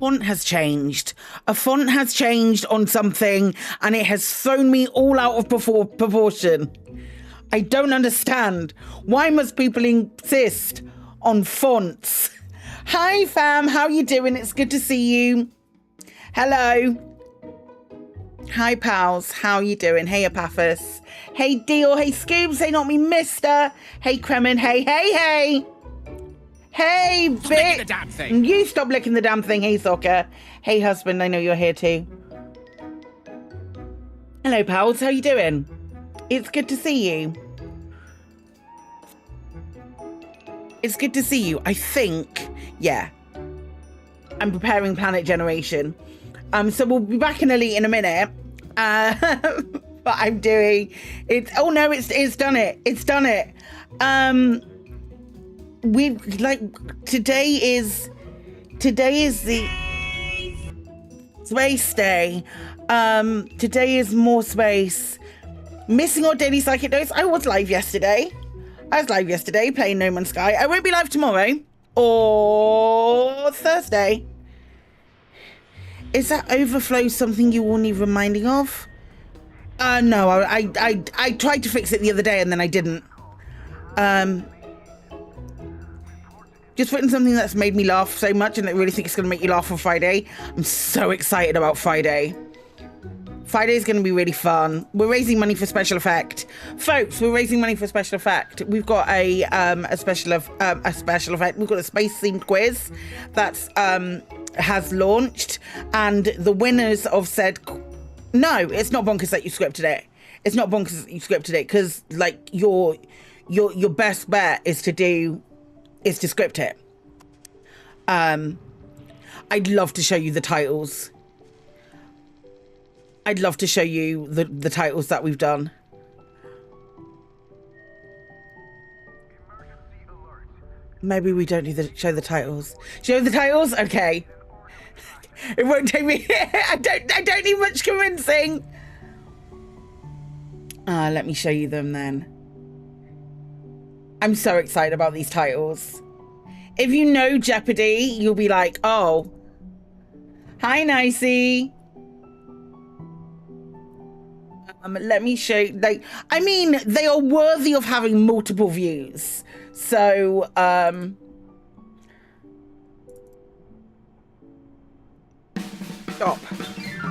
font has changed. A font has changed on something and it has thrown me all out of proportion. I don't understand. Why must people insist on fonts? Hi fam, how you doing? It's good to see you. Hello. Hi pals, how you doing? Hey Epaphras. Hey Deal, hey Scoobs, hey not me mister. Hey Kremen, hey. Hey, Vic. The damn thing. You stop licking the damn thing. Hey, Soccer. Hey, husband. I know you're here too. Hello, pals. How you doing? It's good to see you. It's good to see you. I think, yeah. I'm preparing Planet Generation. So we'll be back in Elite in a minute. But I'm doing it. Oh no, it's done it. It's done it. We've like today is the space day. Today is more space. Missing our daily psychic dose. I was live yesterday playing No Man's Sky. I won't be live tomorrow or Thursday. Is that overflow something you all need reminding of? No, I tried to fix it the other day and then I didn't. Just written something that's made me laugh so much and I really think it's going to make you laugh on Friday. I'm so excited about Friday. Friday is going to be really fun. We're raising money for special effect. Folks, we're raising money for special effect. We've got a special effect. We've got a space-themed quiz that's has launched and the winners have said, no, it's not bonkers that you scripted it. It's not bonkers that you scripted it because like your best bet is to script it. I'd love to show you the titles. I'd love to show you the titles that we've done. Maybe we don't need to show the titles. Show the titles? Okay. It won't take me. I don't need much convincing. Let me show you them then. I'm so excited about these titles. If you know Jeopardy, you'll be like, oh. Hi, Nicey. Let me show you, like, I mean, they are worthy of having multiple views. So,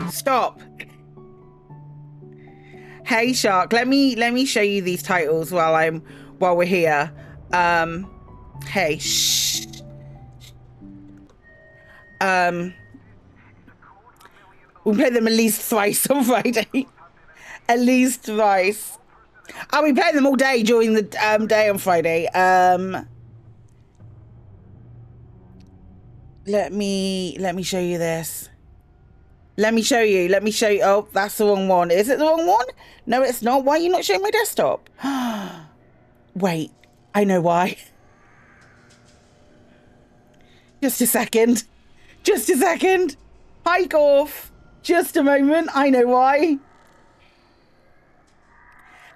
Stop. Hey, Shark, let me show you these titles while we're here. Hey, shh. We'll play them at least thrice on Friday. At least thrice. I'll be playing them all day during the day on Friday. Let me show you this. Let me show you. Oh, that's the wrong one. Is it the wrong one? No, it's not. Why are you not showing my desktop? Wait, I know why. Just a second. Hi, Gorf. Just a moment. I know why.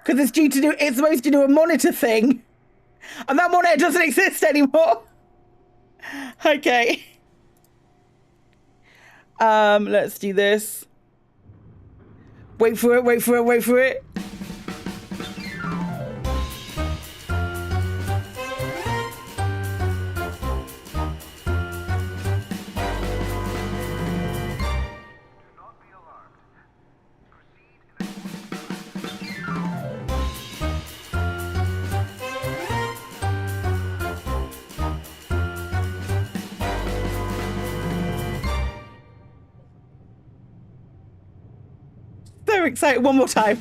Because it's supposed to do a monitor thing. And that monitor doesn't exist anymore. Okay. Let's do this. Wait for it. So excited. One more time.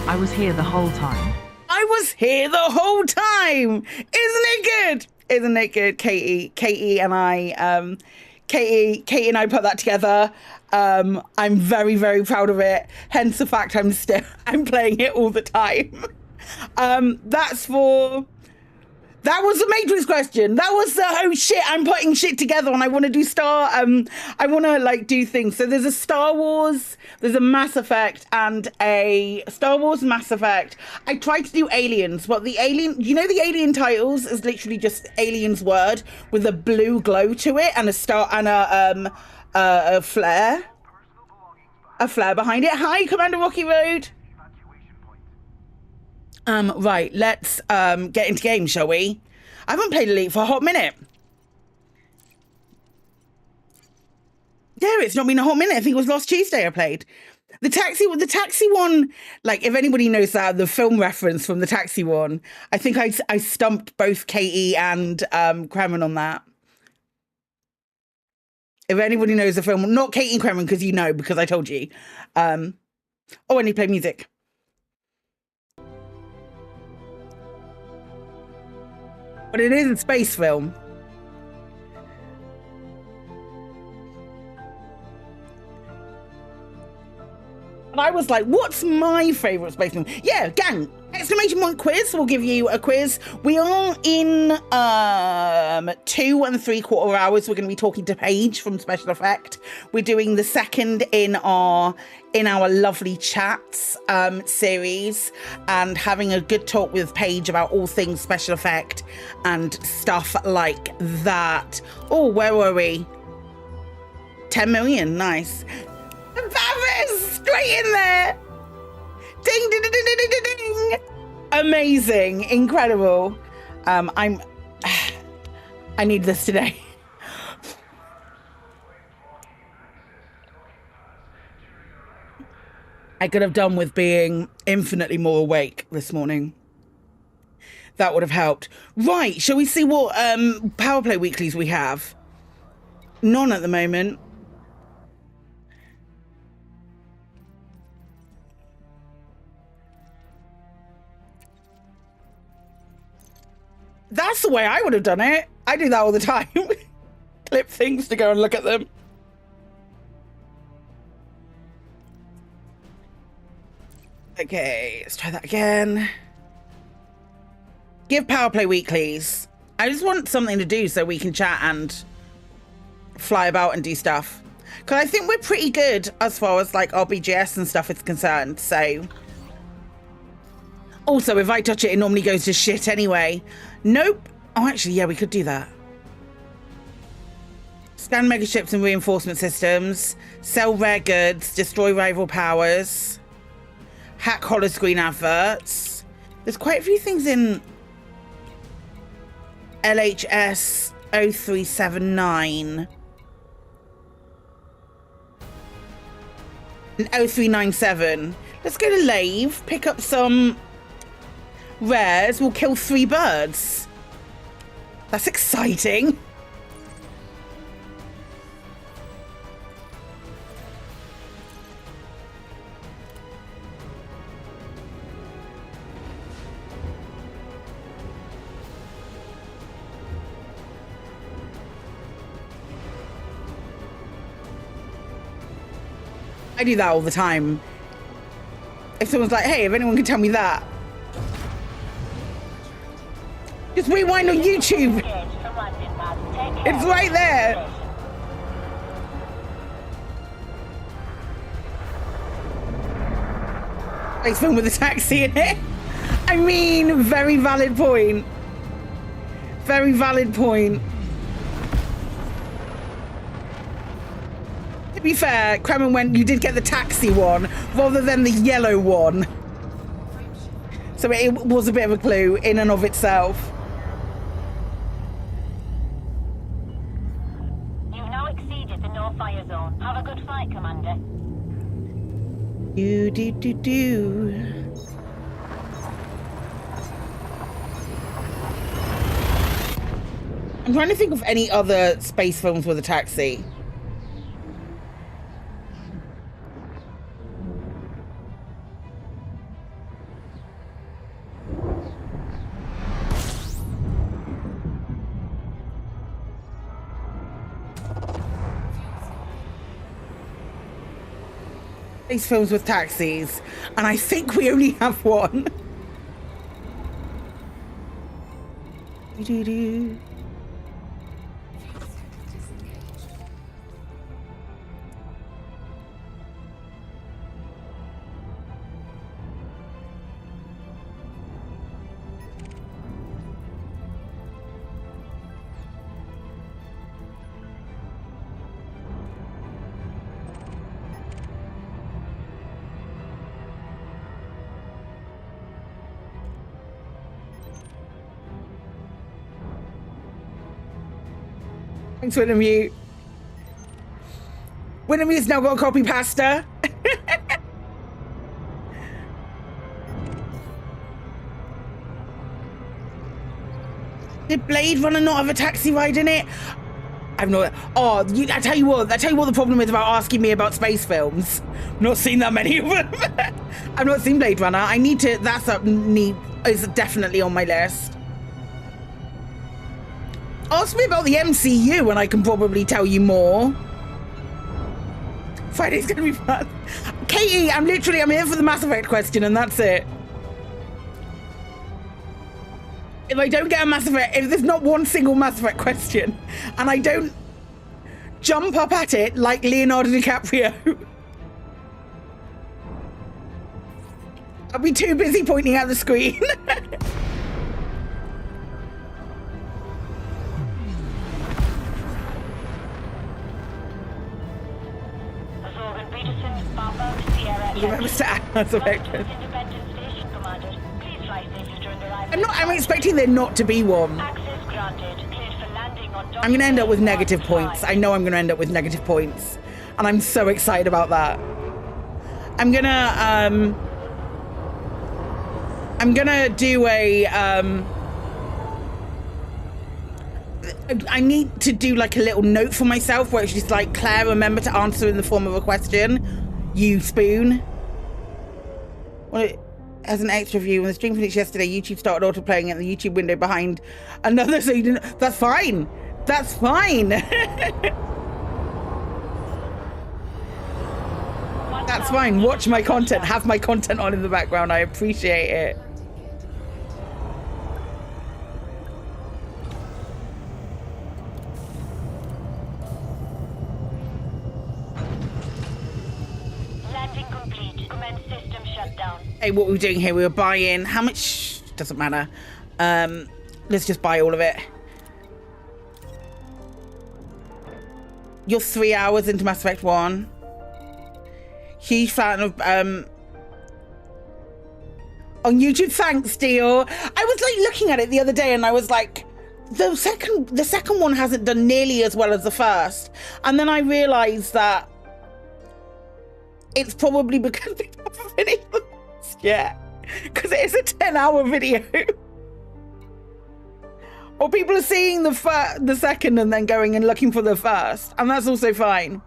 I was here the whole time. Isn't it good? Katie and I, Katie and I put that together. I'm very, very proud of it. Hence the fact I'm playing it all the time. That's for That was the Matrix question. That was the oh shit, I'm putting shit together and I want to do I want to like do things. So there's a Star Wars, there's a Mass Effect and a Star Wars Mass Effect. I tried to do Aliens, but the alien, you know, the alien titles is literally just aliens word with a blue glow to it and a star and a flare. A flare behind it. Hi, Commander Rocky Road. Right, let's get into games, shall we? I haven't played Elite for a hot minute. Yeah, it's not been a hot minute. I think it was last Tuesday I played. The taxi one, like if anybody knows that, the film reference from the taxi one, I think I stumped both Katie and Kremen on that. If anybody knows the film, not Katie and Kremen, because you know, because I told you. Oh, I need to play music. But it is a space film. And I was like, what's my favourite space film? Yeah, gang, exclamation point quiz. We'll give you a quiz. We are in 2 3/4 hours. We're going to be talking to Paige from Special Effect. We're doing the second in our lovely chats series and having a good talk with Paige about all things special effect and stuff like that. Oh, where were we? 10 million, nice. Paris, straight in there. Ding, ding, ding, ding, ding, ding, ding. Amazing, incredible. I need this today. I could have done with being infinitely more awake this morning. That would have helped. Right, shall we see what Powerplay weeklies we have? None at the moment. That's the way I would have done it. I do that all the time. Clip things to go and look at them. Okay, let's try that again. Give Powerplay weeklies. I just want something to do so we can chat and fly about and do stuff. Because I think we're pretty good as far as like our BGS and stuff is concerned, so. Also, if I touch it, it normally goes to shit anyway. Nope. Oh, actually, yeah, we could do that. Scan megaships and reinforcement systems. Sell rare goods. Destroy rival powers. Hack holoscreen adverts. There's quite a few things in LHS 0379 and 0397. Let's go to Lave, pick up some rares. We'll kill 3 birds. That's exciting. I do that all the time. If someone's like, hey, if anyone can tell me that. Just rewind on YouTube. It's right there. Space film with a taxi in it. I mean, very valid point. Very valid point. To be fair, Kremen went, you did get the taxi one rather than the yellow one. So it was a bit of a clue in and of itself. You've now exceeded the no fire zone. Have a good fight, Commander. Do. I'm trying to think of any other space films with a taxi. Space films with taxis, and I think we only have one. Do-do-do. Thanks, Winnemute. Winnemute's now got a copy pasta. Did Blade Runner not have a taxi ride in it? I've not. Oh, I tell you what the problem is about asking me about space films. I've not seen that many of them. I've not seen Blade Runner. I need to. That's up. Is definitely on my list. Ask me about the MCU and I can probably tell you more. Friday's gonna be fun. Katie, I'm here for the Mass Effect question and that's it. If I don't get a Mass Effect, if there's not one single Mass Effect question and I don't jump up at it like Leonardo DiCaprio, I'll be too busy pointing at the screen. I'm expecting there not to be one. I'm going to end up with negative points. I know I'm going to end up with negative points. And I'm so excited about that. I'm going to do a... I need to do like a little note for myself where it's just like, Claire, remember to answer in the form of a question. You spoon. Well, as an extra view, when the stream finished yesterday, YouTube started autoplaying at the YouTube window behind another, so you didn't. That's fine. That's fine. That's fine. Watch my content. Have my content on in the background. I appreciate it. Hey, what we're doing here, we were buying, how much, doesn't matter. Let's just buy all of it. You're 3 hours into Mass Effect 1. Huge fan of, on YouTube, thanks, Dio. I was like looking at it the other day and I was like, the second one hasn't done nearly as well as the first. And then I realized that it's probably because people haven't finished them. Yeah, because it is a 10-hour video. Or people are seeing the second and then going and looking for the first, and that's also fine.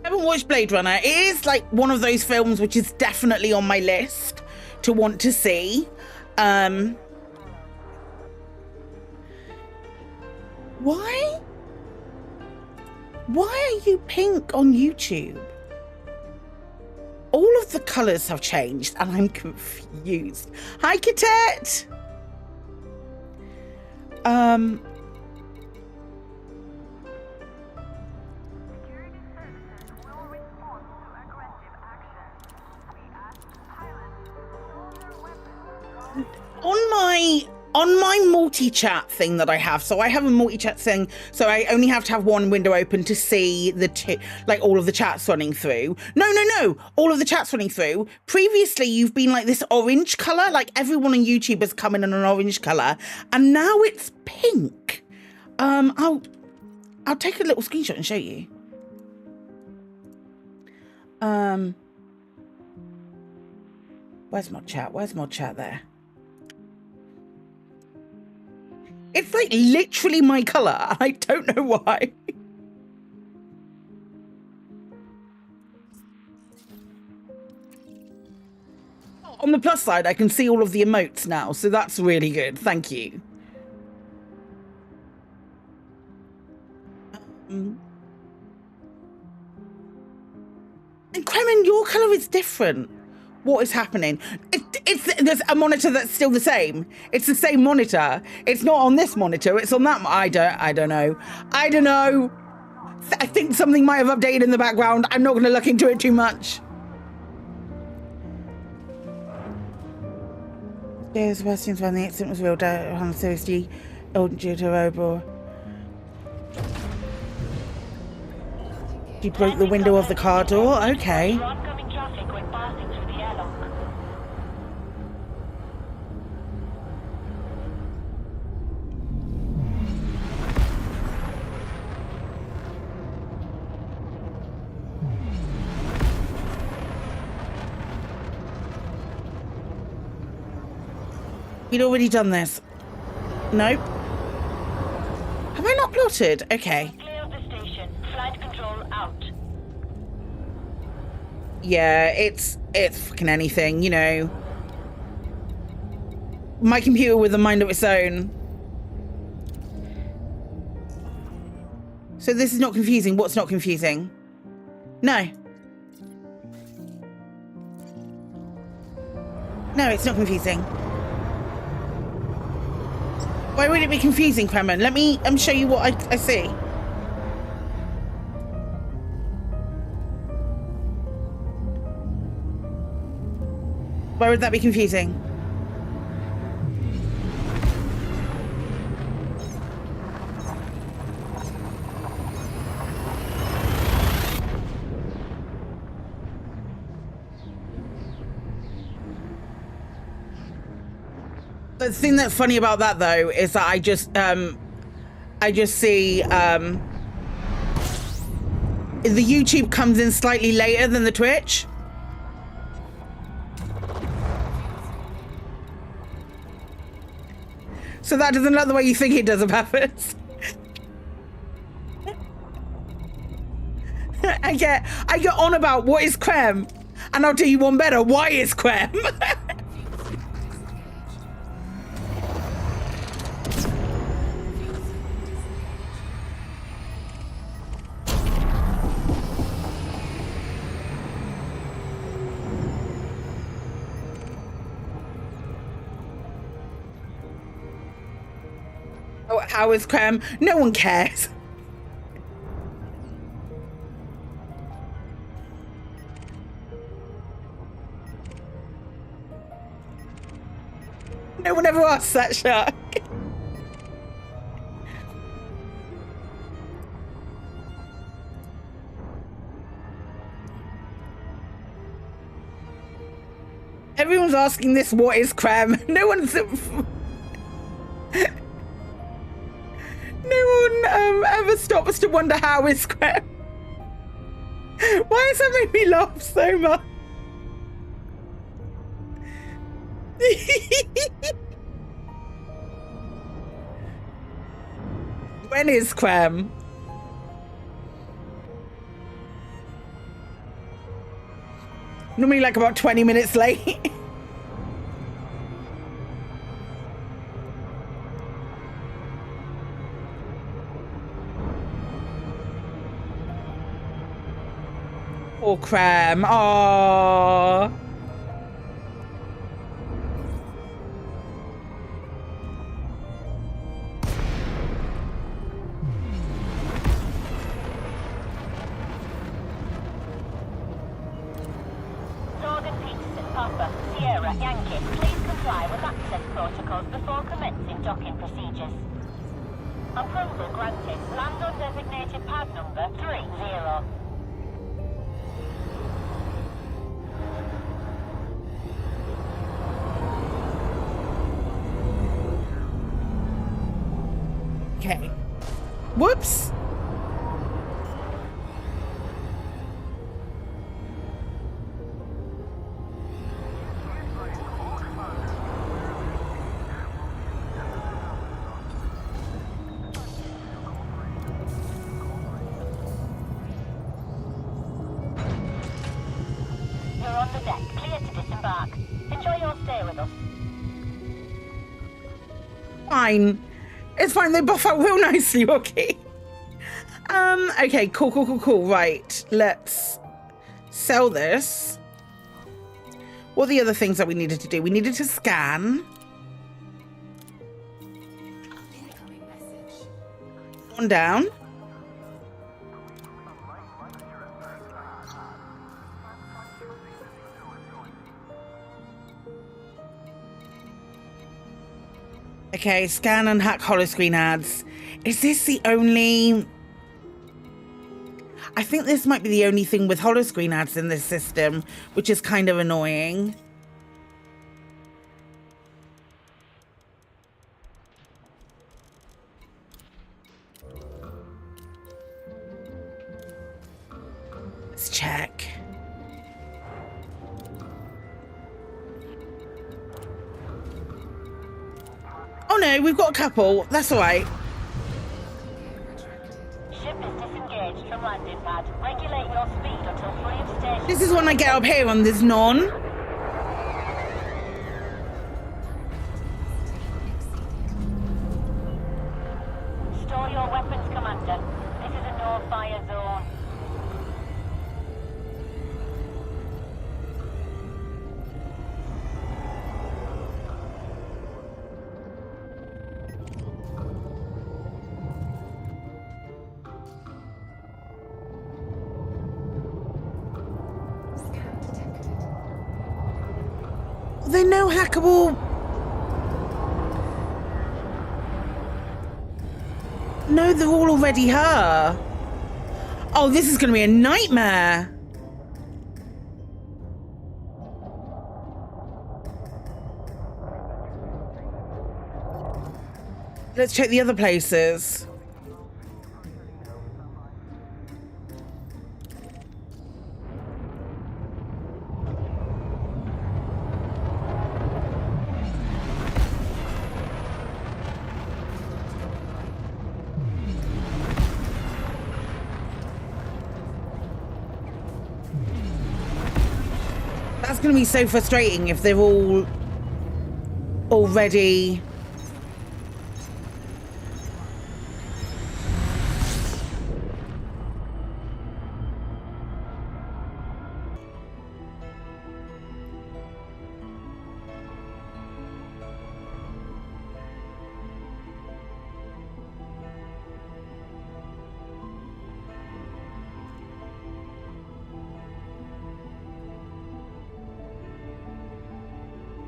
I haven't watched Blade Runner. It is like one of those films which is definitely on my list to want to see. Why? Why are you pink on YouTube? All of the colours have changed and I'm confused. Hi, Kitette! On my multi-chat thing that I have, so I have a multi-chat thing, so I only have to have one window open to see like all of the chats running through. No, all of the chats running through. Previously, you've been like this orange colour, like everyone on YouTube has come in an orange colour, and now it's pink. I'll take a little screenshot and show you. Where's my chat? Where's my chat there? It's like literally my colour. I don't know why. On the plus side, I can see all of the emotes now, so that's really good. Thank you. And Kremen, your colour is different. What is happening? there's a monitor that's still the same. It's the same monitor. It's not on this monitor. It's on that. I don't know. I don't know. I think something might have updated in the background. I'm not going to look into it too much. There's questions when the accident was real. Seriously, due to robot. She broke the window of the car door. Okay. Oncoming traffic when passing through the airlock. We'd already done this. Nope. Have I not plotted? Okay. Clear of the station. Flight control out. Yeah, it's fucking anything, you know. My computer with a mind of its own. So this is not confusing. What's not confusing? No. No, it's not confusing. Why would it be confusing, Kremen? Let me show you what I see. Why would that be confusing? The thing that's funny about that, though, is that I just see the YouTube comes in slightly later than the Twitch. So that doesn't look the way you think it does on purpose. I get on about what is creme, and I'll tell you one better. Why is creme? How is creme? No one cares. No one ever asks that, Shark. Everyone's asking this, what is creme? No one's... No one ever stops to wonder how is creme. Why does that make me laugh so much? When is creme? Normally like about 20 minutes late. Or creme. Aww. Northern Peterson, Papa, Sierra, Yankee, please comply with access protocols before commencing docking procedures. Approval granted. Land on designated pad number 30. Okay. Whoops. You're on the deck, clear to disembark. Enjoy your stay with us. Fine. It's fine, they buff out real nicely, okay? Okay, cool. Right, let's sell this. What are the other things that we needed to do? We needed to scan. One down. Okay, scan and hack holoscreen ads. Is this the only... I think this might be the only thing with holoscreen ads in this system, which is kind of annoying. Let's check. Oh no, we've got a couple. That's all right. Ship is disengaged from landing pad. Regulate your speed until free of station. This is when I get up here on this non. Store your weapons, Commander. This is a no-fire zone. They're no hackable. No, they're all already her. Oh, this is going to be a nightmare. Let's check the other places. That's going to be so frustrating if they're all already...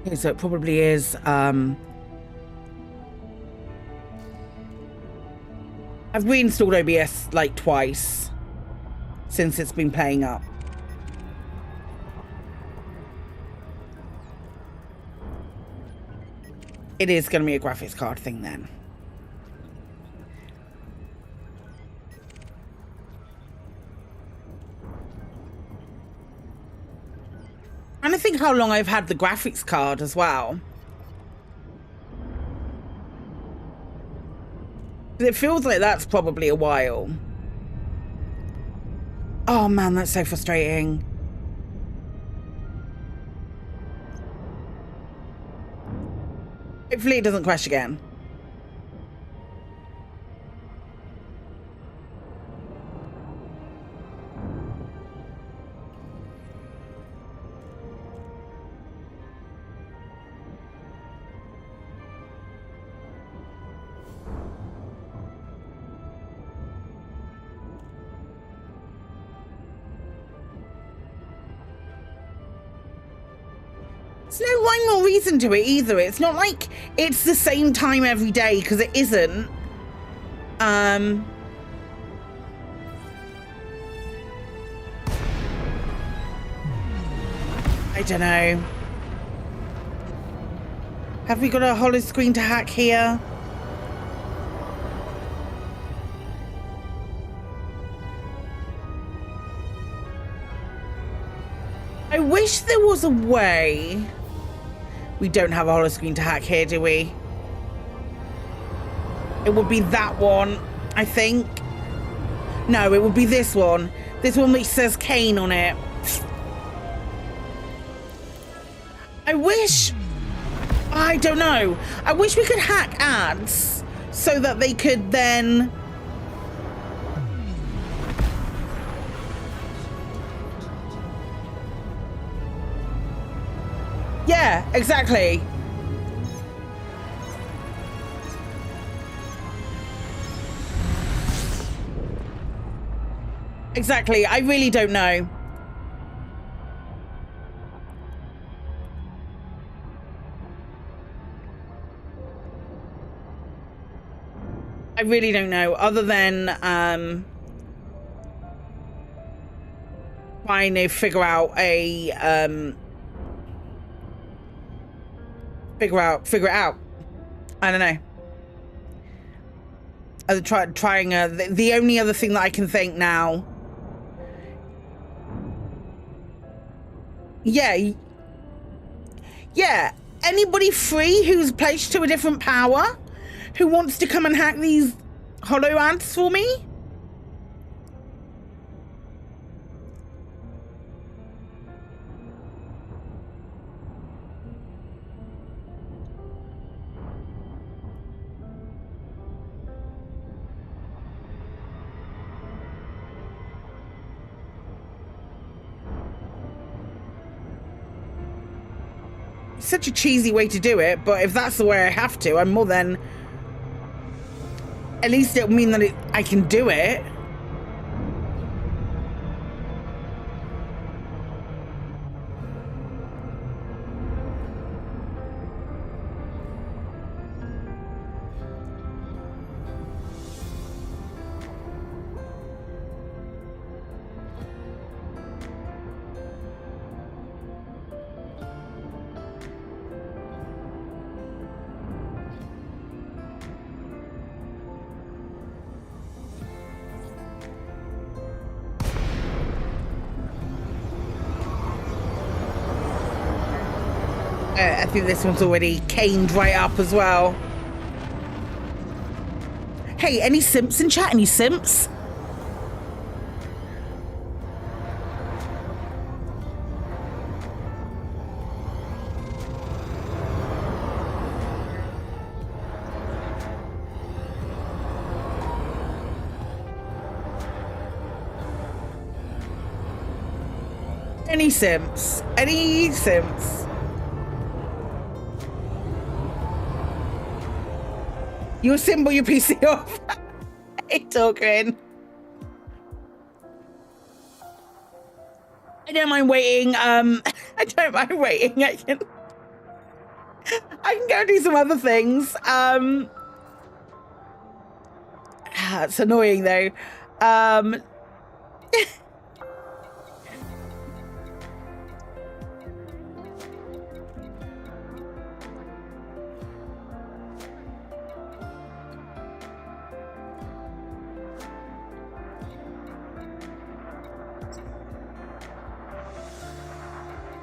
Okay, so it probably is, I've reinstalled OBS like twice since it's been playing up. It is going to be a graphics card thing then. And I think how long I've had the graphics card as well. It feels like that's probably a while. Oh man, that's so frustrating. Hopefully it doesn't crash again. There's no rhyme or reason to it either. It's not like it's the same time every day, because it isn't. I don't know. Have we got a hollow screen to hack here? I wish there was a way. We don't have a hollow screen to hack here, do we? It would be that one, I think. No, it would be this one. This one which says Kane on it. I wish... I don't know. I wish we could hack ads so that they could then... Yeah, exactly. Exactly. I really don't know. I really don't know, other than trying to figure out a figure it out. I don't know. Trying the only other thing that I can think now. Yeah. Anybody free who's pledged to a different power, who wants to come and hack these holo ads for me? Such a cheesy way to do it, but if that's the way I have to, I'm more than... At least it'll mean that I can do it. I think this one's already caned right up as well. Hey, any simps in chat? Any simps? Any simps? Any simps? You assemble your PC off. Hey, talking. I don't mind waiting. I don't mind waiting. I can go do some other things. It's annoying though.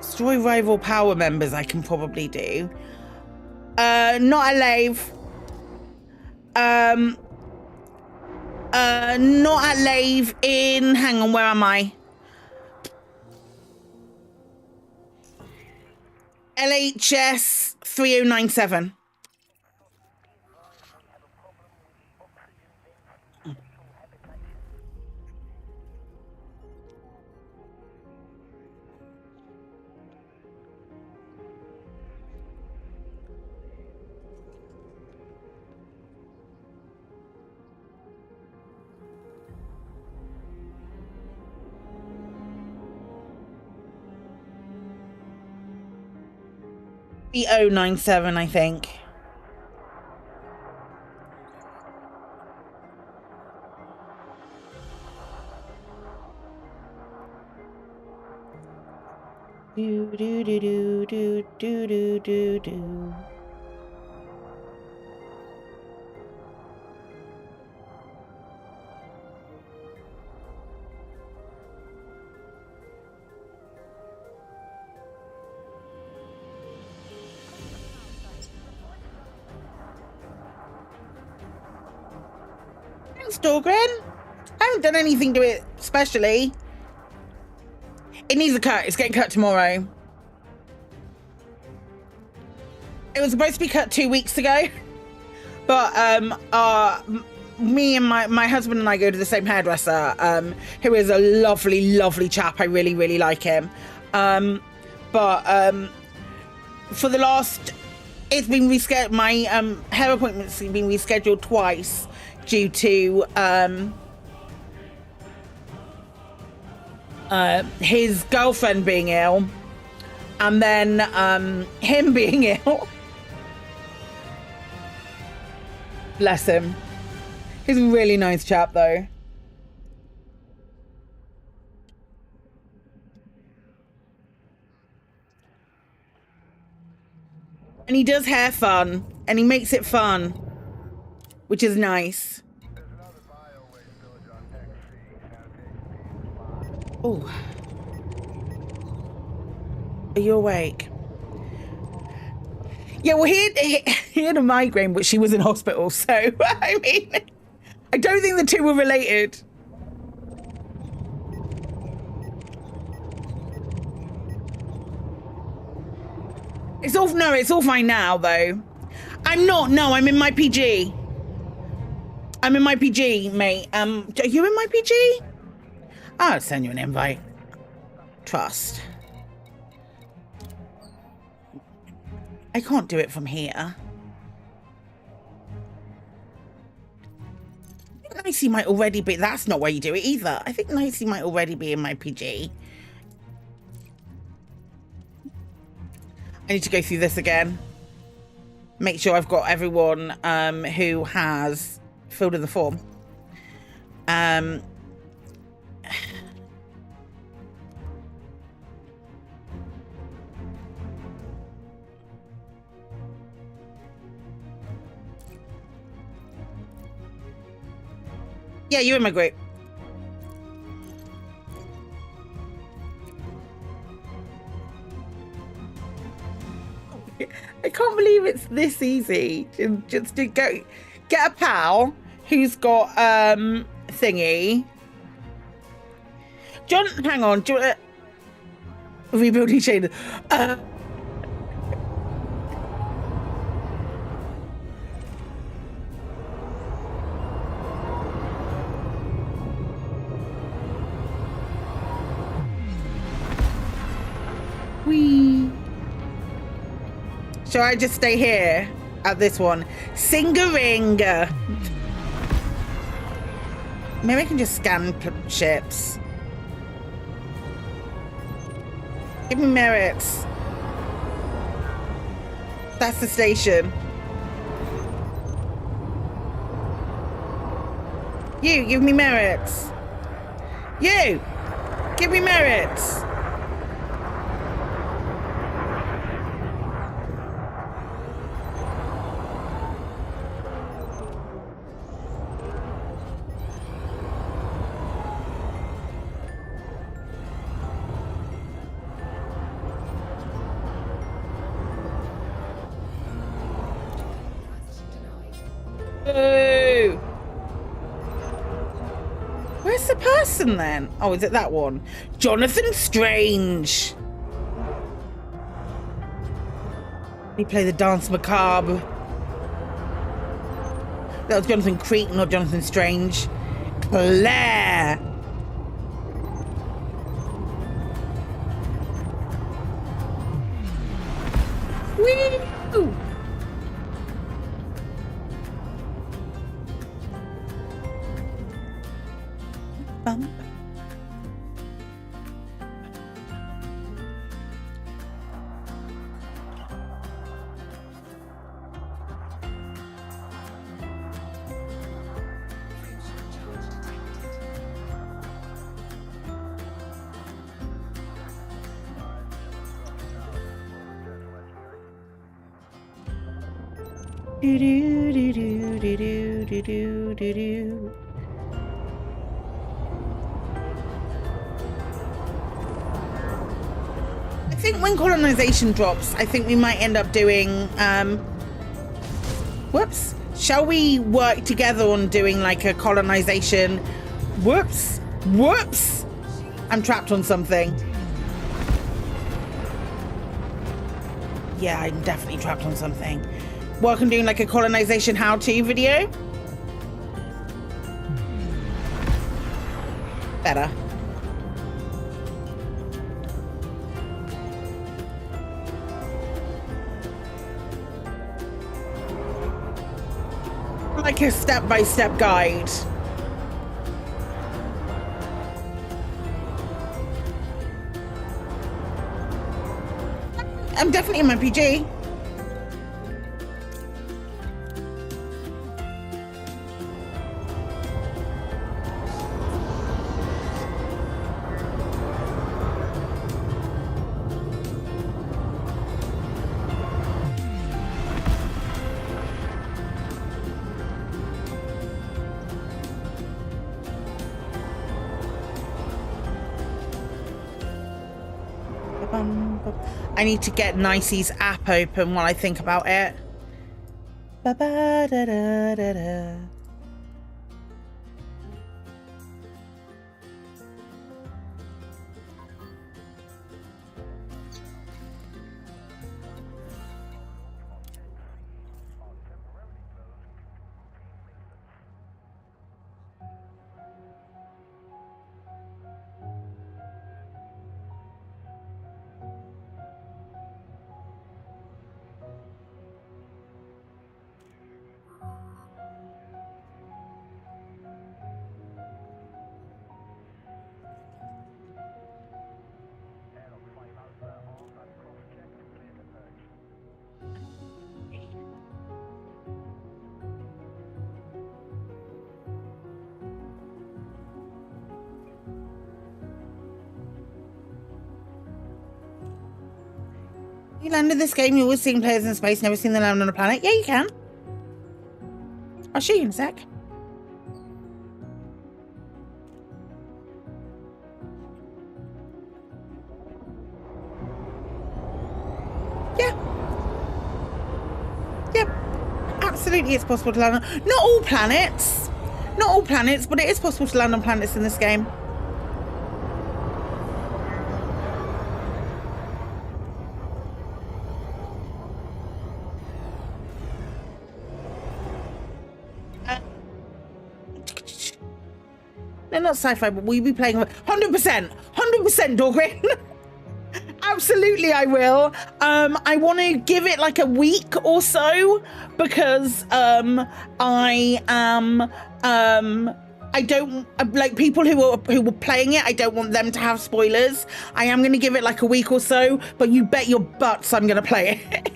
Destroy rival power members I can probably do. Not alive. Not alive in... Hang on, where am I? LHS 3097. E097, I think. Do do do do do do do do do. Dahlgren? I haven't done anything to it especially. It needs a cut. It's getting cut tomorrow. It was supposed to be cut 2 weeks ago, but me and my husband and I go to the same hairdresser, who is a lovely, lovely chap. I really, really like him. But for the last, it's been rescheduled. My hair appointment's been rescheduled twice due to his girlfriend being ill, and then him being ill. Bless him. He's a really nice chap, though. And he does hair fun, and he makes it fun, which is nice. Oh. Are you awake? Yeah, well, he had a migraine, but she was in hospital, so, I mean, I don't think the two were related. It's all fine now, though. I'm in my PG. I'm in my PG, mate. Are you in my PG? I'll send you an invite. Trust. I can't do it from here. I think Nicey might already be. That's not where you do it either. I think Nicey might already be in my PG. I need to go through this again. Make sure I've got everyone who has filled in the form. Yeah, you're in my group. I can't believe it's this easy just to go get a pal who's got thingy. John, hang on. Do you want to rebuilding shaders? Wee. Shall I just stay here at this one? Sing-a-ring. Maybe I can just scan ships. Give me merits. That's the station. You, give me merits. You, give me merits. Where's the person then? Oh, is it that one? Jonathan Strange. He played the Dance Macabre. That was Jonathan Creek, not Jonathan Strange. Claire. Woo! Bum. Do do do do do do do do do. I think when colonization drops, I think we might end up doing whoops. Shall we work together on doing like a colonization? Whoops. I'm trapped on something. Yeah, I'm definitely trapped on something. Work on doing like a colonization how-to video. Better. like a step-by-step guide. I'm definitely in my PG. I need to get Nicey's app open while I think about it. Ba-ba-da-da-da-da. You landed this game, you always seen players in space, never seen them land on a planet. Yeah, you can. I'll show you in a sec. Yeah. Yep. Absolutely, it's possible to land on... Not all planets. Not all planets, but it is possible to land on planets in this game. Not sci-fi, but we'll be playing 100%, Dorgrin. Absolutely, I will. I want to give it like a week or so because I don't like people who were playing it. I don't want them to have spoilers. I am going to give it like a week or so, but you bet your butts I'm going to play it.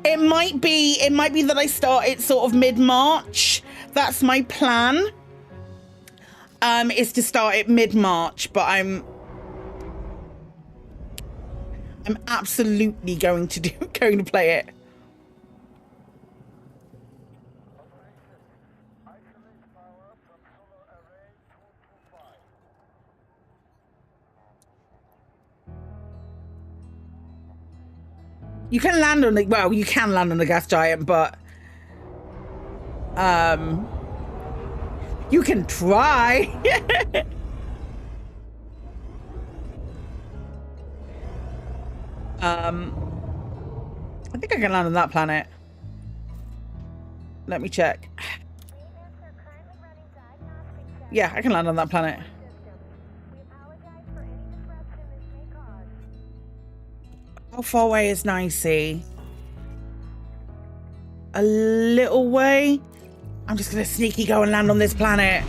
It might be that I start it sort of mid-March. That's my plan. Is to start it mid-March, but I'm absolutely going to play it. You can land on you can land on a gas giant, but you can try. I think I can land on that planet. Let me check. Yeah, I can land on that planet. How far away is Nicey? A little way. I'm just gonna sneaky go and land on this planet.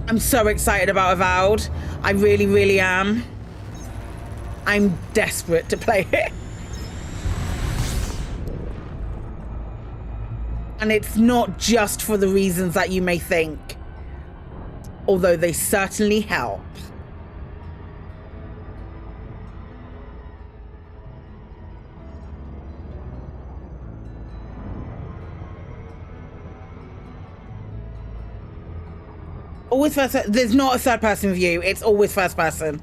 I'm so excited about Avowed. I really, really am. I'm desperate to play it. And it's not just for the reasons that you may think, although they certainly help. Always first. There's not a third person view. It's always first person.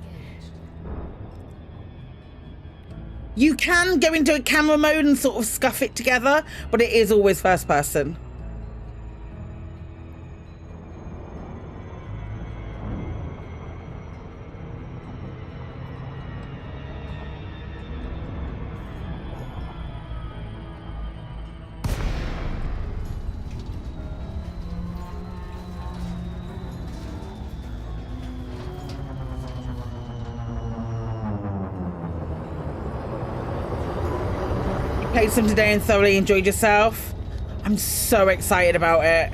You can go into a camera mode and sort of scuff it together, but it is always first person. Played some today and thoroughly enjoyed yourself. I'm so excited about it.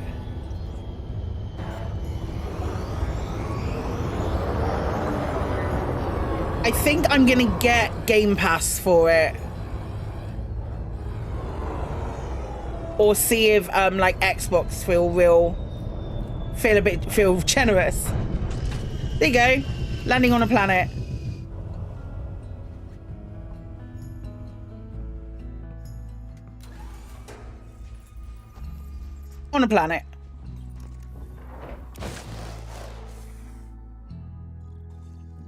I think I'm gonna get Game Pass for it. Or see if like Xbox feel generous. There you go. Landing on a planet. On a planet.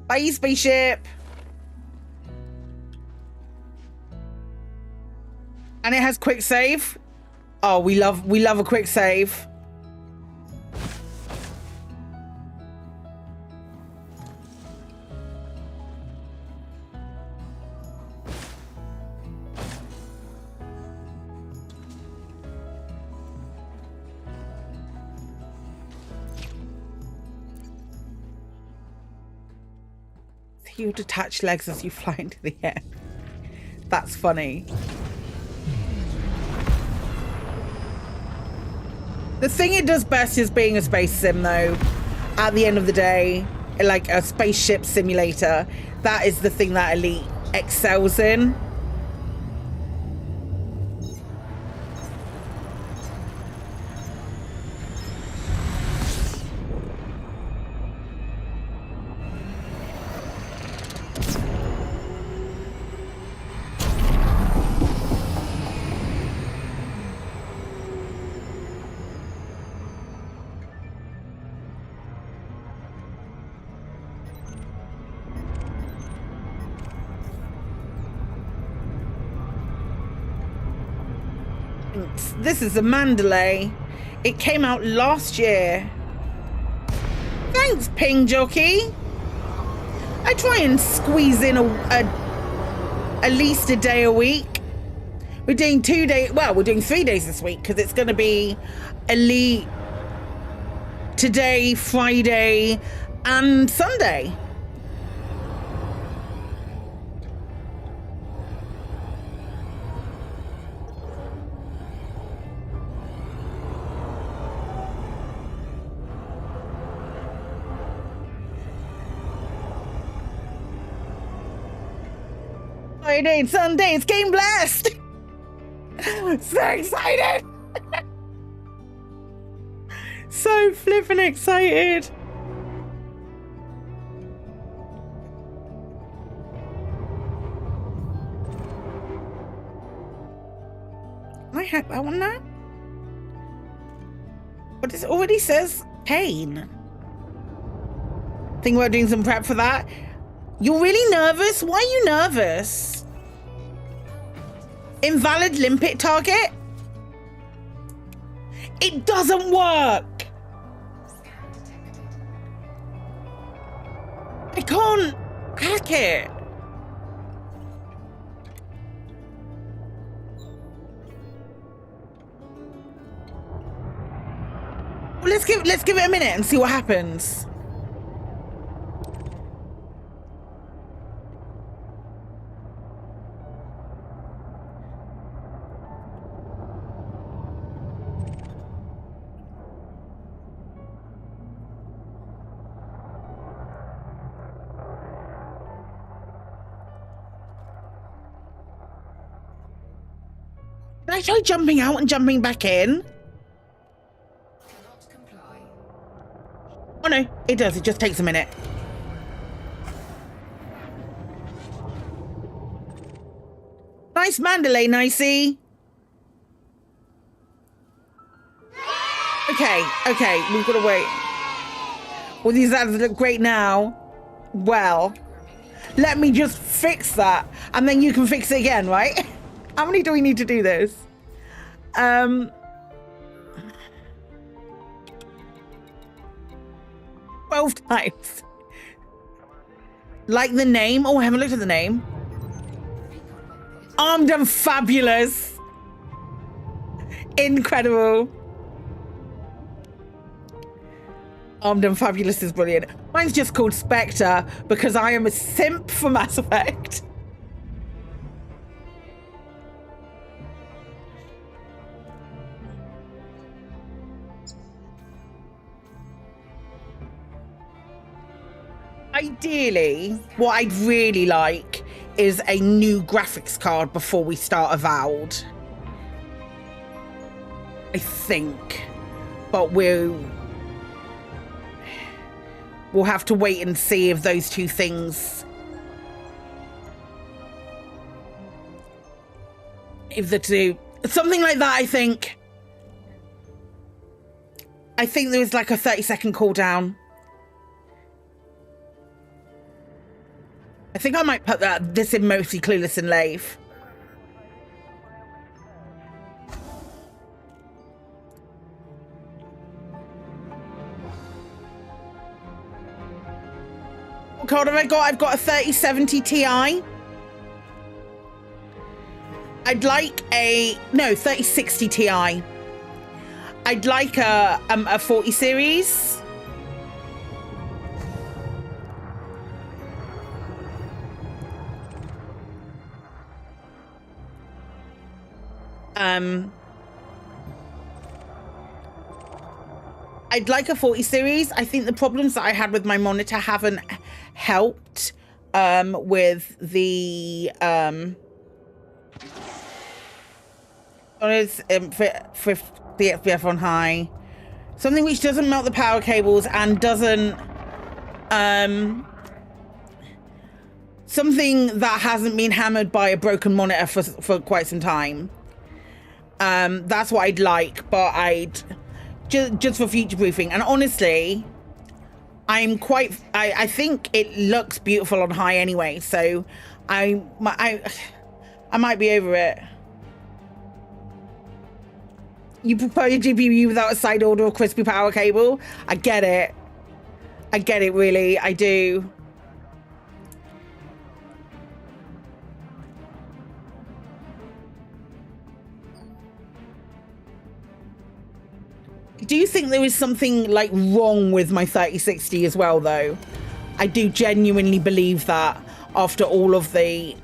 Bye, spaceship. And it has quick save. Oh, we love a quick save. You detach legs as you fly into the air. That's funny. The thing it does best is being a space sim, though. At the end of the day, like a spaceship simulator, that is the thing that Elite excels in. This is a Mandalay. It came out last year. Thanks, Ping Jockey. I try and squeeze in at least a day a week. We're doing 2 days. Well, we're doing 3 days this week because it's going to be Elite today, Friday, and Sunday. Friday and Sunday, it's Game Blast! So excited! So flippin' excited! I have that one now? But it already says pain. Think about doing some prep for that? You're really nervous? Why are you nervous? Invalid limpet target? It doesn't work! I can't hack it. Well, let's give it a minute and see what happens. Did I try jumping out and jumping back in? Oh no, it does. It just takes a minute. Nice Mandalay, nicey. Okay, we've got to wait. Well, these ads look great now. Well, let me just fix that, and then you can fix it again, right? How many do we need to do this? 12 times. Like the name? Oh, I haven't looked at the name. Armed and Fabulous. Incredible. Armed and Fabulous is brilliant. Mine's just called Spectre because I am a simp for Mass Effect. Ideally, what I'd really like is a new graphics card before we start Avowed. I think. But we'll have to wait and see if those two things... If the two... Something like that, I think. I think there was like a 30-second cooldown. I think I might put this in Mostly Clueless and Lave. What card have I got? I've got a 3070 Ti. I'd like a... No, 3060 Ti. I'd like a 40 series. I'd like a 40 series. I think the problems that I had with my monitor haven't helped with the it's 50 FPS on high. Something which doesn't melt the power cables and doesn't something that hasn't been hammered by a broken monitor for quite some time. That's what I'd like, but I'd just for future proofing. And honestly, I think it looks beautiful on high anyway, so I might be over it. You prefer your GPU without a side order or crispy power cable? I get it. I get it, really. I do. Do you think there is something like wrong with my 3060 as well, though? I do genuinely believe that after all of the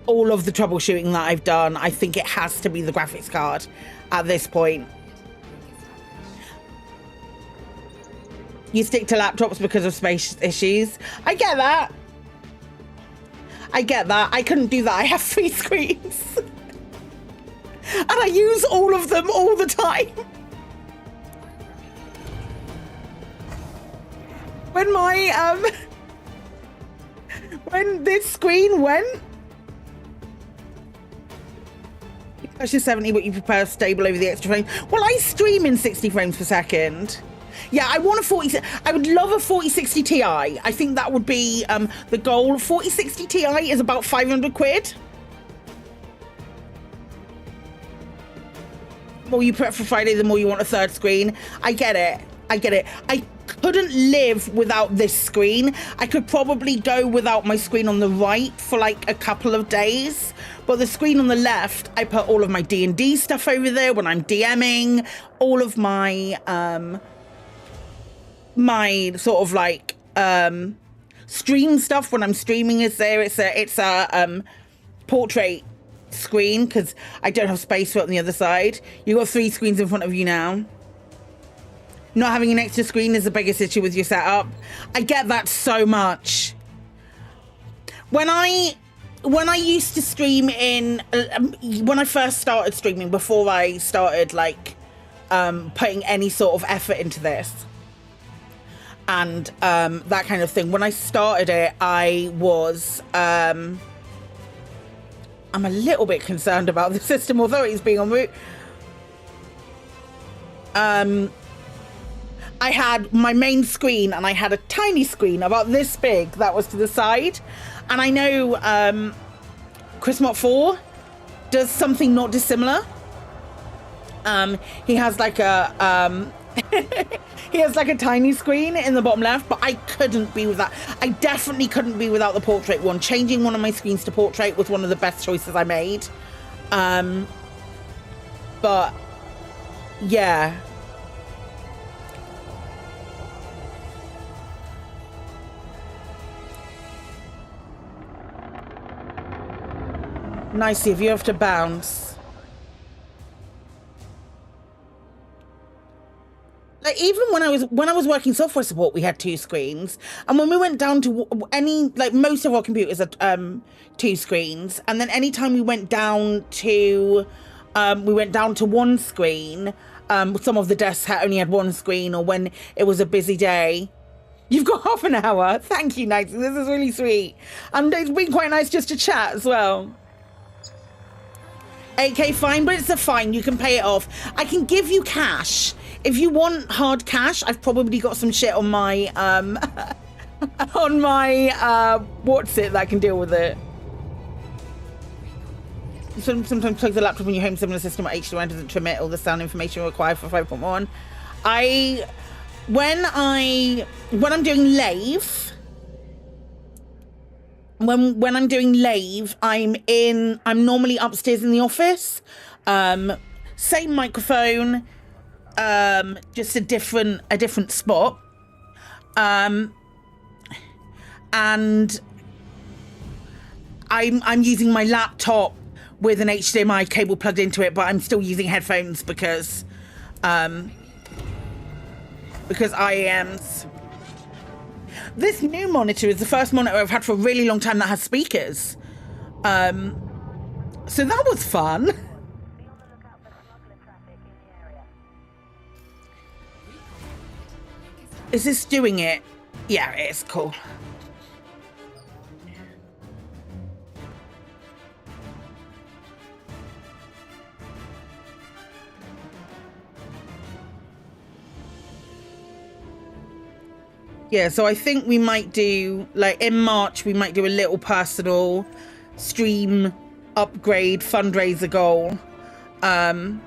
troubleshooting that I've done, I think it has to be the graphics card at this point. You stick to laptops because of space issues. I get that. I get that. I couldn't do that. I have 3 screens. And I use all of them all the time. When my, when this screen went, actually 70, but you prepare stable over the extra frame. Well, I stream in 60 frames per second. Yeah, I want a 40. I would love a 4060 Ti. I think that would be the goal. 4060 Ti is about 500 quid. The more you prep for Friday, the more you want a third screen. I get it. I get it. I couldn't live without this screen. I could probably go without my screen on the right for like a couple of days. But the screen on the left, I put all of my D&D stuff over there when I'm DMing. All of my my sort of like stream stuff when I'm streaming is there. It's a portrait screen because I don't have space for it on the other side. You've got 3 screens in front of you now. Not having an extra screen is the biggest issue with your setup. I get that so much. When I used to stream in, when I first started streaming, before I started like putting any sort of effort into this and that kind of thing, when I started it, I was, I'm a little bit concerned about the system authorities being en route. I had my main screen and I had a tiny screen about this big that was to the side. And I know Chrismot 4 does something not dissimilar. He has like a he has like a tiny screen in the bottom left, but I couldn't be with that. I definitely couldn't be without the portrait one. Changing one of my screens to portrait was one of the best choices I made. But yeah. Nicely, if you have to bounce. Like even when I was working software support, we had 2 screens, and when we went down to most of our computers are 2 screens, and then anytime we went down to 1 screen, some of the desks only had 1 screen, or when it was a busy day. You've got half an hour. Thank you, Nancy. This is really sweet, and it's been quite nice just to chat as well. 8K fine, but it's a fine. You can pay it off. I can give you cash. If you want hard cash, I've probably got some shit on my, on my, what's it that can deal with it. Sometimes plug the laptop in your home similar system or HDMI doesn't transmit all the sound information required for 5.1. When I'm doing lathe, when I'm doing lathe, I'm normally upstairs in the office. Same microphone, just a different spot. And I'm using my laptop with an HDMI cable plugged into it, but I'm still using headphones because I am. This new monitor is the first monitor I've had for a really long time that has speakers. So that was fun. Is this doing it? Yeah, it is. Cool. Yeah, so I think we might do, like in March, we might do a little personal stream upgrade fundraiser goal. The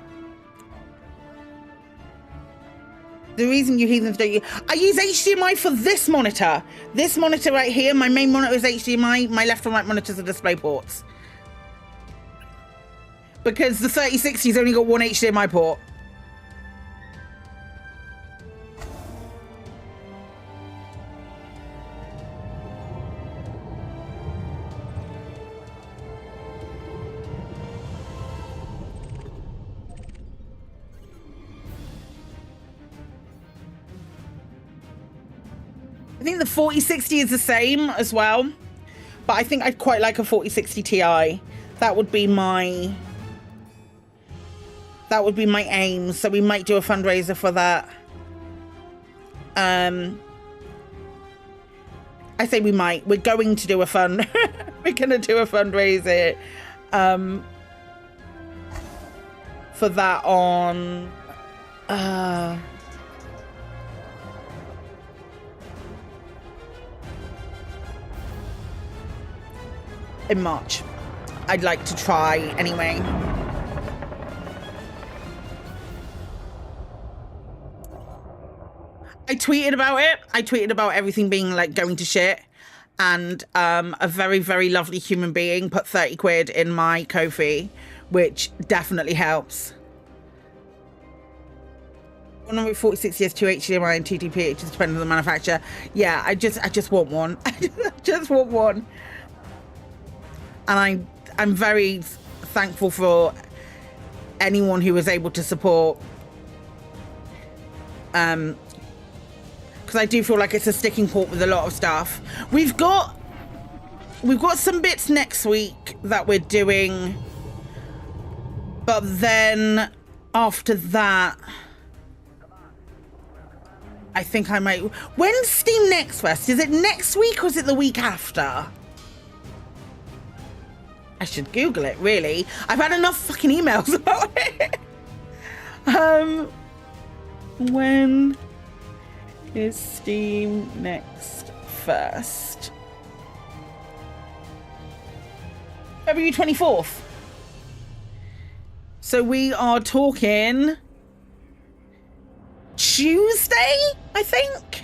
reason you heathens don't use... I use HDMI for this monitor. This monitor right here, my main monitor is HDMI. My left and right monitors are display ports. Because the 3060's only got 1 HDMI port. I think the 4060 is the same as well, but I think I'd quite like a 4060 Ti. That would be my aim. So we might do a fundraiser for that. I say we might. We're going to do a fund. We're gonna do a fundraiser for that on. In March. I'd like to try anyway. I tweeted about it. I tweeted about everything being like going to shit, and a very, very lovely human being put 30 quid in my Ko-fi, which definitely helps. 14060 has 2 HDMI and 2 DP, it just depends on the manufacturer. Yeah, I just want one. I just want one. And I'm very thankful for anyone who was able to support, because I do feel like it's a sticking point with a lot of stuff. We've got some bits next week that we're doing, but then after that, I think I might. When's Steam Next Fest? Is it next week or is it the week after? I should Google it, really. I've had enough fucking emails about it. When is Steam Next Fest? February 24th. So we are talking Tuesday, I think.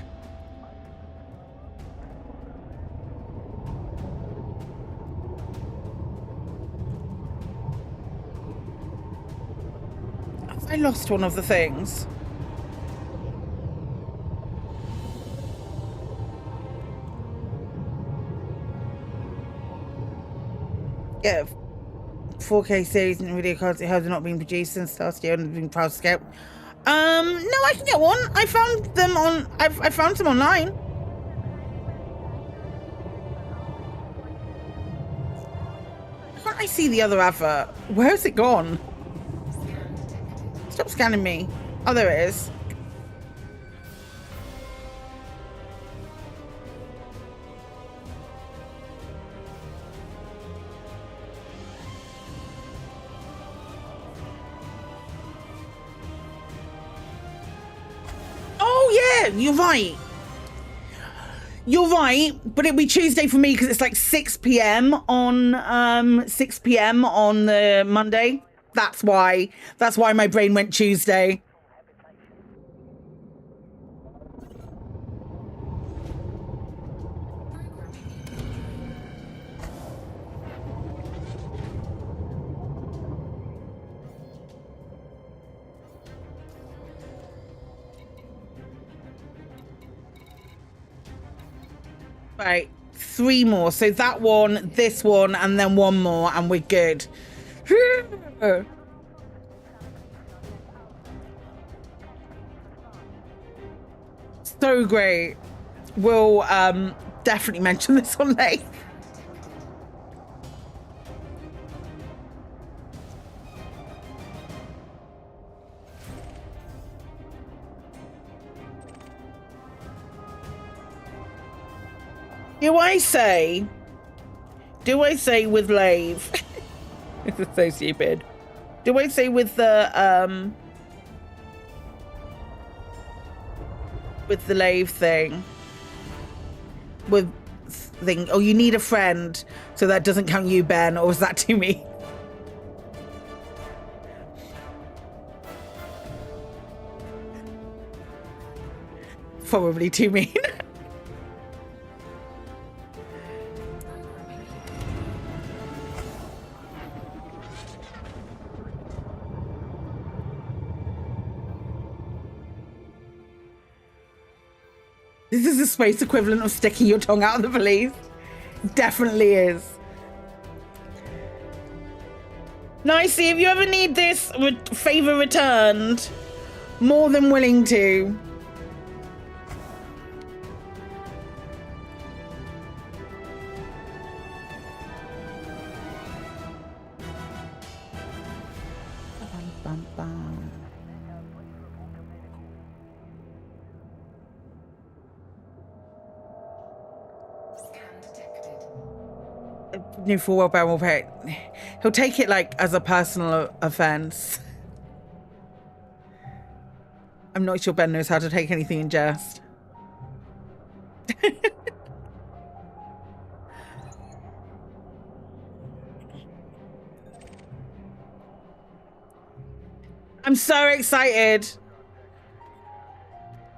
I lost one of the things. Yeah, 4K series and video cards, it has not been produced since last year and been proud to scale. No, I can get one. I found them on. I found some online. Can't I see the other advert? Where's it gone? Stop scanning me. Oh, there it is. Oh, yeah, you're right. You're right, but it'll be Tuesday for me because it's like 6 p.m. on 6 p.m. on the Monday. That's why my brain went Tuesday. Right, 3 more. So that one, this one, and then 1 more, and we're good. So great. We'll definitely mention this on late. Do I say with Lave? This is so stupid. Do I say with the Lave thing? With thing, oh, you need a friend, so that doesn't count you, Ben, or is that too mean? Probably too mean. This is the space equivalent of sticking your tongue out of the police. Definitely is. Nicey, if you ever need this favor returned, more than willing to. Bum, bum, bum. New full well Ben will pay. He'll take it like as a personal offense. I'm not sure Ben knows how to take anything in jest. I'm so excited.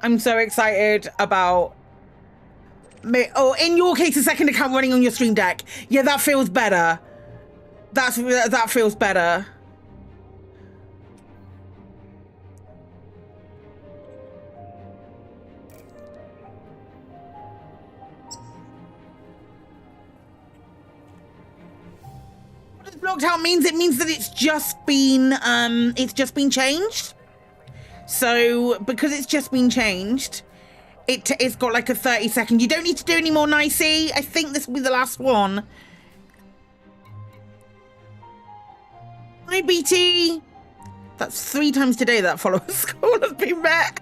I'm so excited about oh, in your case, a second account running on your Stream Deck. Yeah, that feels better. That feels better. What does blocked out means? It means that it's just been changed. So because it's just been changed, it's got like a 30-second. You don't need to do any more, Nicey. I think this will be the last one. Hi, BT. That's 3 times today that follower score has been met.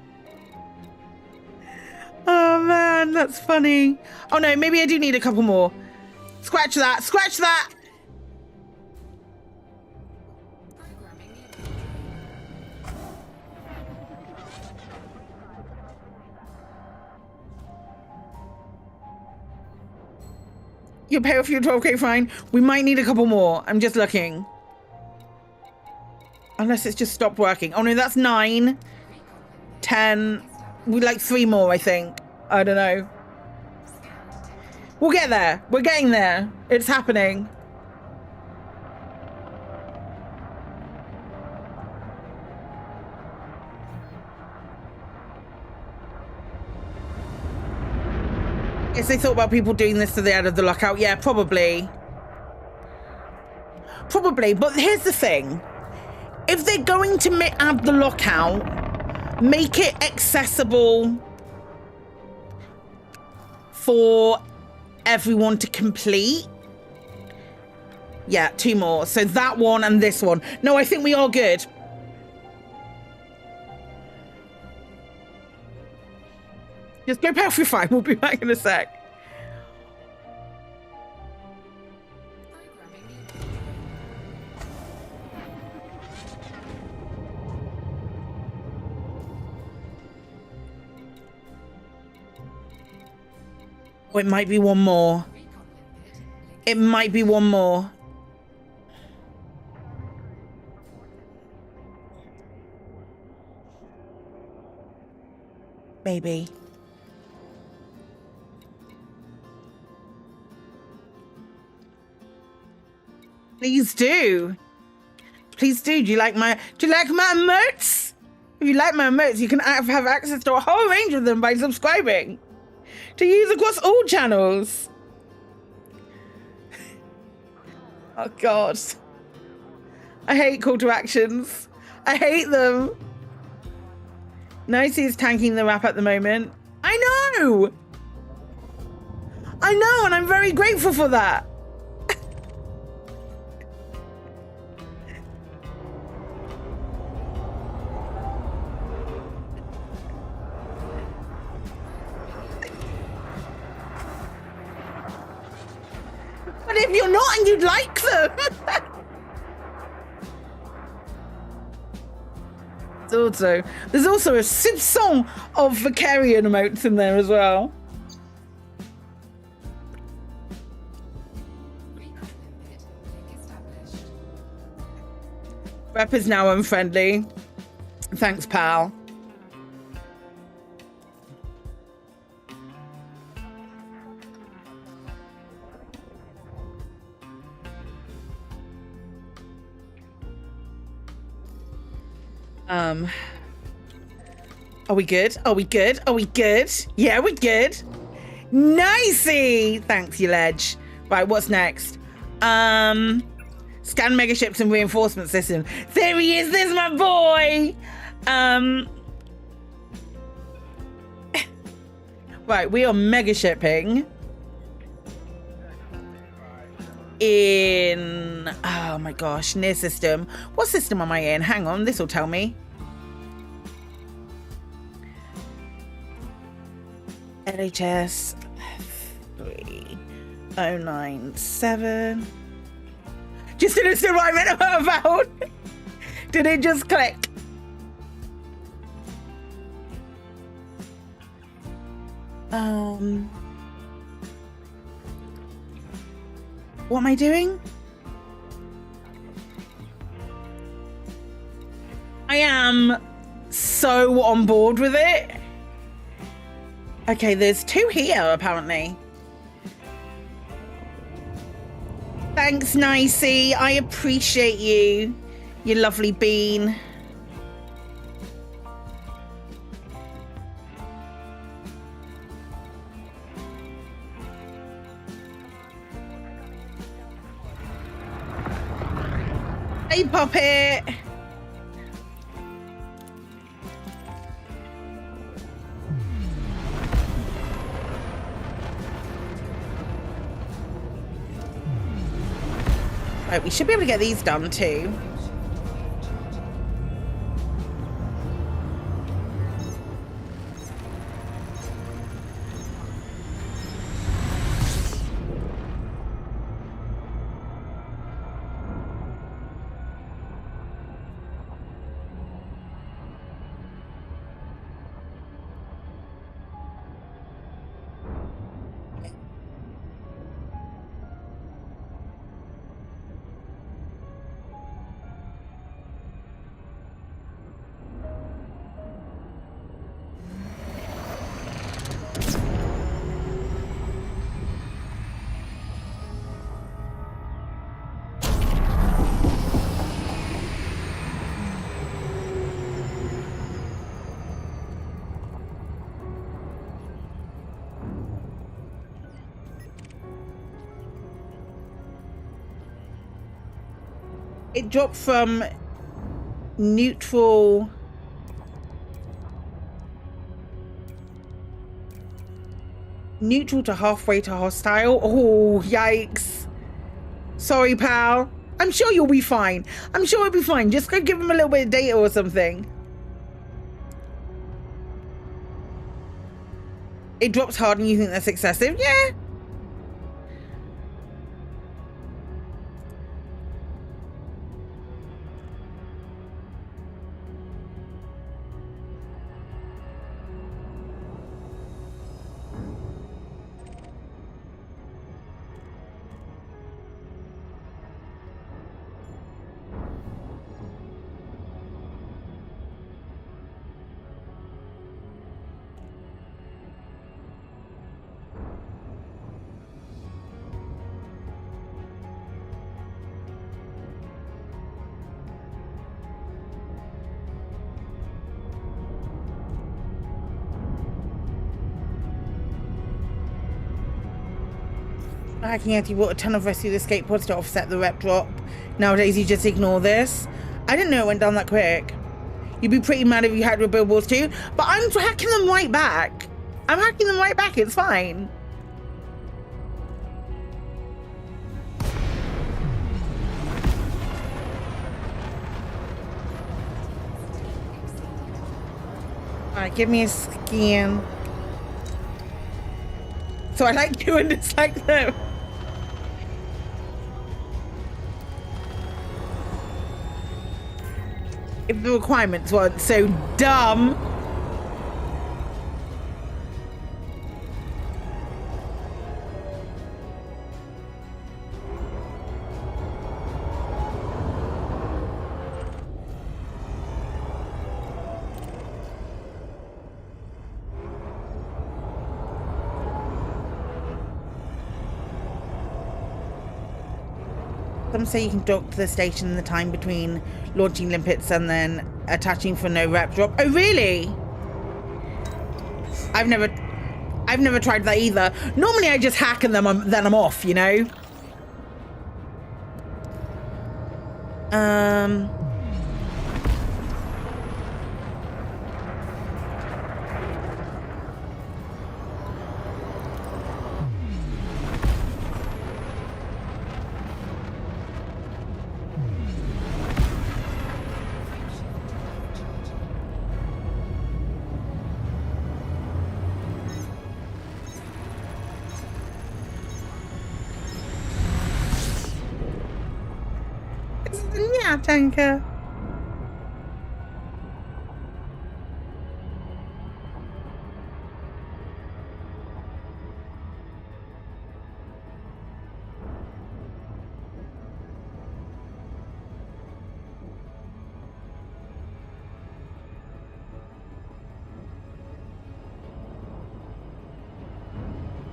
Oh, man, that's funny. Oh, no, maybe I do need a couple more. Scratch that. Scratch that. You pay off your 12k fine. We might need a couple more. I'm just looking. Unless it's just stopped working. Oh no, that's 9, 10. We like 3 more, I think. I don't know. We'll get there. We're getting there. It's happening. Yes, they thought about people doing this to the end of the lockout. Yeah, probably. Probably, but here's the thing. If they're going to add the lockout make it accessible for everyone to complete. Yeah, 2 more. So that one and this one. No, I think we are good. Just go power through 5. We'll be back in a sec. Oh, it might be one more. It might be one more. Maybe. Please do. Please do. Do you like my emotes? If you like my emotes, you can have access to a whole range of them by subscribing to use across all channels. Oh God. I hate call to actions. I hate them. Nicey is tanking the rap at the moment. I know, and I'm very grateful for that. But if you're not and you'd like them. There's also a soupçon of Vicarian emotes in there as well. Rep is now unfriendly. Thanks, pal. Are we good? Are we good? Are we good? Yeah, we're good. Nicey! Thanks, you ledge. Right, what's next? Scan megaships and reinforcement system. There he is, there's my boy! Right, we are megashipping in, oh my gosh, near system. What system am I in? Hang on, this will tell me. LHS 3097. Just didn't see what I meant about. Did it just click? What am I doing? I am so on board with it. Okay, there's 2 here, apparently. Thanks, Nicey. I appreciate you, you lovely bean. Hey, Puppet. Right, we should be able to get these done too. It dropped from neutral Neutral to halfway to hostile. Oh, yikes. Sorry, pal. I'm sure you'll be fine. I'm sure it'll be fine. Just go give him a little bit of data or something. It drops hard and you think that's excessive? Yeah. Hacking anti bought a ton of rescued escape pods to offset the rep drop. Nowadays you just ignore this. I didn't know it went down that quick. You'd be pretty mad if you had your billboards too, but I'm hacking them right back. I'm hacking them right back, it's fine. Alright, give me a scan. So I like doing this like that. If the requirements weren't so dumb. Some say you can dock to the station in the time between launching limpets and then attaching for no rep drop. Oh, really? I've never tried that either. Normally I just hack and then I'm off, you know? Yeah, tanker.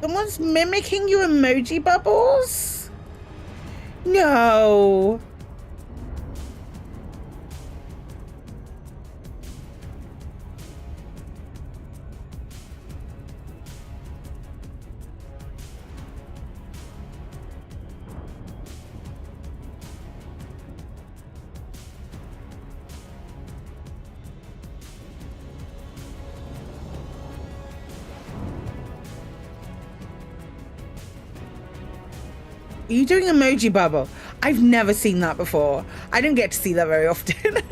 Someone's mimicking your emoji bubbles? No. Are you doing emoji bubble? I've never seen that before. I don't get to see that very often.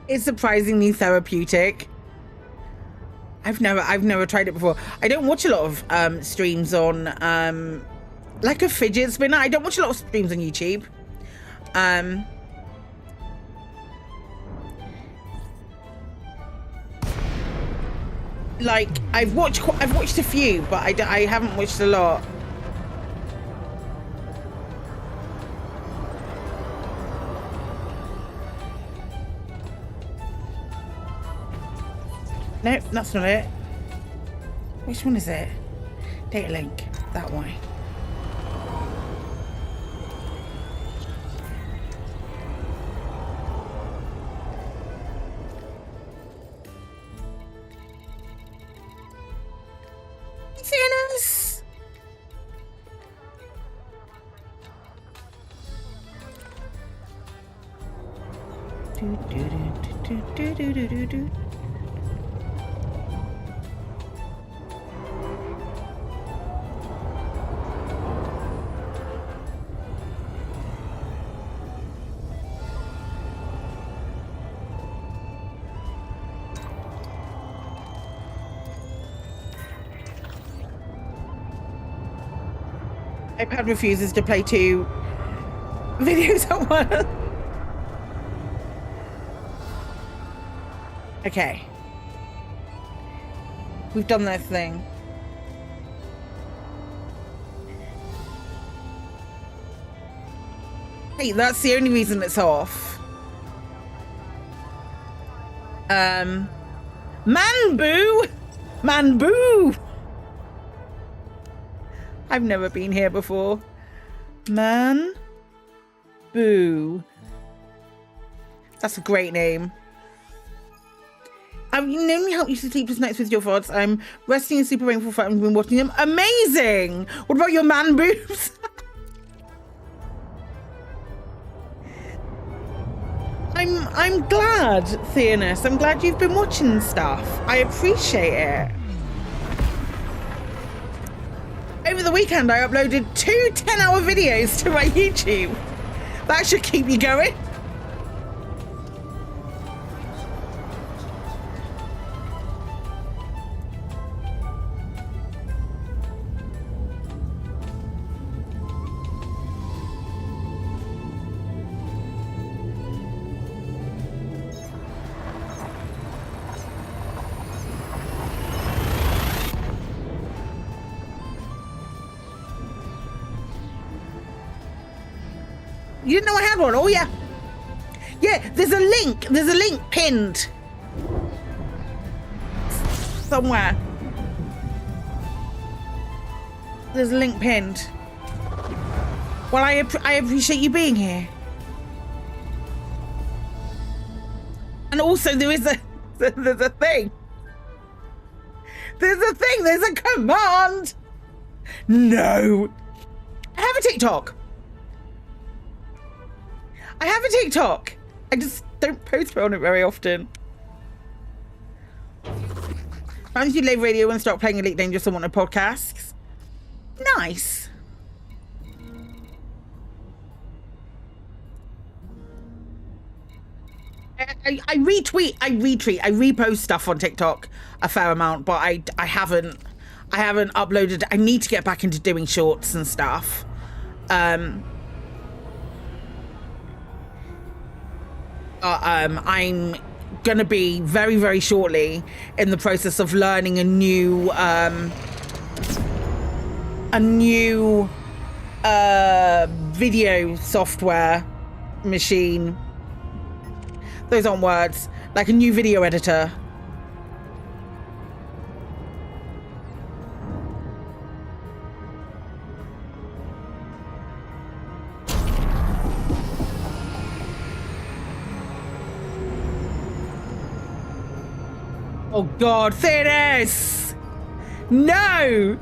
It's surprisingly therapeutic. I've never tried it before. I don't watch a lot of streams on like a fidget spinner. I don't watch a lot of streams on YouTube. Like I've watched a few, but I haven't watched a lot. No, that's not it. Which one is it? Data link. That way. Sinners. Do. iPad refuses to play 2 videos at once. Okay. We've done that thing. Hey, that's the only reason it's off. Man boo! Man boo! I've never been here before. Man boo. That's a great name. You know me help you to sleepless nights with your thoughts. I'm resting in super rainfall fight and been watching them. Amazing! What about your man boobs? I'm glad, Theonus. I'm glad you've been watching stuff. I appreciate it. Over the weekend, I uploaded 2 10-hour videos to my YouTube. That should keep you going. You didn't know I had one? Oh, yeah. Yeah, there's a link. There's a link pinned. Somewhere. There's a link pinned. Well, I appreciate you being here. And also, there's a thing. There's a thing. There's a command. No. I have a TikTok. I have a TikTok. I just don't post on it very often. Sometimes you leave radio and start playing Elite Dangerous on one of the podcasts. Nice. I retweet, I repost stuff on TikTok a fair amount, but I haven't uploaded. I need to get back into doing shorts and stuff. I'm gonna be very, very shortly in the process of learning a new video software machine. Those aren't words. Like a new video editor. Oh God, Theodis! No!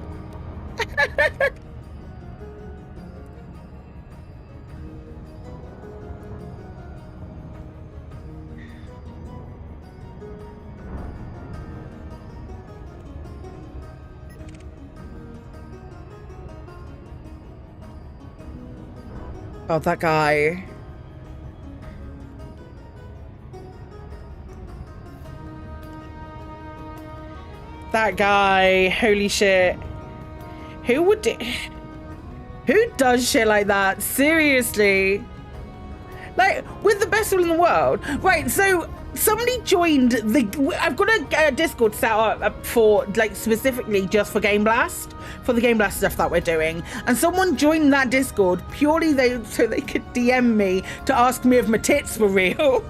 Oh, that guy. That guy, holy shit. Who does shit like that? Seriously. Like, with the best will in the world. Right, so somebody joined I've got a Discord set up for, like, specifically just for Game Blast, for the Game Blast stuff that we're doing. And someone joined that Discord purely so they could DM me to ask me if my tits were real.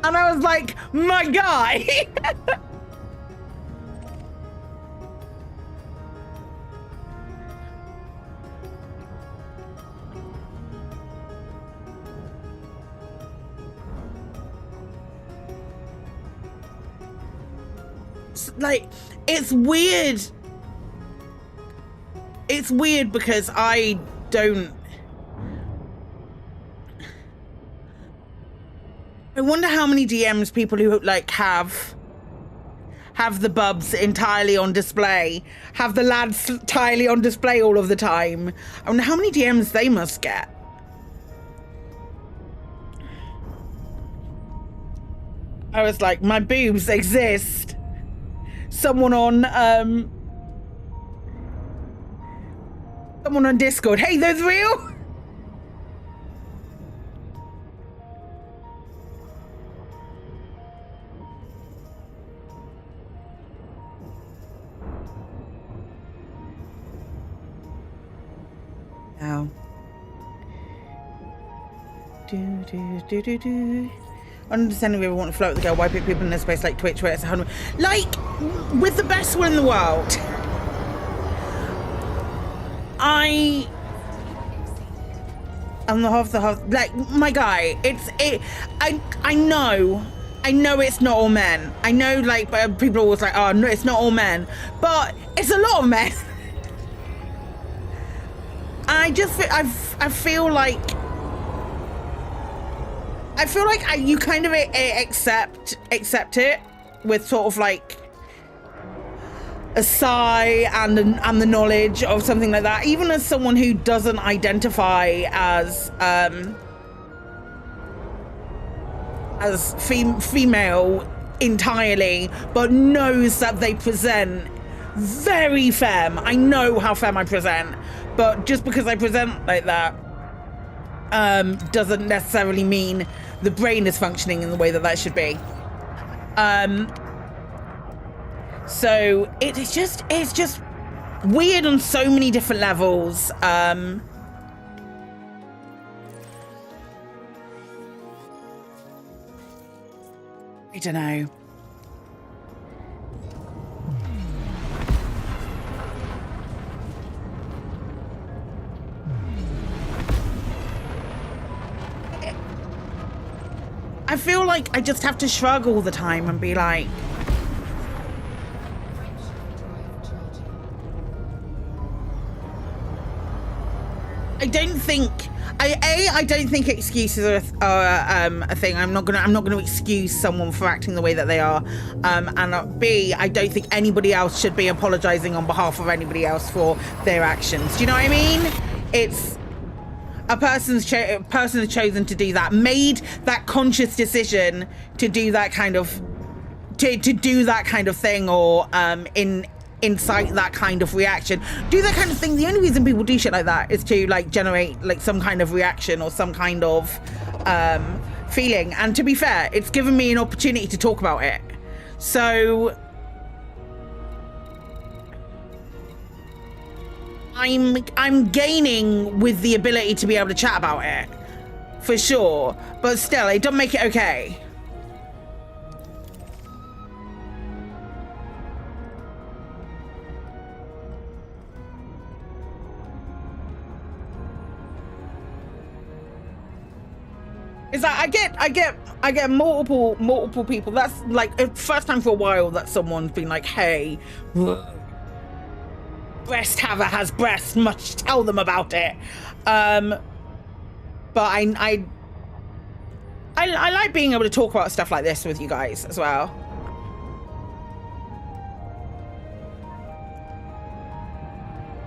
And I was like, my guy. Like, it's weird. It's weird because I wonder how many DMs people who like have the bubs entirely on display, have the lads entirely on display all of the time. I wonder how many DMs they must get. I was like, my boobs exist. Someone on Discord. Hey, those real? Now. I don't understand if we ever want to float the girl. Why put people in a space like Twitch where it's 100? Like, with the best will in the world. I'm the half, like, my guy, I know it's not all men. I know, like, people are always like, oh, no, it's not all men. But it's a lot of men. I feel like you kind of accept it with sort of like a sigh and the knowledge of something like that, even as someone who doesn't identify as female entirely, but knows that they present very femme. I know how femme I present, but just because I present like that doesn't necessarily mean the brain is functioning in the way that should be. So it's just weird on so many different levels. I don't know. I feel like I just have to shrug all the time and be like, I don't think excuses are a thing. I'm not gonna excuse someone for acting the way that they are. And B, I don't think anybody else should be apologizing on behalf of anybody else for their actions. Do you know what I mean? It's a person has chosen to do that, made that conscious decision to do that kind of to do that kind of thing, or incite that kind of reaction, do that kind of thing. The only reason people do shit like that is to like generate like some kind of reaction or some kind of feeling. And to be fair, it's given me an opportunity to talk about it. So I'm gaining with the ability to be able to chat about it, for sure, but still, it don't make it okay. Is that I get multiple people. That's like first time for a while that someone's been like, hey, breast haver has breasts, much tell them about it. But I like being able to talk about stuff like this with you guys as well.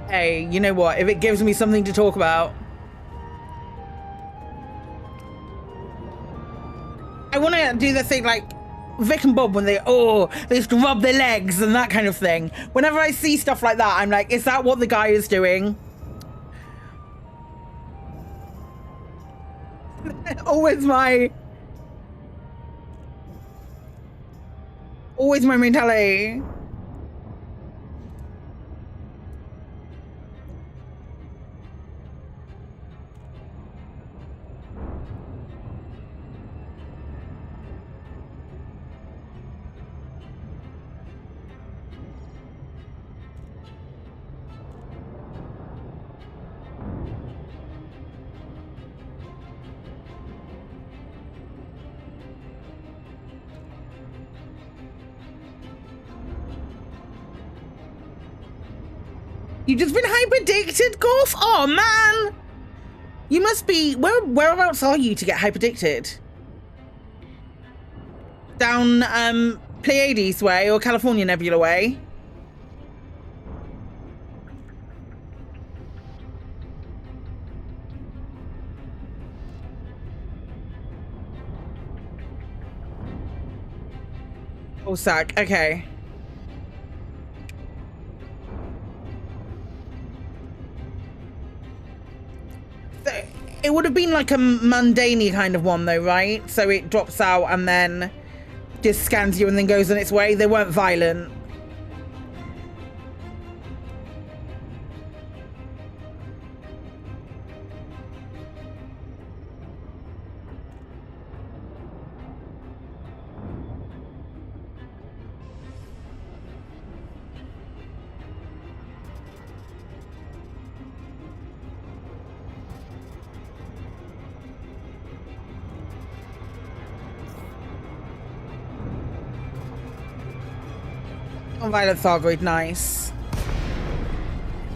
Hey, you know what? If it gives me something to talk about, I want to do the thing like Vic and Bob when they used to rub their legs and that kind of thing. Whenever I see stuff like that, I'm like, is that what the guy is doing? always my mentality. You've just been hyper-addicted, Golf? Oh, man! You must be... Whereabouts are you to get hyper-addicted? Down, Pleiades way or California Nebula way? Oh, sack. Okay. It would have been like a mundane kind of one though, right? So it drops out and then just scans you and then goes on its way. They weren't violent. Violet Thargoid, nice.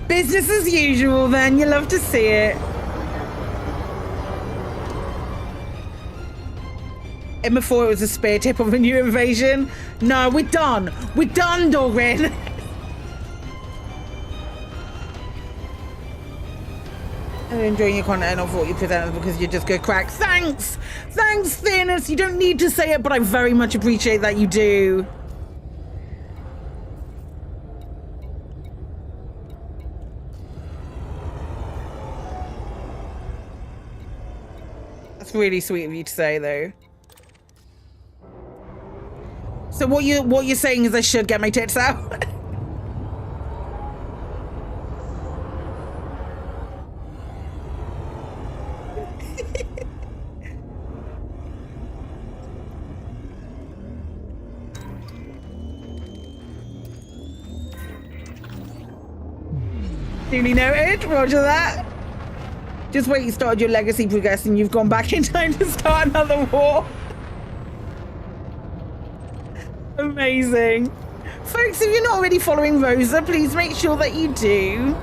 Business as usual then, you love to see it. In before it was a spear tip of a new invasion. No, we're done. We're done, Dorin. I'm enjoying your content of what you present because you're just good crack. Thanks! Thanks, Thinness. You don't need to say it, but I very much appreciate that you do. That's really sweet of you to say, though. So what you're saying is I should get my tits out? Duly noted, roger that. Just wait, you started your legacy progress and you've gone back in time to start another war. Amazing. Folks, if you're not already following Rosa, please make sure that you do.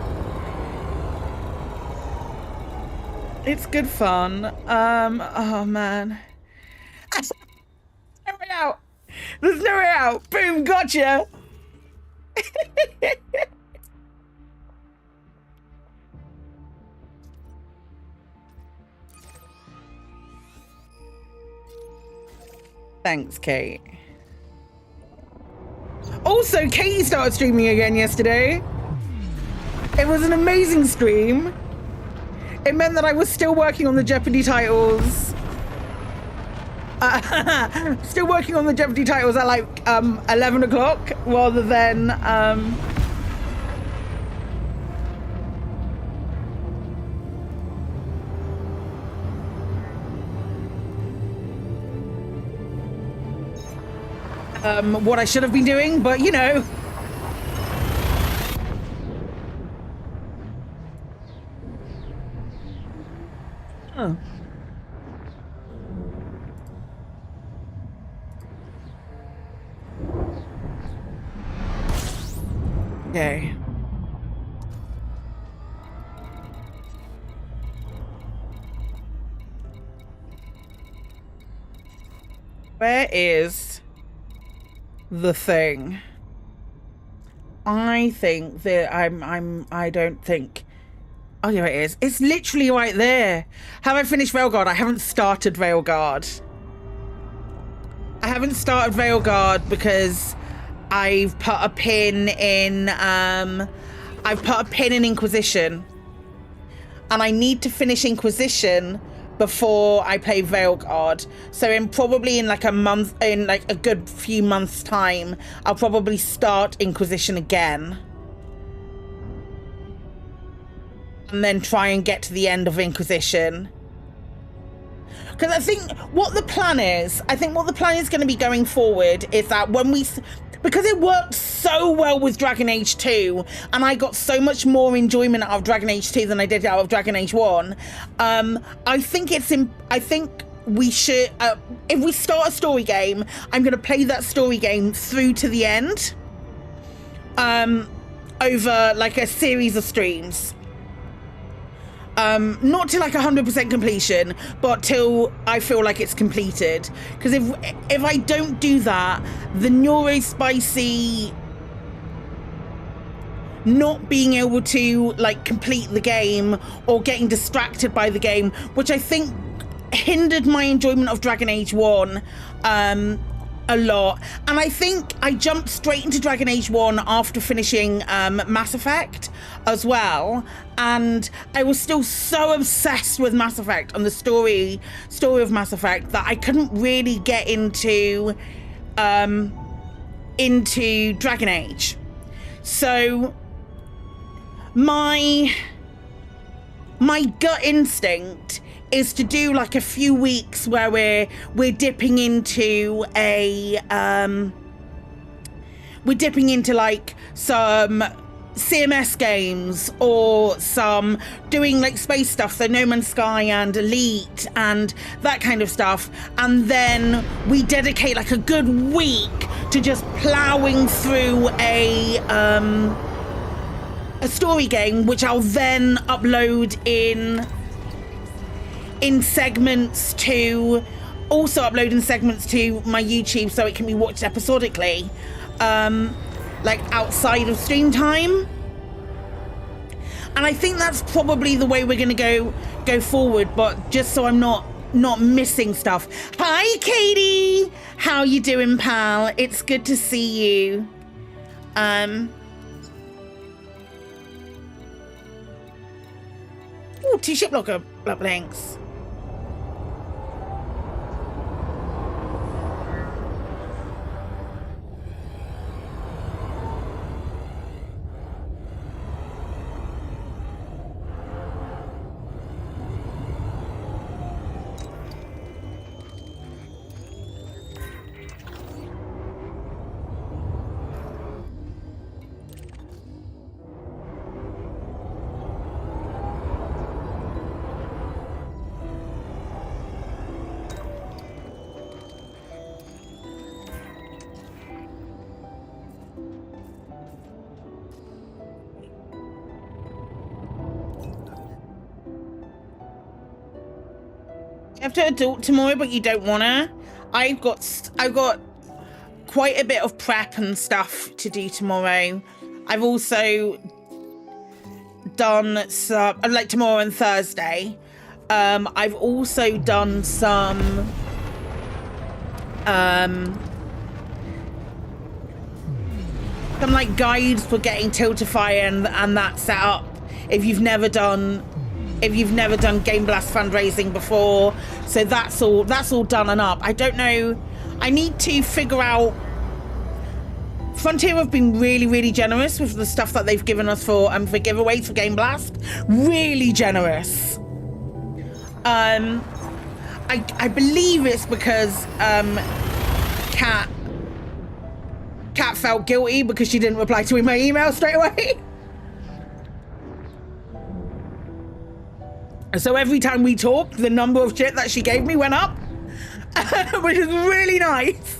It's good fun. Oh man. No way out. There's no way out. Boom, gotcha. Thanks, Kate. Also, Katie started streaming again yesterday. It was an amazing stream. It meant that I was still working on the Jeopardy titles. Still working on the Jeopardy titles at like 11 o'clock rather than what I should have been doing, but you know. Oh. Okay. Where is the thing? I think that I don't think. Oh, here it is. It's literally right there. Have I finished Railguard? I haven't started Railguard. I haven't started Veilguard because I've put a pin in Inquisition, and I need to finish Inquisition before I play Veilguard. So probably in like a month, in like a good few months time, I'll probably start Inquisition again. And then try and get to the end of Inquisition. Because I think what the plan is going to be going forward is that when we, because it worked so well with Dragon Age 2, and I got so much more enjoyment out of Dragon Age 2 than I did out of Dragon Age 1, I think we should, if we start a story game, I'm going to play that story game through to the end, over like a series of streams. Not to like 100% completion, but till I feel like it's completed. Because if I don't do that, the neurospicy not being able to like complete the game or getting distracted by the game, which I think hindered my enjoyment of Dragon Age 1 a lot. And I think I jumped straight into Dragon Age 1 after finishing Mass Effect as well, and I was still so obsessed with Mass Effect and the story of Mass Effect that I couldn't really get into Dragon Age. So my gut instinct is to do like a few weeks where we're dipping into like some CMS games or some doing like space stuff, so No Man's Sky and Elite and that kind of stuff, and then we dedicate like a good week to just plowing through a story game, which I'll then upload in segments to my YouTube, so it can be watched episodically, like outside of stream time. And I think that's probably the way we're going to go forward, but just so I'm not missing stuff. Hi Katie, how you doing, pal? It's good to see you. Ooh, 2 ship locker links. You have to adult tomorrow, but you don't wanna. I've got quite a bit of prep and stuff to do tomorrow. I've also done some, like tomorrow and Thursday. I've also done some like guides for getting Tiltify and that set up. If you've never done Game Blast fundraising before, so that's all done and up. I don't know, I need to figure out. Frontier have been really generous with the stuff that they've given us for giveaways for Game Blast. Really generous. I believe it's because Kat felt guilty because she didn't reply to my email straight away. So every time we talked, the number of shit that she gave me went up, which is really nice.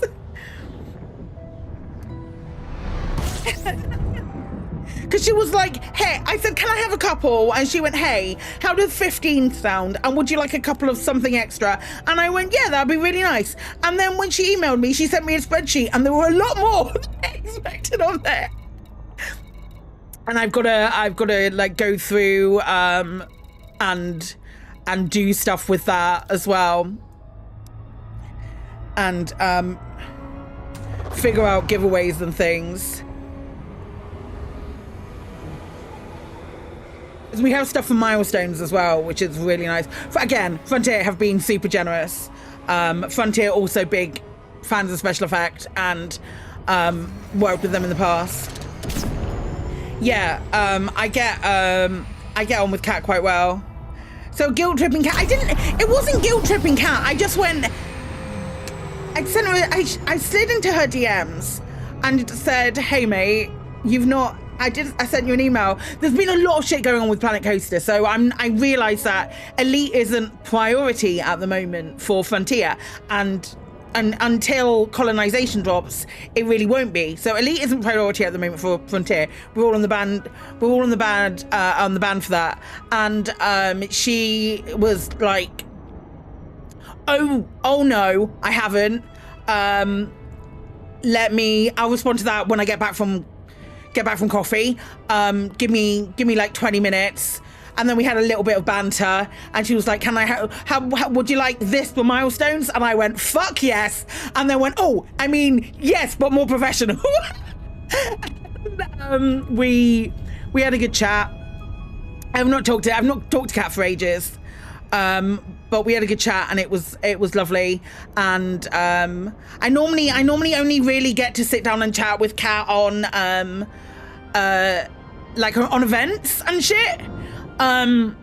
Because she was like, hey, I said, can I have a couple? And she went, hey, how does 15 sound? And would you like a couple of something extra? And I went, yeah, that'd be really nice. And then when she emailed me, she sent me a spreadsheet and there were a lot more than I expected on there. And I've got to like go through and do stuff with that as well. And figure out giveaways and things. We have stuff for milestones as well, which is really nice. Again, Frontier have been super generous. Frontier also big fans of special effect and worked with them in the past. Yeah, I get on with Kat quite well. So guilt tripping Kat, it wasn't guilt tripping Kat. I just went, I slid into her DMs and said, hey mate, I sent you an email. There's been a lot of shit going on with Planet Coaster, so I realised that Elite isn't priority at the moment for Frontier, and until colonization drops, it really won't be. So Elite isn't priority at the moment for Frontier. We're all on the band. We're all on the band for that. And she was like, "Oh no, I haven't. I'll respond to that when I get back from coffee. Give me like 20 minutes." And then we had a little bit of banter, and she was like, "Can I? How would you like this for milestones?" And I went, "Fuck yes!" And then went, "Oh, I mean yes, but more professional." We had a good chat. I've not talked to Kat for ages, but we had a good chat, and it was lovely. And I normally only really get to sit down and chat with Kat on like on events and shit. And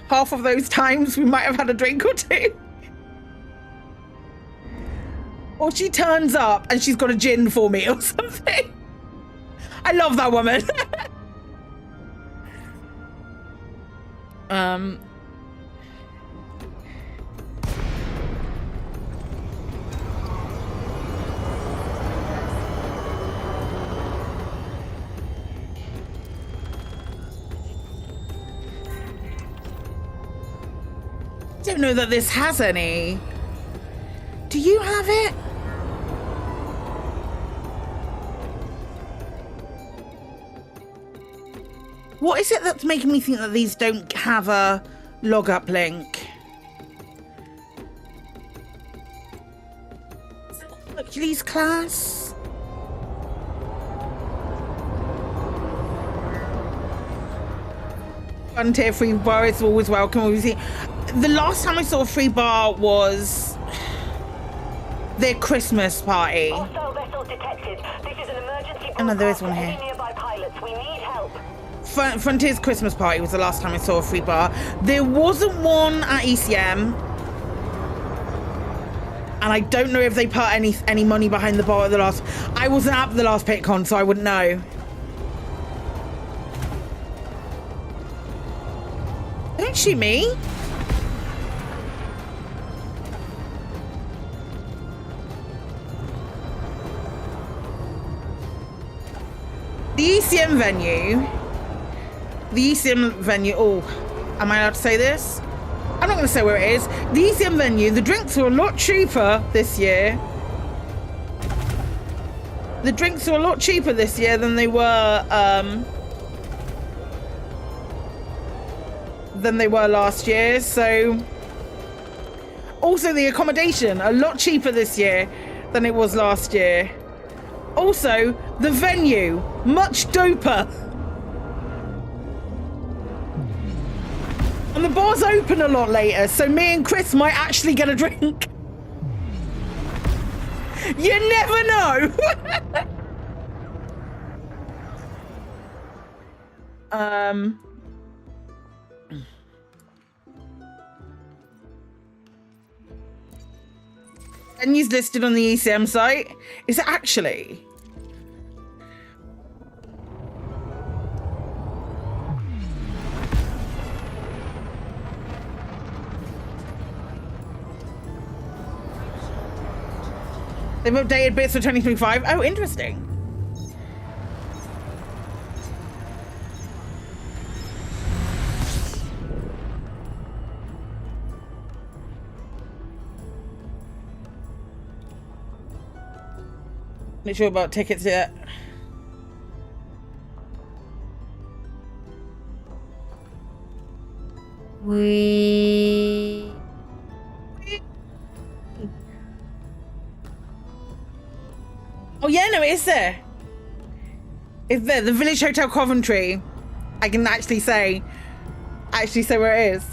half of those times we might have had a drink or two. Or she turns up and she's got a gin for me or something. I love that woman. I don't know that this has any. Do you have it? What is it that's making me think that these don't have a log up link? Hercules class? Frontier free bar is always welcome, obviously. The last time I saw a free bar was their Christmas party. Oh no, there is one here. Frontier's Christmas party was the last time I saw a free bar. There wasn't one at ECM, and I don't know if they put any money behind the bar at the last. I wasn't at the last PitCon, so I wouldn't know. Don't shoot me. The ECM venue, oh, am I allowed to say this? I'm not going to say where it is. The ECM venue, the drinks were a lot cheaper this year. The drinks were a lot cheaper this year than they were last year. So, also the accommodation, a lot cheaper this year than it was last year. Also, the venue, much doper. And the bar's open a lot later, so me and Chris might actually get a drink. You never know. Venues listed on the ECM site. Is it actually? They've updated bits for 2025. Oh, interesting. Not sure about tickets yet. it's there. It's there. The Village Hotel Coventry. I can actually say where it is.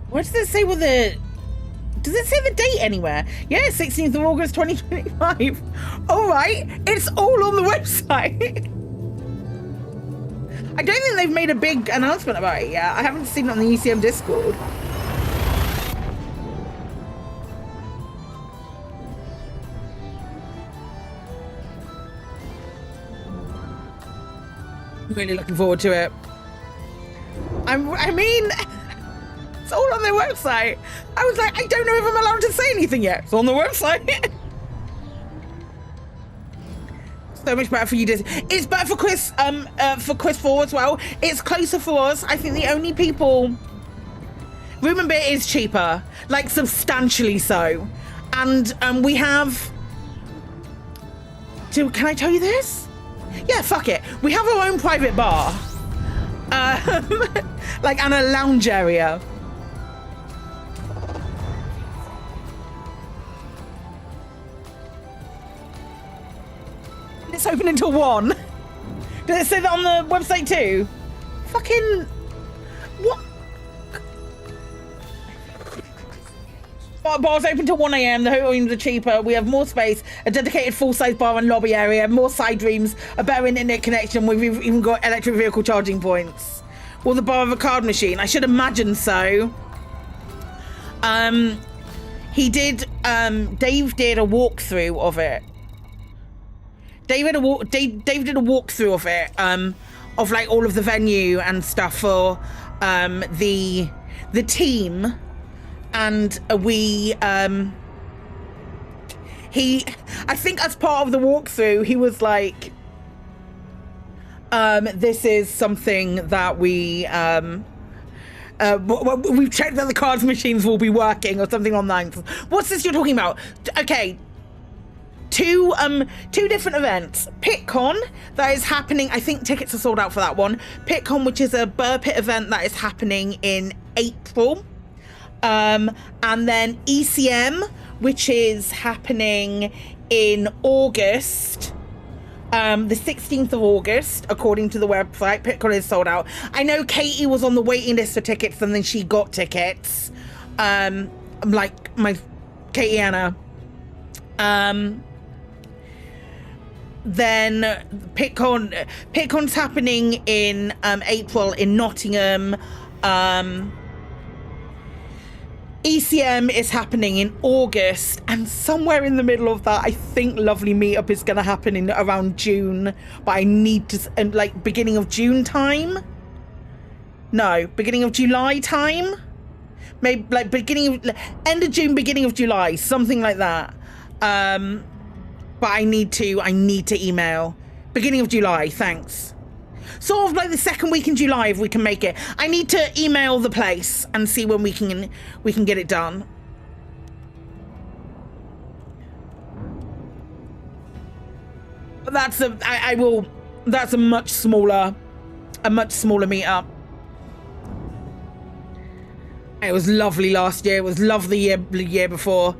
What does it say with the... Does it say the date anywhere? Yeah, 16th of August 2025. All right, it's all on the website. I don't think they've made a big announcement about it yet. I haven't seen it on the ECM Discord. Really looking forward to it. I mean... It's all on their website. I was like, I don't know if I'm allowed to say anything yet. It's on the website. So much better for you. It's better for Chris 4 as well. It's closer for us. I think the only people... Room and Beer is cheaper, like substantially so. And we have... Can I tell you this? Yeah, fuck it. We have our own private bar. Like, and a lounge area. It's open until 1. Does it say that on the website too? Fucking... What? Bars open till 1 AM. The hotel rooms are cheaper. We have more space, a dedicated full-size bar and lobby area, more side rooms, a better internet connection. We've even got electric vehicle charging points. Will the bar have a card machine? I should imagine so. He did... Dave did a walkthrough of it. Dave did a walkthrough of it, of like all of the venue and stuff for the team, and we I think as part of the walkthrough he was like, this is something that we we've checked that the cards machines will be working or something online. What's this you're talking about? Okay. Two different events. PitCon, that is happening, I think tickets are sold out for that one. PitCon, which is a Burr Pit event that is happening in April. And then ECM, which is happening in August. The 16th of August, according to the website. PitCon is sold out. I know Katie was on the waiting list for tickets and then she got tickets. Like my Katie Anna. Then PitCon's happening in April in Nottingham. ECM is happening in August, and somewhere in the middle of that, I think Lovely Meetup is going to happen in around June. But I need to, like, beginning of June time. No, beginning of July time. Maybe like end of June, beginning of July, something like that. But I need to email. Beginning of July, thanks. Sort of like the second week in July if we can make it. I need to email the place and see when we can get it done. But that's a much smaller meetup. It was lovely last year. It was lovely the year before.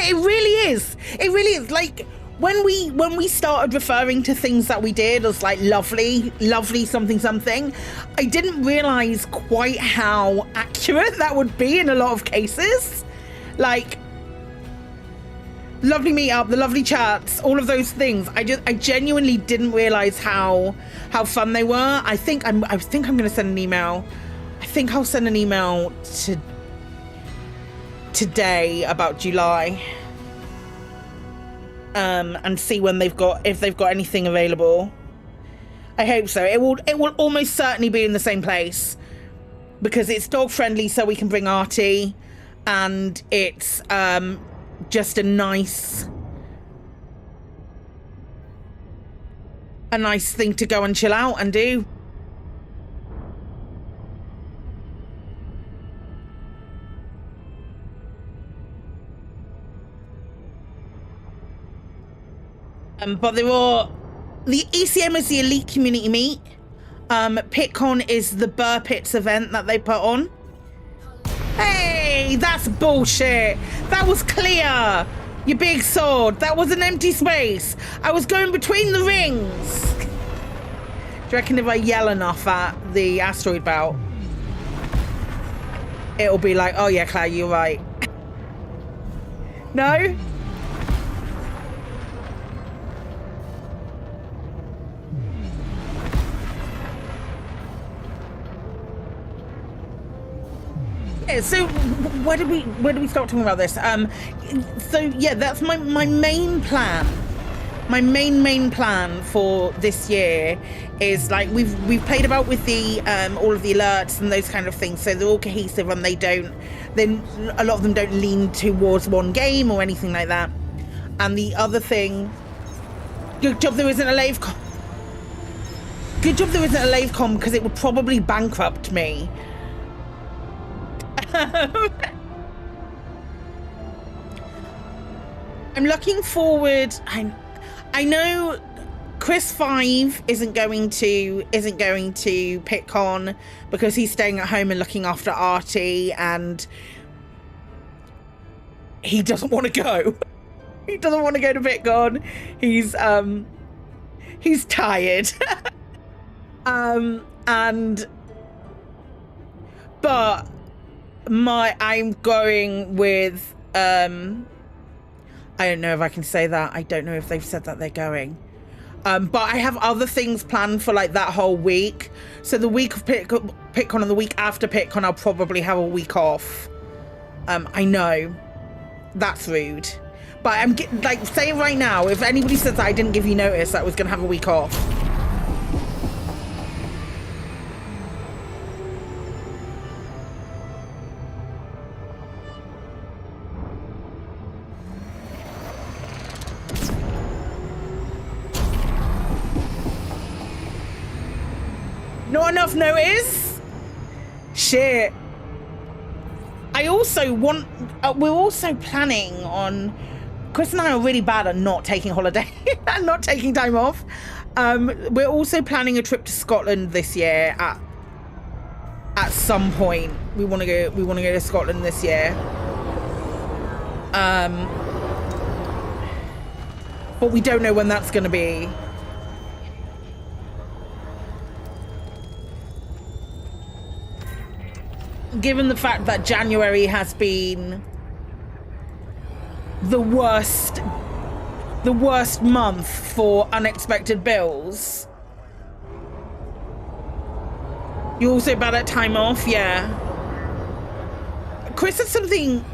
It really is. It really is. Like when we started referring to things that we did as like lovely something, I didn't realize quite how accurate that would be in a lot of cases. Like lovely meetup, the lovely chats, all of those things. I genuinely didn't realize how fun they were. I think I'm gonna send an email. I think I'll send an email today about July, and see when if they've got anything available. I hope so. It will almost certainly be in the same place because it's dog friendly, so we can bring Artie, and it's just a nice thing to go and chill out and do. But there are the ECM is the Elite Community Meet. PitCon is the Burr Pits event that they put on. Hey, that's bullshit. That was clear. You big sword. That was an empty space. I was going between the rings. Do you reckon if I yell enough at the asteroid belt, it'll be like, oh yeah, Claire, you're right. No? Yeah, so where did we start talking about this? So yeah, that's my main plan. My main plan for this year is like we've played about with the all of the alerts and those kind of things, so they're all cohesive and then a lot of them don't lean towards one game or anything like that. And the other thing, good job there isn't a LaveCon. Good job there isn't a LaveCon because it would probably bankrupt me. I'm looking forward. I know Chris 5 isn't going to PitCon because he's staying at home and looking after Artie, and he doesn't want to go. He doesn't want to go to PitCon. He's tired. But I'm going with I don't know if I can say that. I don't know if they've said that they're going. But I have other things planned for like that whole week. So the week of PitCon and the week after PitCon, I'll probably have a week off. I know that's rude, but I'm like, say it right now. If anybody says that I didn't give you notice that I was going to have a week off. Not enough notice? Shit. I also want... we're also planning on... Chris and I are really bad at not taking holiday and not taking time off. We're also planning a trip to Scotland this year at some point. We want to go to Scotland this year. But we don't know when that's going to be. Given the fact that January has been the worst month for unexpected bills. You're also bad at time off, yeah. Chris said something.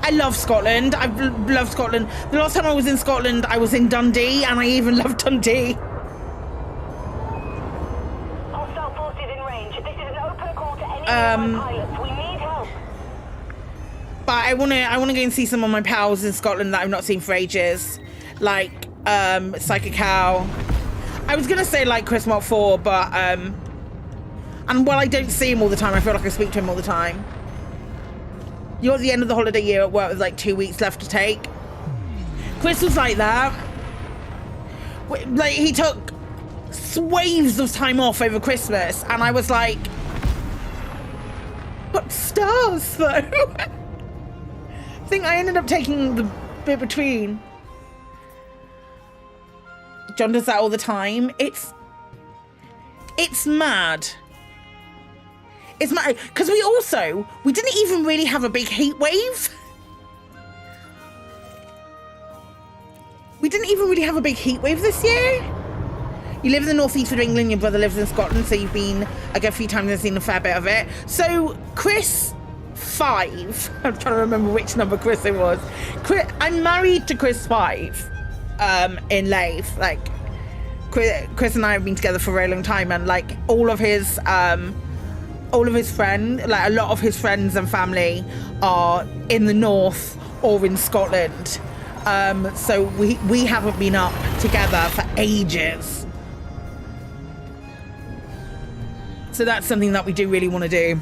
I love Scotland. I've loved Scotland. The last time I was in Scotland, I was in Dundee, and I even loved Dundee. Hostile forces in range. This is an open call to any pilots. We need help. But I wanna go and see some of my pals in Scotland that I've not seen for ages, like Psykit Cow. I was gonna say like Chris Mark 4, but and while I don't see him all the time, I feel like I speak to him all the time. You're at the end of the holiday year at work with like 2 weeks left to take. Chris was like that. Like he took swathes of time off over Christmas, and I was like, what stars though? I think I ended up taking the bit between. John does that all the time. It's mad. It's mad because we didn't even really have a big heat wave. We didn't even really have a big heat wave this year. You live in the northeast of England, your brother lives in Scotland, so you've been a good few times and seen a fair bit of it. So Chris 5, I'm trying to remember which number Chris it was. I'm married to Chris 5 in Leith. Like Chris and I have been together for a very long time, and like all of his friends, like a lot of his friends and family are in the north or in Scotland. So we haven't been up together for ages. So that's something that we do really want to do.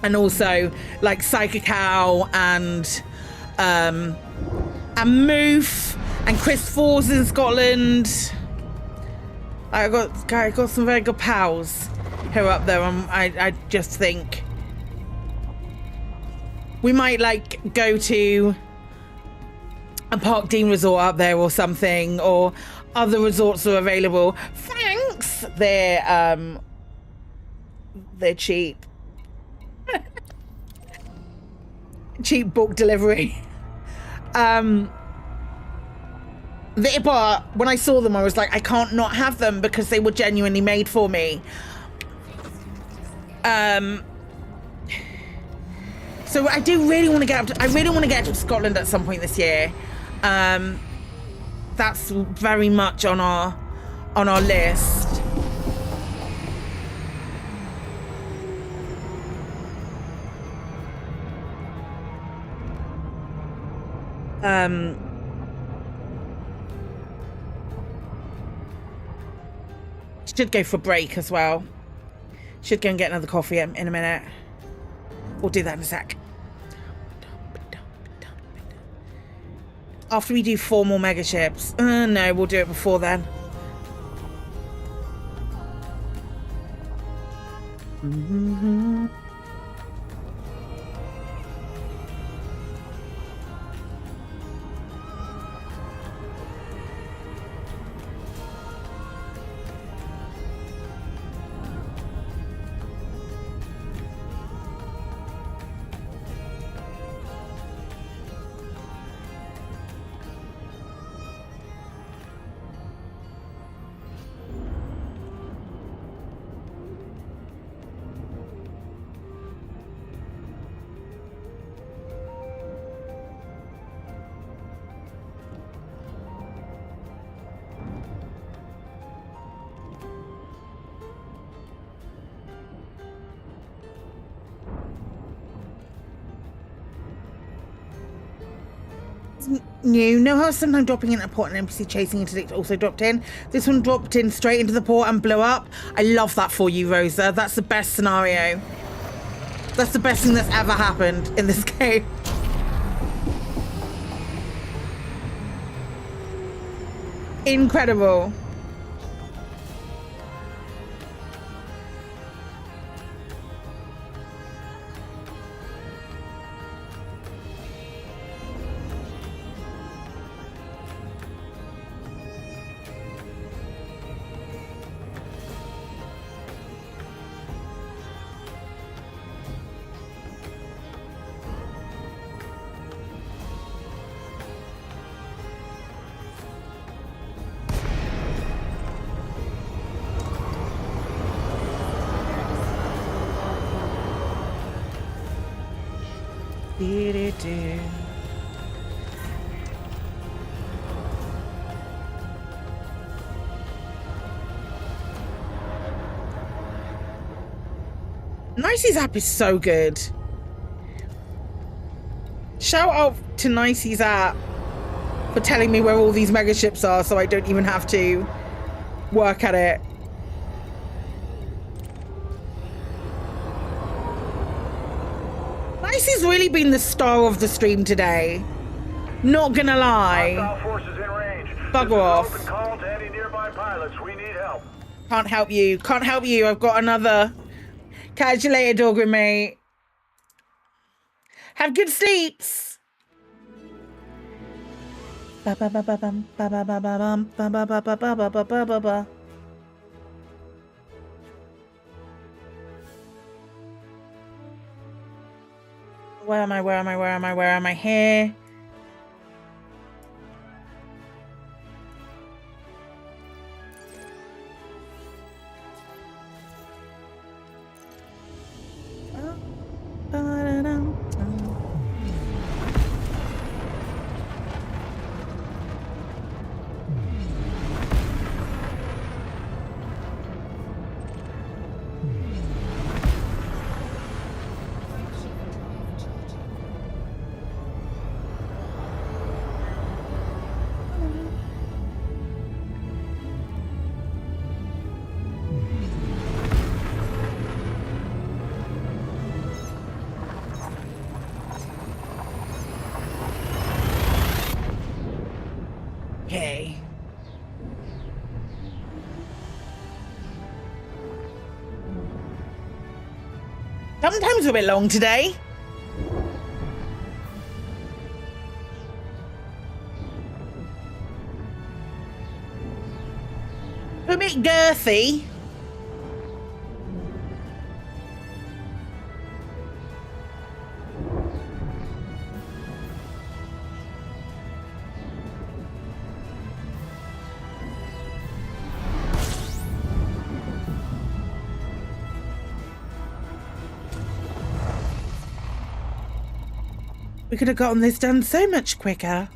And also like Psykit and Moof and Chris Fours in Scotland. I got some very good pals who are up there. I just think we might like go to a Park Dean resort up there or something, or other resorts are available. Thanks. They're cheap. Cheap book delivery. But when I saw them, I was like, I can't not have them because they were genuinely made for me. So I do really want to get up to, I really want to get to Scotland at some point this year. That's very much on our list. Should go for a break as well. Should go and get another coffee in a minute. We'll do that in a sec. After we do 4 more mega ships. No, we'll do it before then. New. Know how sometimes dropping in a port and NPC chasing interdict also dropped in? This one dropped in straight into the port and blew up. I love that for you, Rosa. That's the best scenario. That's the best thing that's ever happened in this game. Incredible. Nicey's app is so good. Shout out to Nicey's app for telling me where all these mega ships are so I don't even have to work at it. Nicey's really been the star of the stream today. Not gonna lie. Bugger off. Open call to any nearby pilots. We need help. Can't help you. Can't help you. I've got another. Catch you later, Dogger mate. Have good sleeps. Ba ba ba ba bum ba ba ba ba bum ba ba ba ba ba ba ba ba ba ba. Where am I? Where am I? Where am I? Where am I? Here. Sometimes we're a bit long today. A bit girthy. We could have gotten this done so much quicker.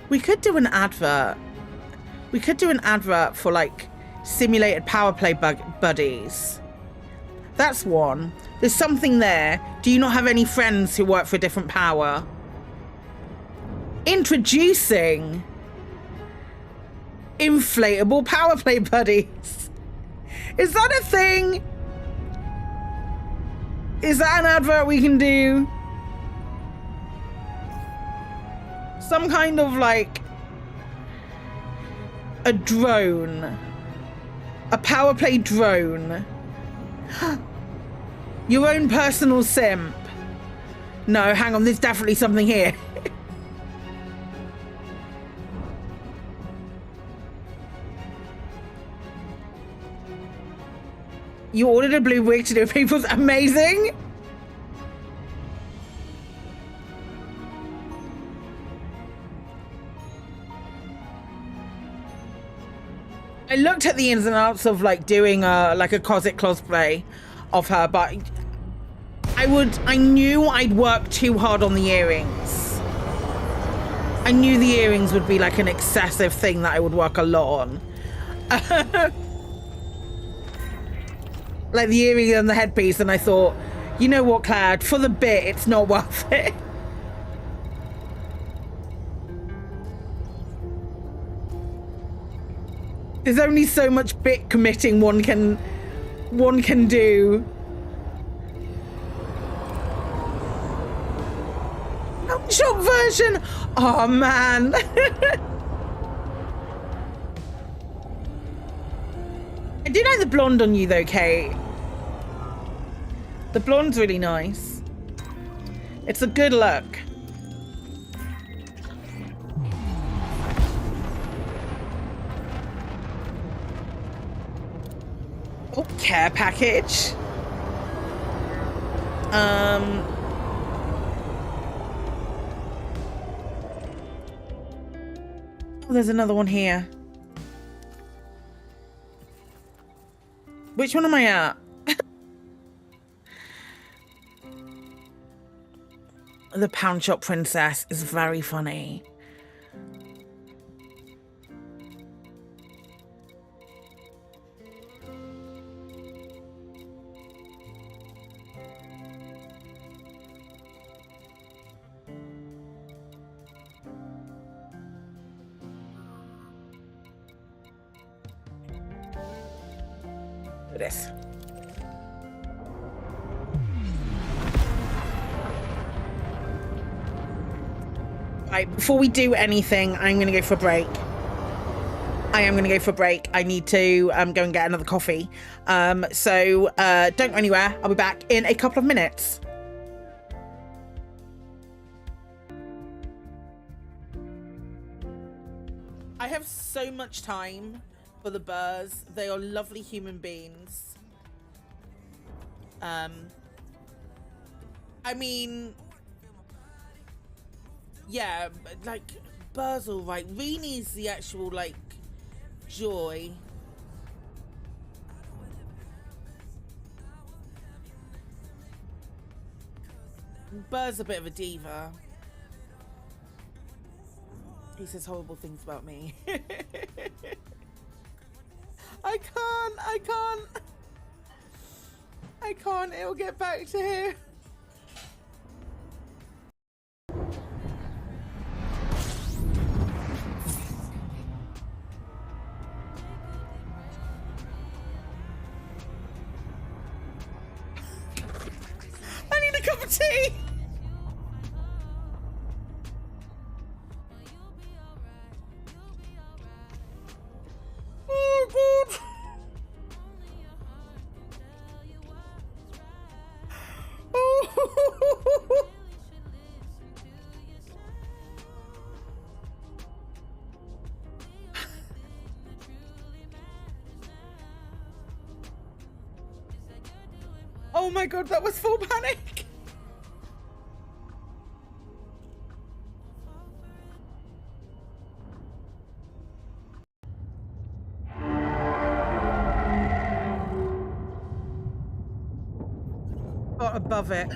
We could do an advert. We could do an advert for like simulated Powerplay buddies. That's one. There's something there. Do you not have any friends who work for a different power? Introducing inflatable Powerplay buddies. Is that a thing? Is that an advert we can do? Some kind of like a drone, a Powerplay drone, your own personal simp. No, hang on, there's definitely something here. You ordered a blue wig to do people's amazing. I looked at the ins and outs of like doing like a cosplay of her, but I knew I'd work too hard on the earrings. I knew the earrings would be like an excessive thing that I would work a lot on. Like the earring and the headpiece, and I thought, you know what, Claire, for the bit, it's not worth it. There's only so much bit committing one can do. Shop version. Oh man. I do like the blonde on you though, Kate. The blonde's really nice. It's a good look. Oh, care package. Oh, there's another one here. Which one am I at? The Pound Shop Princess is very funny. This. Right, before we do anything, I'm gonna go for a break. I am gonna go for a break. I need to go and get another coffee. So don't go anywhere. I'll be back in a couple of minutes. I have so much time for the Burrs. They are lovely human beings. I mean, Yeah, like, Burr's alright. Reenie's the actual, like, joy. Burr's a bit of a diva. He says horrible things about me. I can't. It'll get back to him. I need a cup of tea. Oh, God. Oh. Oh my God, that was full panic. Got above it.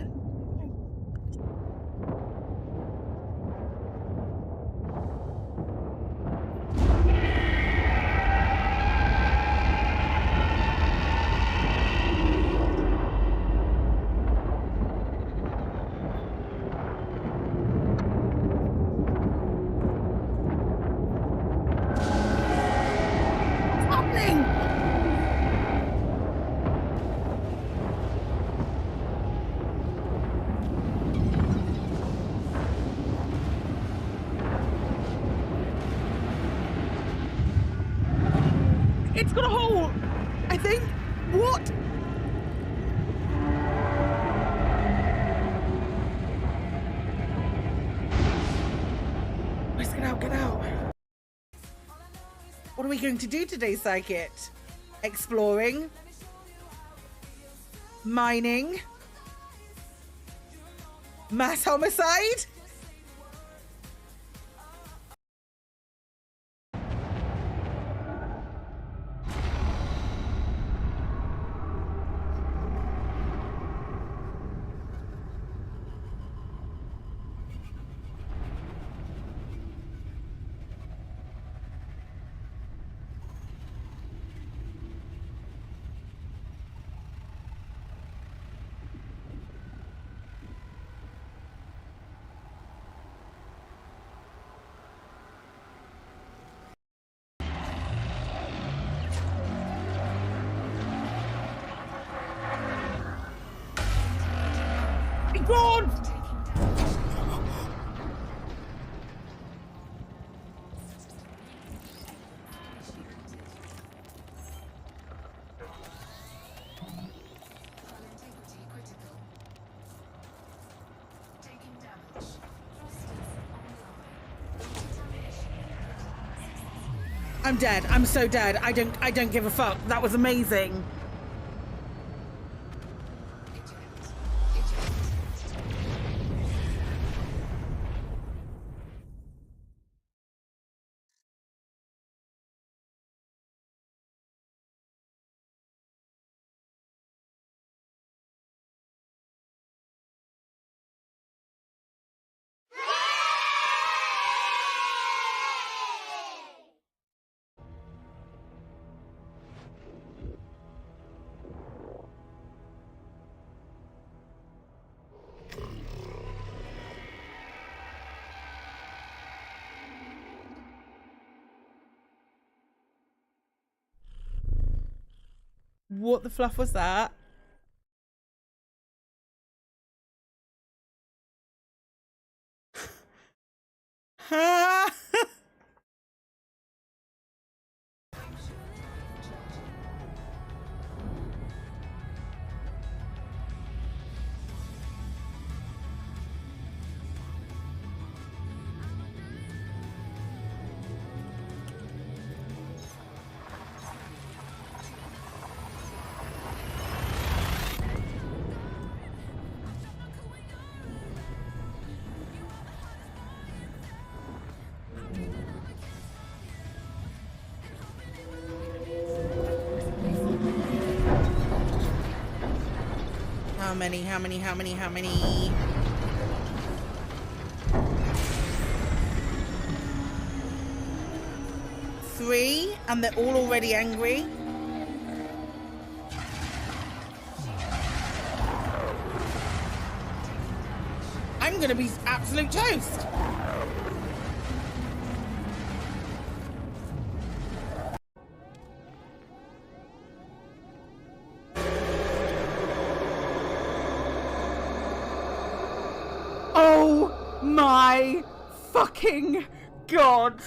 It's got a hole, I think. What? Let's get out, get out. What are we going to do today, Psykit? Exploring? Mining? Mass homicide? God! I'm dead. I'm so dead. I don't give a fuck. That was amazing. What the fluff was that? many? 3, and they're all already angry. I'm gonna be absolute toast. Oh my fucking god.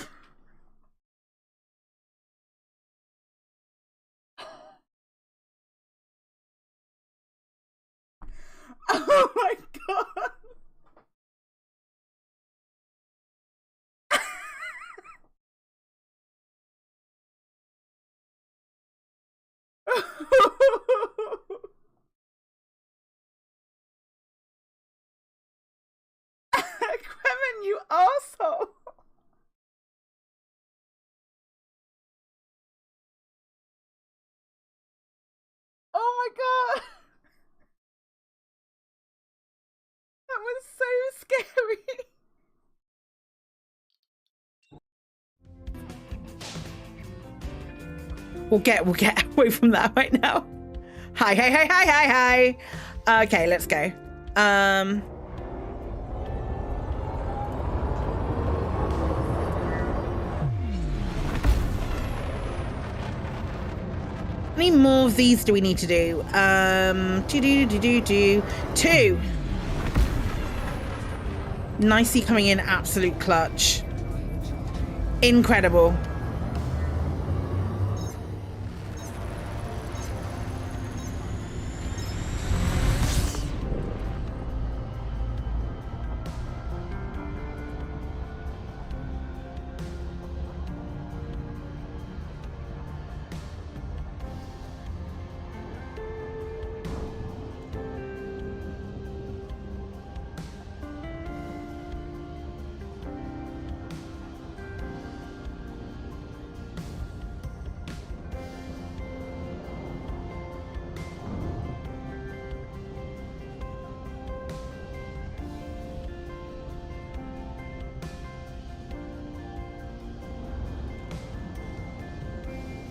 Oh my god. Kevin, you arsehole. Oh my god. That was so scary. We'll get away from that right now. Hi. Okay, let's go. How many more of these do we need to do? 2. Nicely coming in, absolute clutch. Incredible.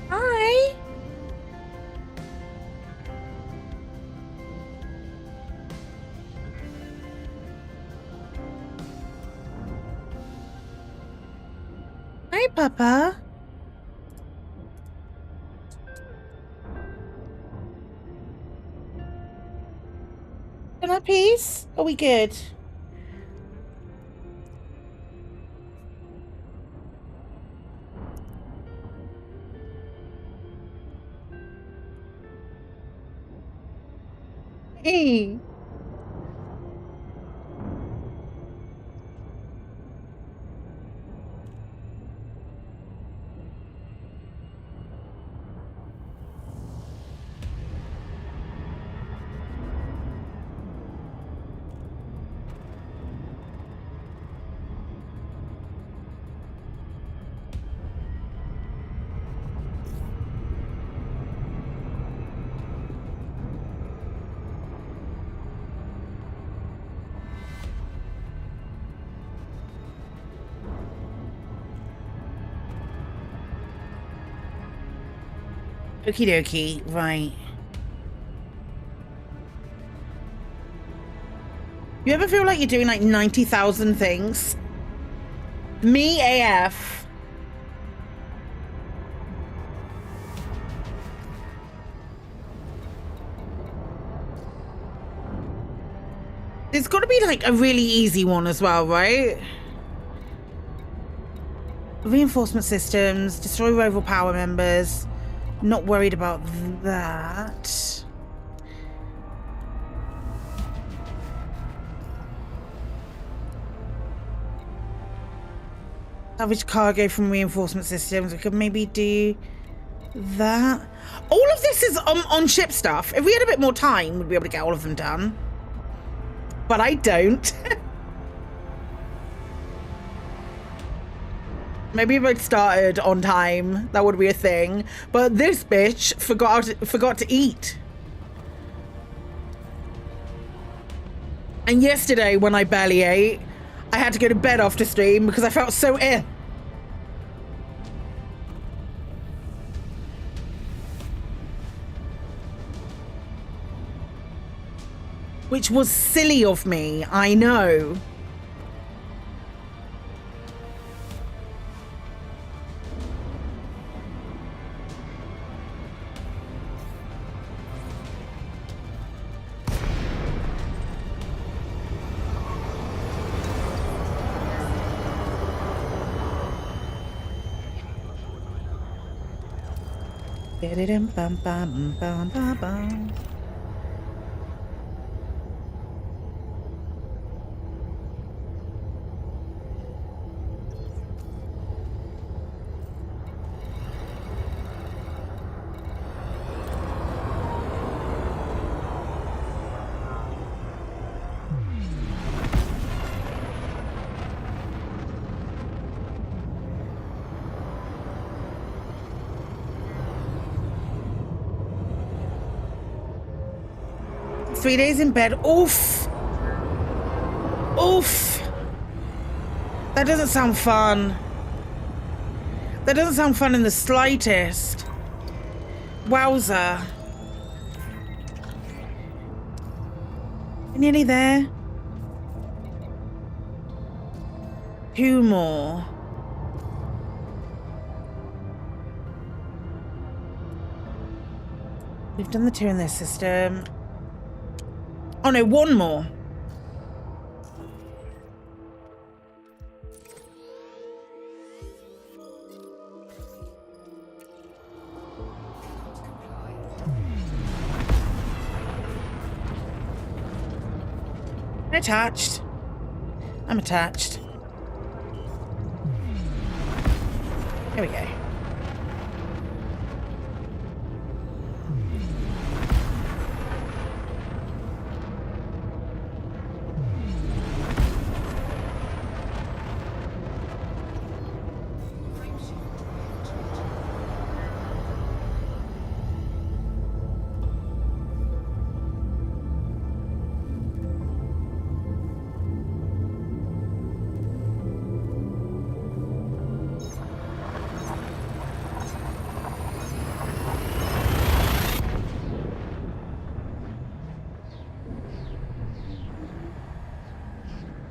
Hi. Hi, Papa. Can I please? Are we good? Hey. Okie dokie, right. You ever feel like you're doing like 90,000 things? Me AF. There's got to be like a really easy one as well, right? Reinforcement systems, destroy rival power members. Not worried about that. Salvage cargo from reinforcement systems. We could maybe do that. All of this is on ship stuff. If we had a bit more time, we'd be able to get all of them done. But I don't. Maybe if I'd started on time, that would be a thing. But this bitch forgot to eat. And yesterday, when I barely ate, I had to go to bed after stream because I felt so ill. Which was silly of me, I know. Bum, bum, bum, bum, bum. Three days in bed. Oof. Oof. That doesn't sound fun. That doesn't sound fun in the slightest. Wowza. We're nearly there. 2 more. We've done the 2 in this system. Oh no, 1 more. I'm attached. I'm attached. Here we go.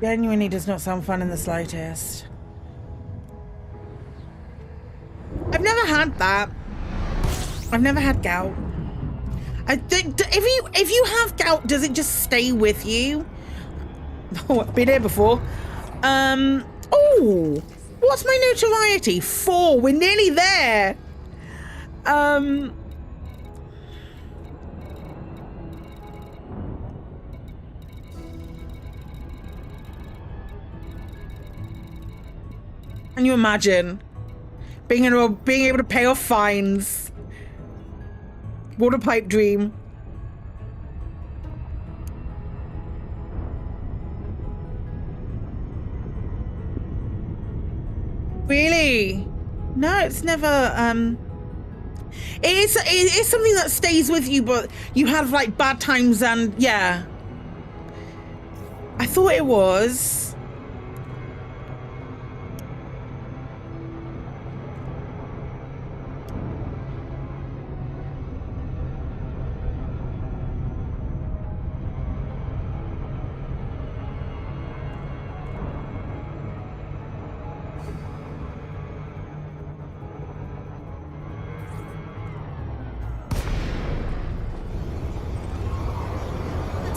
Genuinely does not sound fun in the slightest. I've never had that. I've never had gout. I think if you have gout, does it just stay with you? Oh, I've been here before. Oh, what's my notoriety? 4. We're nearly there. Can you imagine being able to pay off fines? What a pipe dream. Really? No, it's never it is something that stays with you, but you have like bad times. And yeah, I thought it was.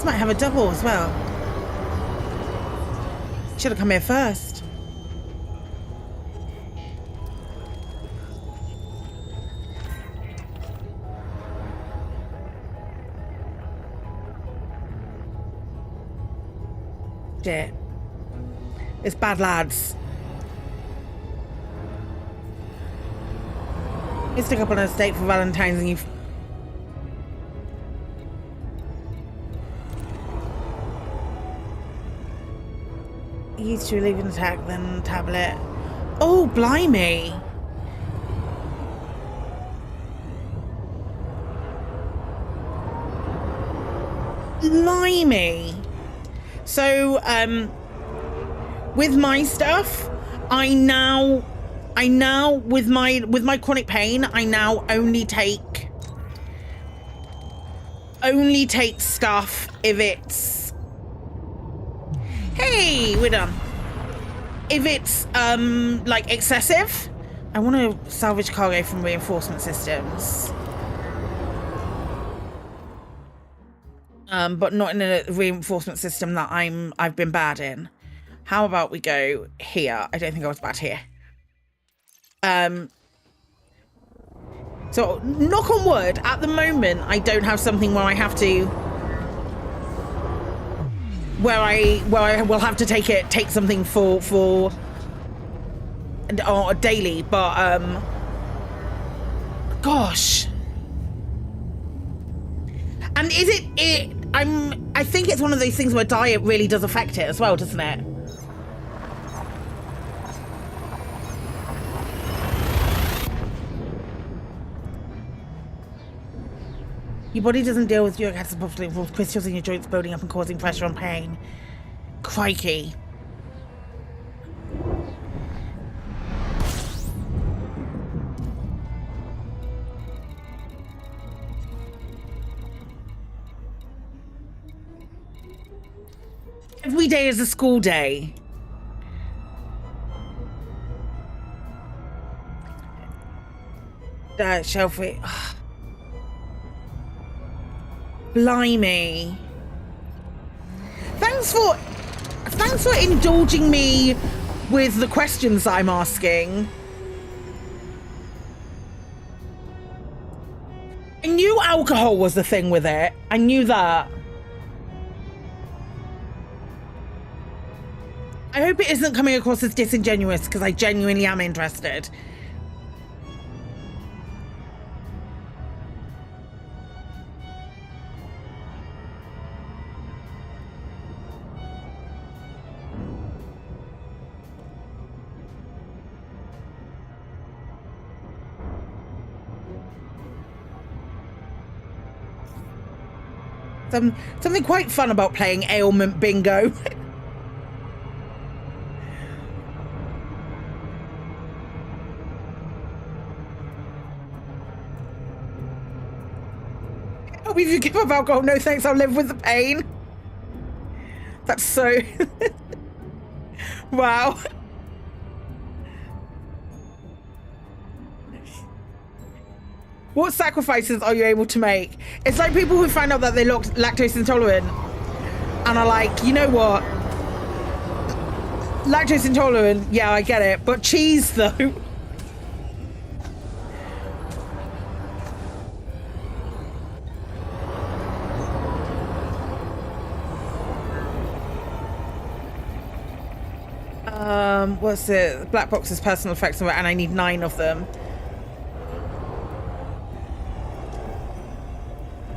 Might have a double as well. Should have come here first. Shit. It's bad, lads. You stick up on a date for Valentine's and you've used to relieve an attack, then tablet. Oh, blimey. Blimey. So, with my stuff, I now with my chronic pain, I now only take stuff if it's, hey, we're done. If it's like excessive. I want to salvage cargo from reinforcement systems. But not in a reinforcement system that I've been bad in. How about we go here? I don't think I was bad here. So knock on wood, at the moment I don't have something where I have to, where I will have to take something for daily, but gosh. And is it I think it's one of those things where diet really does affect it as well, doesn't it? Your body doesn't deal with uric acid properly, with crystals in your joints building up and causing pressure and pain. Crikey. Every day is a school day. Shelfie. Blimey. Thanks for indulging me with the questions I'm asking. I knew alcohol was the thing with it. I knew that. I hope it isn't coming across as disingenuous, because I genuinely am interested. Something quite fun about playing ailment bingo. Oh, if you give up alcohol, no thanks, I'll live with the pain. That's so... Wow. What sacrifices are you able to make? It's like people who find out that they're lactose intolerant and are like, you know what? Lactose intolerant, yeah, I get it. But cheese, though. What's it? Black boxes, personal effects, and I need 9 of them.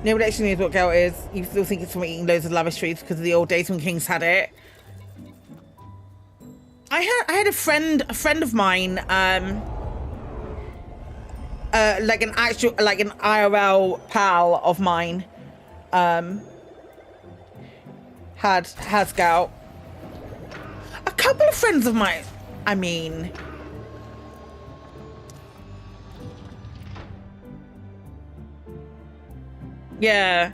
Nobody actually knows what gout is. You still think it's from eating loads of lavish foods because of the old days when kings had it. I had a friend of mine, like an IRL pal of mine, has gout. A couple of friends of mine, I mean. Yeah,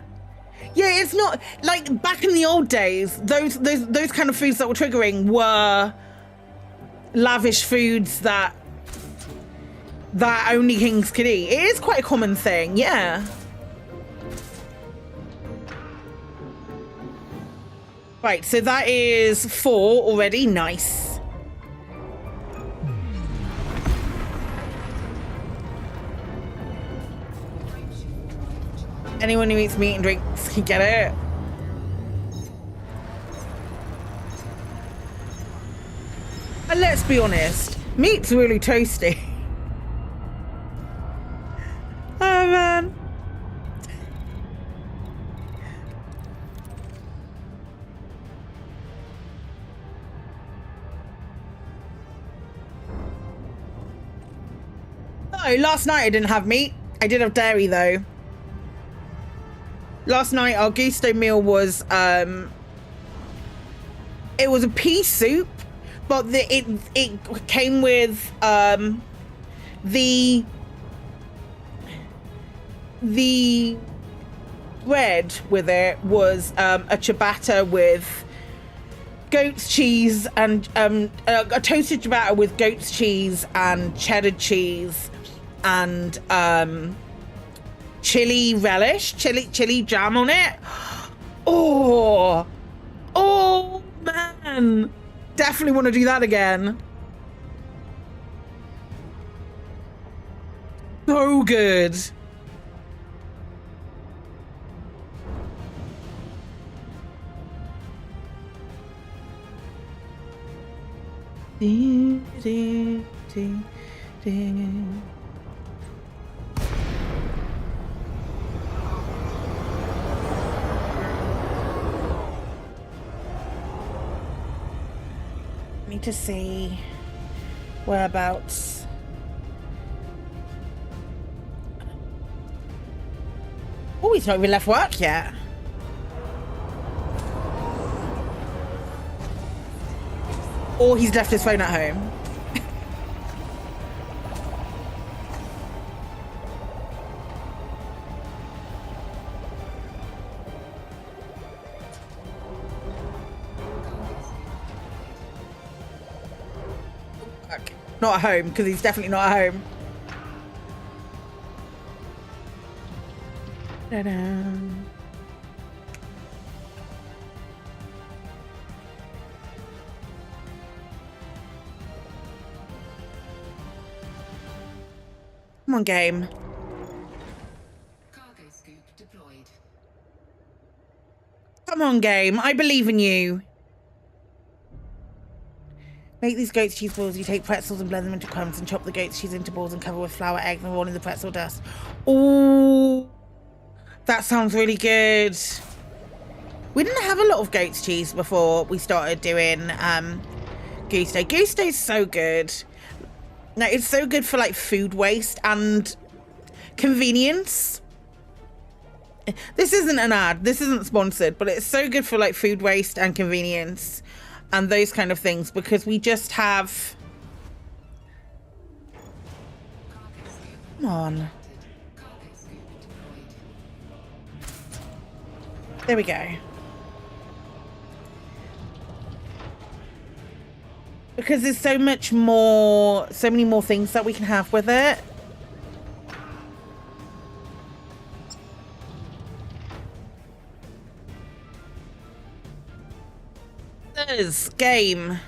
it's not like back in the old days. Those kind of foods that were triggering were lavish foods that only kings could eat. It is quite a common thing, yeah. Right, so that is 4 already. Nice. Anyone who eats meat and drinks can get it. And let's be honest, meat's really toasty. Oh man. No, last night I didn't have meat. I did have dairy though. Last night our gusto meal was It was a pea soup, but it came with the bread with it was a ciabatta with goat's cheese and a toasted ciabatta with goat's cheese and cheddar cheese and chili relish, chili jam on it. Oh man, definitely want to do that again. So good. Need to see whereabouts. Oh, he's not even left work yet. Or he's left his phone at home. Not at home, because he's definitely not at home. Ta-da. Come on, game. Cargo scoop deployed. Come on, game. I believe in you. Make these goat's cheese balls. You take pretzels and blend them into crumbs and chop the goat's cheese into balls and cover with flour, egg, and roll in the pretzel dust. Ooh, that sounds really good. We didn't have a lot of goat's cheese before we started doing Goose Day. Goose Day is so good. No, it's so good for like food waste and convenience. This isn't an ad. This isn't sponsored, but it's so good for like food waste and convenience. And those kind of things, because we just have... Come on. There we go. Because there's so much more, so many more things that we can have with it. Game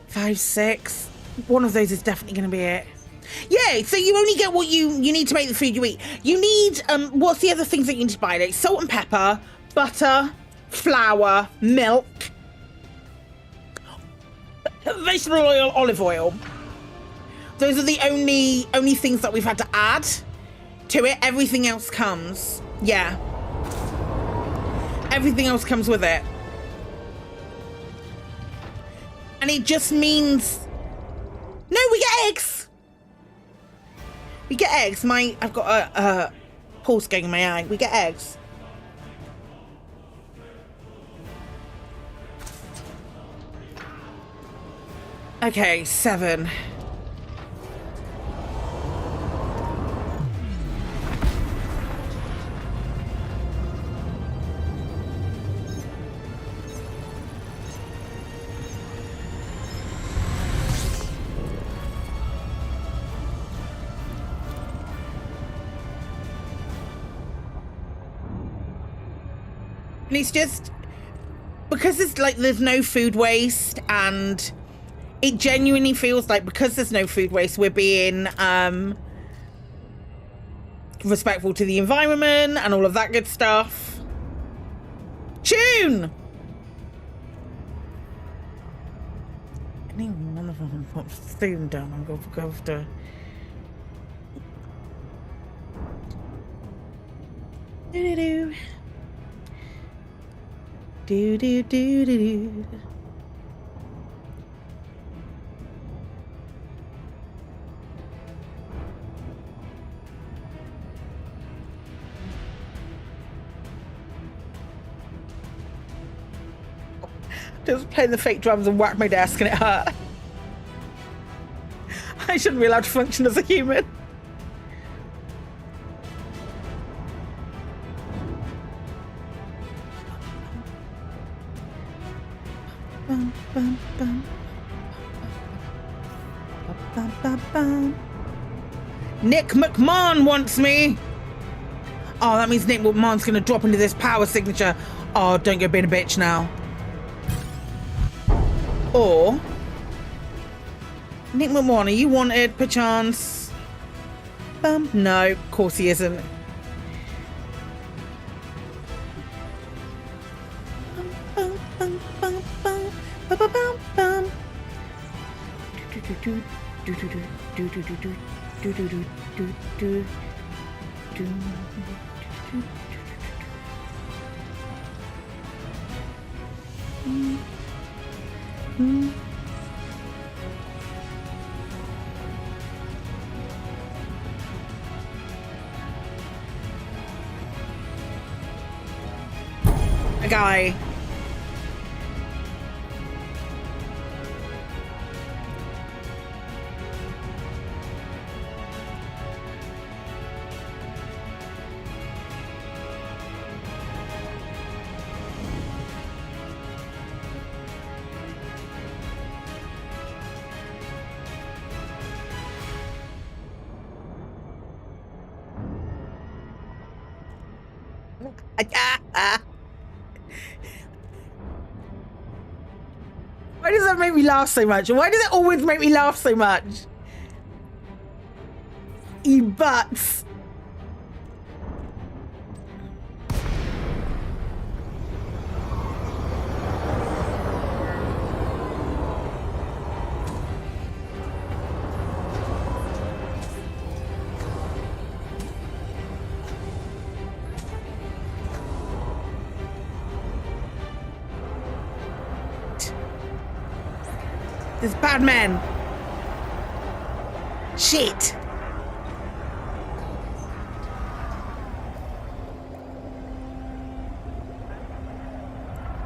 5, 6. One of those is definitely going to be it. Yeah, so you only get what you need to make the food you eat. You need what's the other things that you need to buy? Like salt and pepper, butter, flour, milk, vegetable oil, olive oil. Those are the only things that we've had to add to it. Everything else comes. Yeah. Everything else comes with it. And it just means... No, we get eggs! We get eggs. I've got a pulse going in my eye. We get eggs. Okay, 7. And it's just because it's like there's no food waste, and it genuinely feels like because there's no food waste, we're being respectful to the environment and all of that good stuff. Tune! None of them put theme down. I'm going to go after. Do-do-do. Do-do-do-do-do. Just play the fake drums and whack my desk and it hurt. I shouldn't be allowed to function as a human. Bum, bum, bum. Bum, bum, bum. Nick McMahon wants me. Oh, that means Nick McMahon's gonna drop into this power signature. Oh, don't go being a bitch now. Or Nick McMahon, are you wanted, perchance? No, of course he isn't. A guy. Why does that make me laugh so much? Why does it always make me laugh so much? You butts. There's bad men. Shit.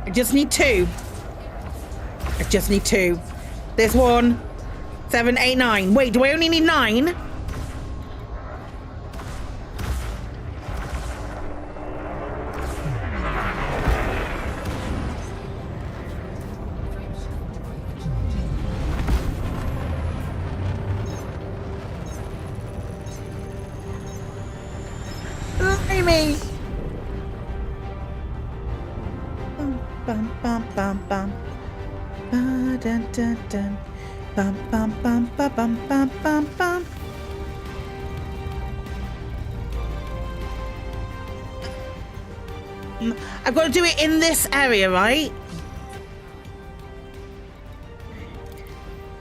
I just need two. I just need two. There's 1, 7, 8, 9. Wait, do I only need 9? Me. Bum bum bum bum. Ba dun dun dun. Bum bum bum ba bum bum bum bum. I've got to do it in this area, right?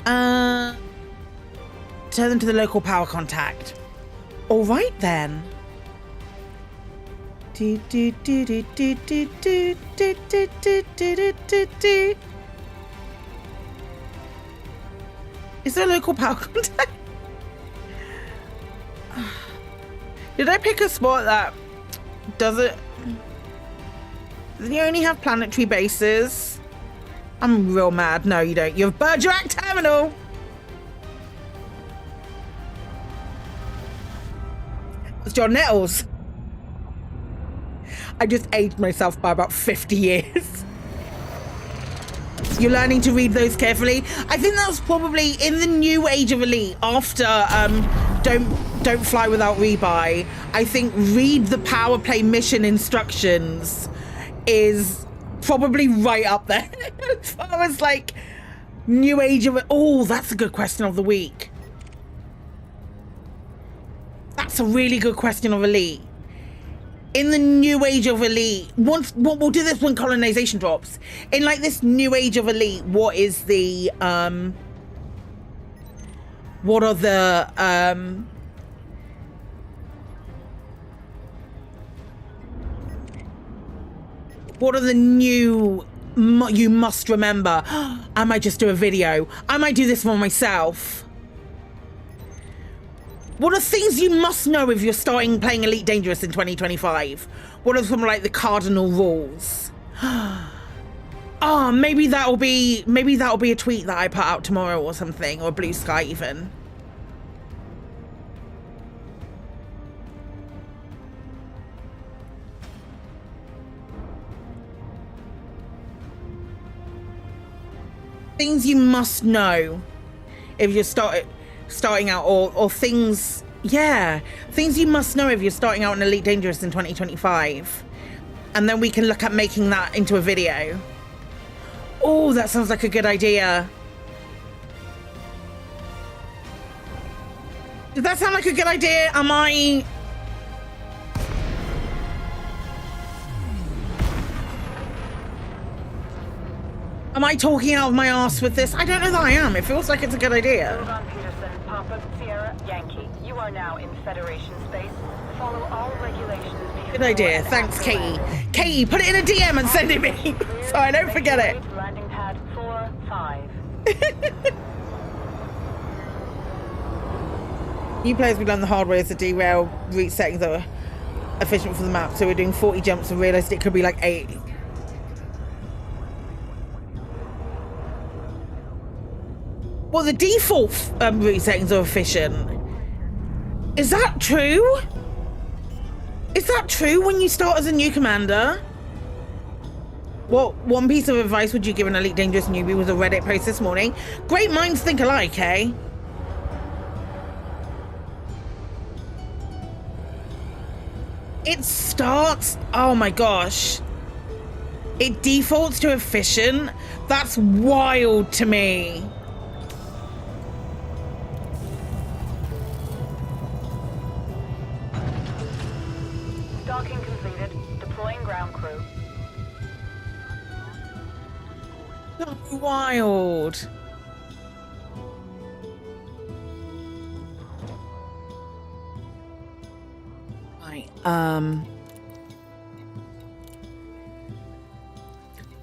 Turn them to the local power contact. All right then. Is there a local power contact? Did I pick a spot that does it? Do you only have planetary bases? I'm real mad. No, you don't. You have Bergerac Terminal. It's John Nettles. I just aged myself by about 50 years. You're learning to read those carefully. I think that was probably in the new age of Elite after don't fly without rebuy. I think read the Powerplay mission instructions is probably right up there as far as like new age of it. Oh, that's a good question of the week. That's a really good question of Elite. In the new age of Elite, we'll do this when colonization drops. In like this new age of Elite, what is the what are the new you must remember? I might just do a video. I might do this for myself. What are things you must know if you're starting playing Elite Dangerous in 2025? What are some like the cardinal rules? Oh, maybe that'll be a tweet that I put out tomorrow or something, or Blue Sky even. Things you must know if you're starting out, or things, yeah, things you must know if you're starting out in Elite Dangerous in 2025. And then we can look at making that into a video. Oh, that sounds like a good idea. Does that sound like a good idea? Am I talking out of my ass with this? I don't know that I am. It feels like it's a good idea. Hold on, Peterson. Papa, Sierra, Yankee. You are now in Federation space. Follow all regulations. Good idea. Thanks, Katie. Katie, put it in a DM and send it me so I don't forget it. Landing pad 4-5. New players, we learn the hard way as the derail route settings are efficient for the map. So we're doing 40 jumps and realized it could be like 8. Well, the default route settings are efficient. Is that true? Is that true when you start as a new commander? What one piece of advice would you give an Elite Dangerous newbie? Was a Reddit post this morning. Great minds think alike, eh? It starts, oh my gosh. It defaults to efficient. That's wild to me. Docking completed. Deploying ground crew. That's wild. Right,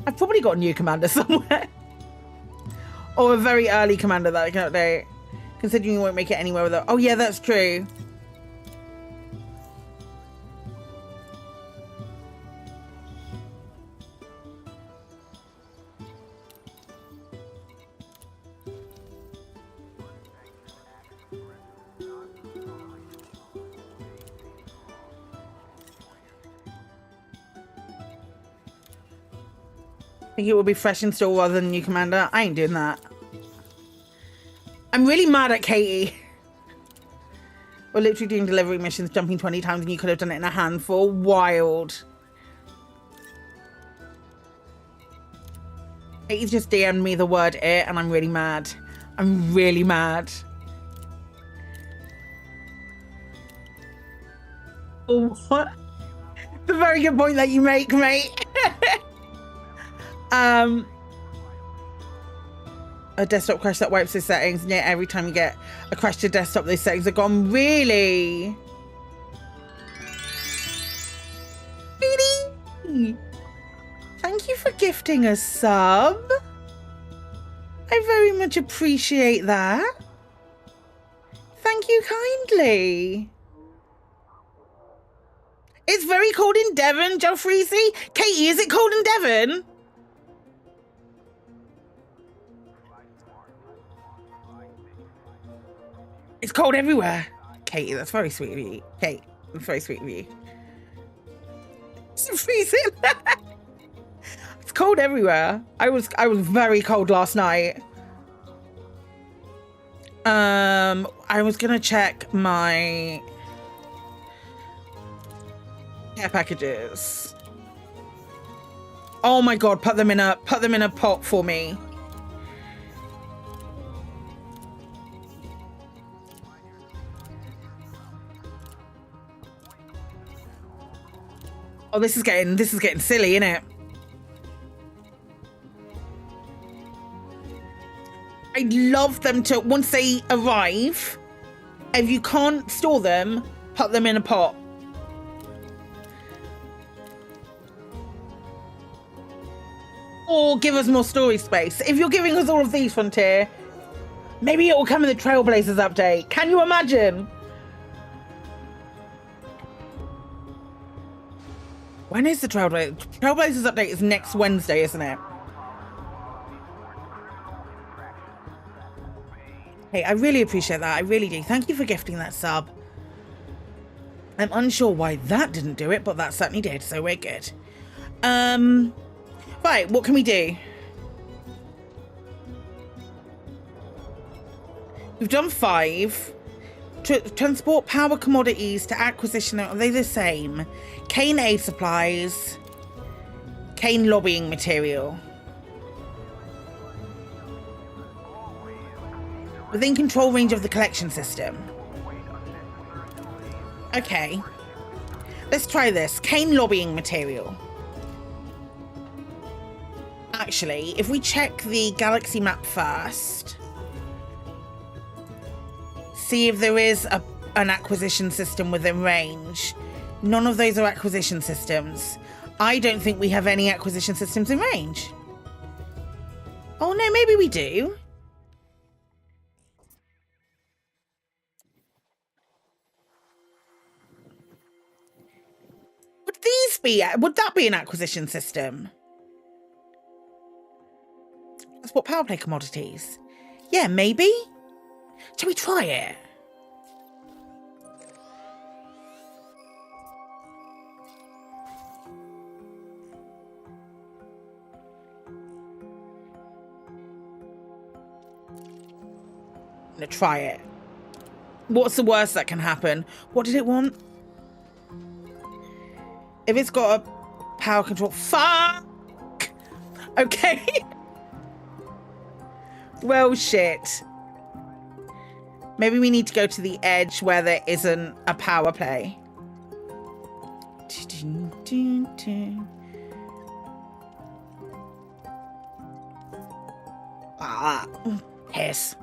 I've probably got a new commander somewhere. Or a very early commander that I can update. Considering you won't make it anywhere with it. Oh yeah, that's true. I think it will be fresh install rather than new commander. I ain't doing that. I'm really mad at Katie. We're literally doing delivery missions, jumping 20 times, and you could have done it in a handful. Wild. Katie's just DM'd me the word it, and I'm really mad. I'm really mad. Oh, what? The very good point that you make, mate. A desktop crash that wipes the settings, and yet every time you get a crash to desktop, those settings are gone. Really? Really? Thank you for gifting a sub. I very much appreciate that. Thank you kindly. It's very cold in Devon, Joe Freezy. Katie, is it cold in Devon? It's cold everywhere. Katie, that's very sweet of you. Kate, that's very sweet of you. It's freezing. It's cold everywhere. I was very cold last night. I was gonna check my care packages. Oh my god, put them in a pot for me. Oh, this is getting silly, isn't it? I'd love them to, once they arrive, if you can't store them, put them in a pot. Or give us more storage space. If you're giving us all of these, Frontier, maybe it will come in the Trailblazers update. Can you imagine? When is the Trailblazers update? Is next Wednesday, isn't it? Hey, I really appreciate that. I really do. Thank you for gifting that sub. I'm unsure why that didn't do it, but that certainly did, so we're good. Right, what can we do? We've done 5. Transport power commodities to acquisition. Are they the same? Cane aid supplies. Cane lobbying material. Within control range of the collection system. Okay. Let's try this. Cane lobbying material. Actually, if we check the galaxy map first, see if there is an acquisition system within range. None of those are acquisition systems. I don't think we have any acquisition systems in range. Oh no, maybe we do. Would that be an acquisition system? That's what Powerplay commodities. Yeah, maybe. Shall we try it? I'm gonna try it. What's the worst that can happen? What did it want? If it's got a power control... Fuck! Okay. Well, shit. Maybe we need to go to the edge where there isn't a power play. Ah, piss.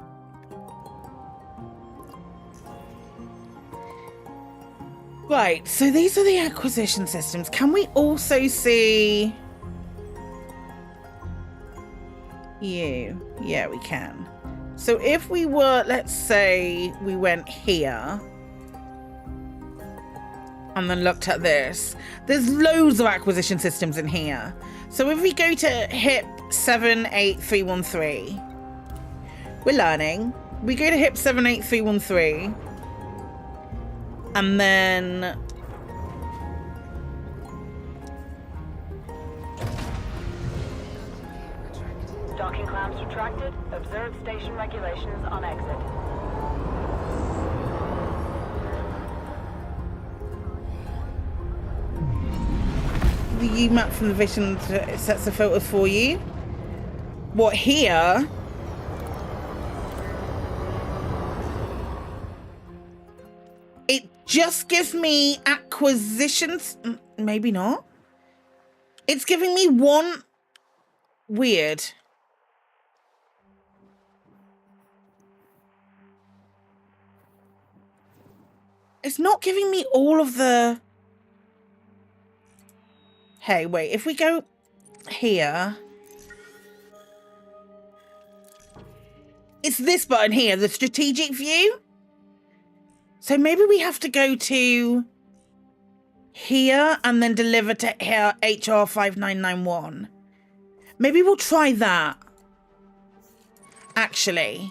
Right, so these are the acquisition systems. Can we also see you? Yeah, we can. So if we were, let's say we went here and then looked at this, there's loads of acquisition systems in here. So if we go to HIP 78313, we're learning. We go to HIP 78313. And then docking clamps retracted. Observe station regulations on exit. The U map from the vision sets the filters for you. What here? It just gives me acquisitions. Maybe not. It's giving me one. Weird. It's not giving me all of the... Hey, wait. If we go here... It's this button here, the strategic view. So maybe we have to go to here and then deliver to here HR 5991. Maybe we'll try that. Actually.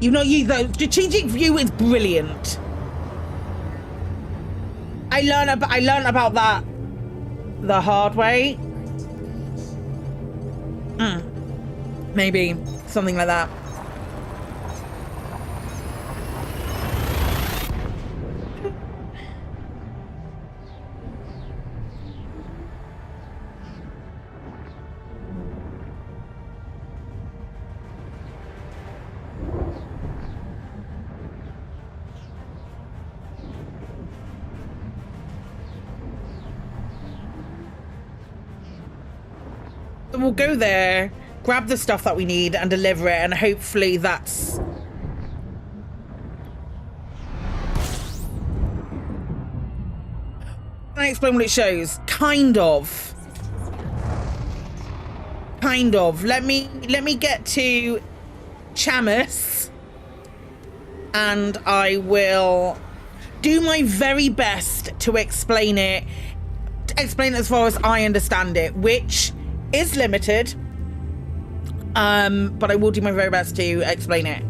You know, the strategic view is brilliant. I learned about that the hard way. Maybe something like that. We'll go there, grab the stuff that we need and deliver it, and hopefully that's... Can I explain what it shows? Kind of. Let me get to Chamus and I will do my very best to explain it as far as I understand it, which is limited, but I will do my very best to explain it.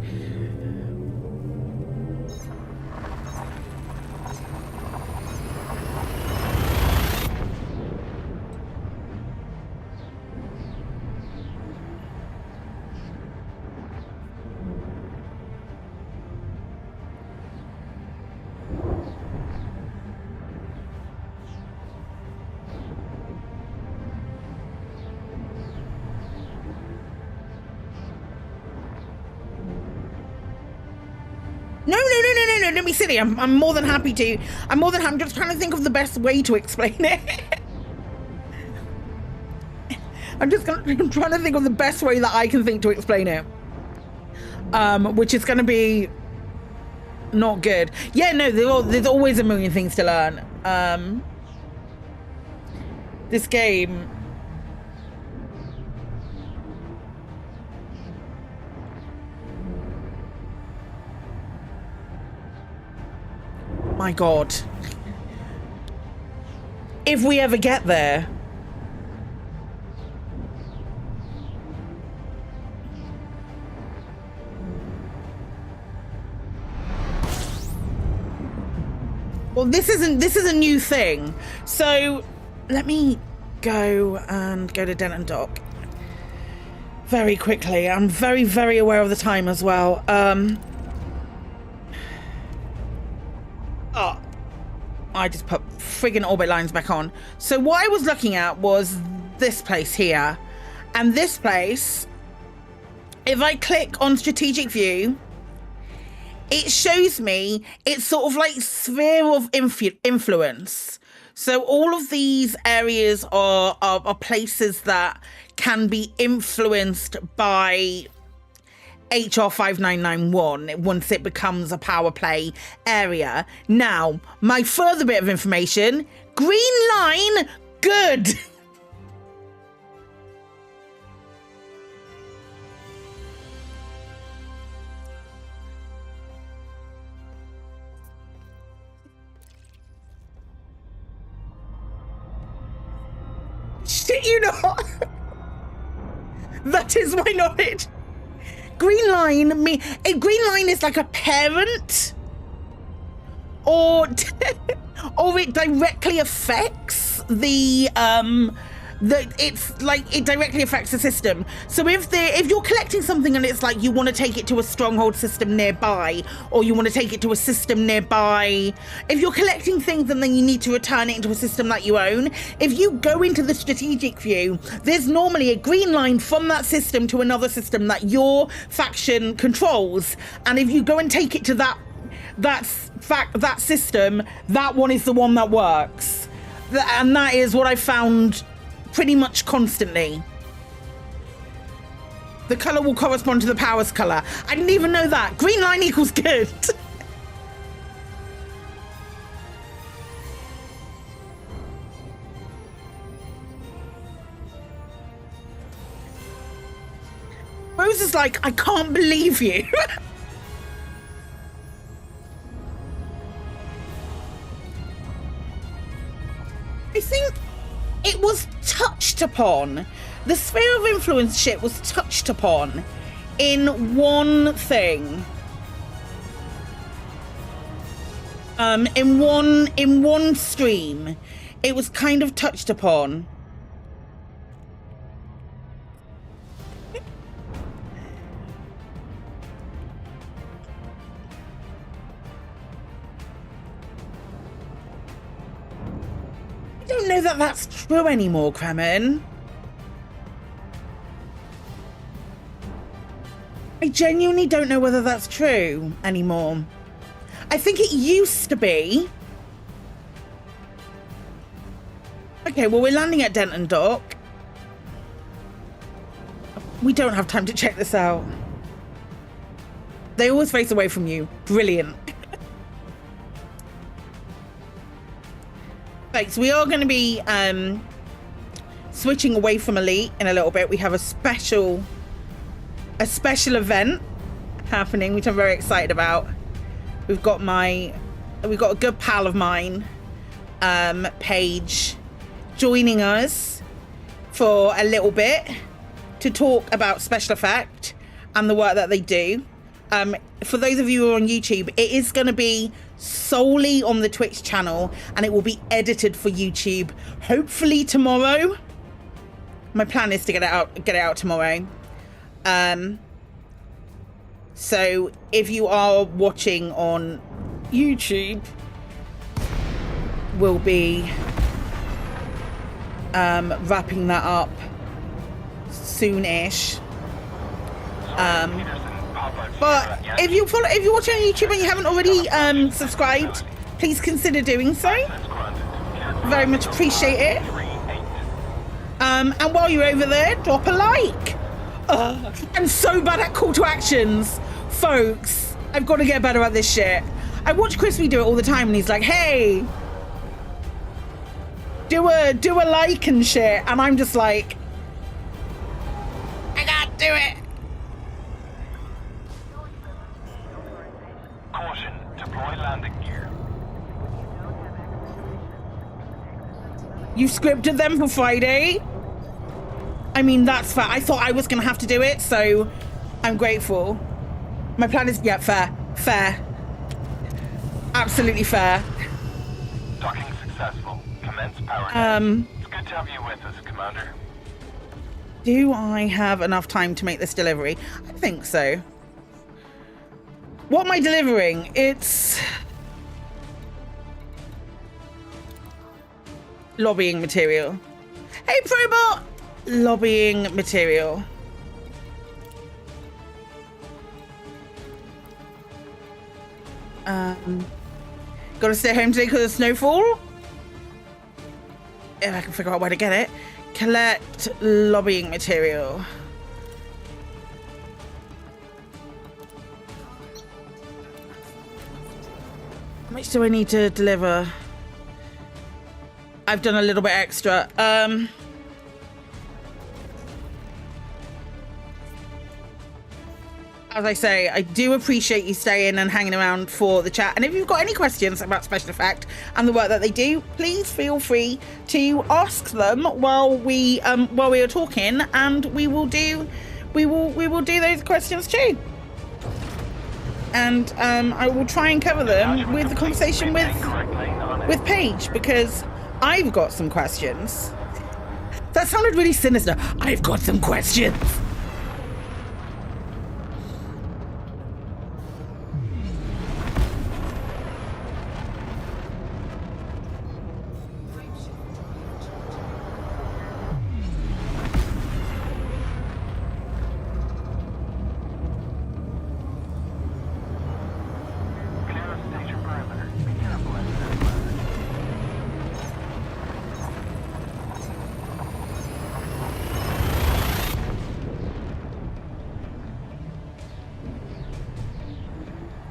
No, don't be silly. I'm more than happy to. I'm just trying to think of the best way to explain it. I'm trying to think of the best way that I can think to explain it. Which is going to be not good. Yeah, no, there's always a million things to learn. This game. My God. If we ever get there. Well, this is a new thing. So let me go to Denton Dock very quickly. I'm very, very aware of the time as well. Oh, I just put friggin' orbit lines back on. So what I was looking at was this place here. And this place, if I click on strategic view, it shows me it's sort of like sphere of influence. So all of these areas are places that can be influenced by HR 5991 once it becomes a power play area. Now, my further bit of information, green line, good. Shit you not. That is my knowledge. Green line, a green line is like a parent, or it directly affects it's like it directly affects the system. So if you're collecting something and it's like you want to take it to a stronghold system nearby, or you want to take it to a system nearby, if you're collecting things and then you need to return it into a system that you own, if you go into the strategic view, there's normally a green line from that system to another system that your faction controls, and if you go and take it to that system, that one is the one that works, and that is what I found pretty much constantly. The color will correspond to the powers color. I didn't even know that. Green line equals good. Rose is like, I can't believe you. I think it was touched upon. The sphere of influence shit was touched upon in one thing. In one stream. It was kind of touched upon. I don't know that that's true anymore, Kremen. I genuinely don't know whether that's true anymore. I think it used to be. Okay, well, we're landing at Denton Dock. We don't have time to check this out. They always face away from you. Brilliant. Right, so we are going to be switching away from Elite in a little bit. We have a special event happening, which I'm very excited about. we've got a good pal of mine, Paige, joining us for a little bit to talk about special effect and the work that they do. For those of you who are on YouTube, it is going to be solely on the Twitch channel and it will be edited for YouTube hopefully tomorrow. My plan is to get it out tomorrow. So if you are watching on YouTube, we'll be wrapping that up soonish. But if you're watching on YouTube and you haven't already subscribed, please consider doing so. Very much appreciate it. And while you're over there, drop a like. I'm so bad at call to actions, folks. I've got to get better at this shit. I watch Crispy do it all the time, and he's like, "Hey, do a like and shit," and I'm just like, I can't do it. Caution, deploy landing gear. You scripted them for Friday? I mean, that's fair. I thought I was going to have to do it, so I'm grateful. My plan is, yeah, fair. Absolutely fair. Docking successful. Commence power. It's good to have you with us, Commander. Do I have enough time to make this delivery? I think so. What am I delivering? It's lobbying material. Hey, Probot! Lobbying material. Gotta stay home today because of snowfall? If I can figure out where to get it. Collect lobbying material. How much do I need to deliver? I've done a little bit extra. As I say, I do appreciate you staying and hanging around for the chat. And if you've got any questions about special effect and the work that they do, please feel free to ask them while we are talking, and we will do those questions too. And I will try and cover them with the conversation with Paige, because I've got some questions. That sounded really sinister. I've got some questions.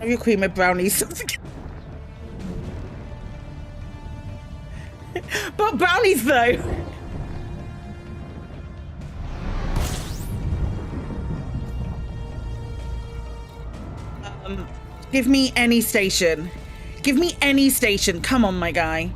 Your cream of brownies. But brownies though. Give me any station. Give me any station. Come on, my guy.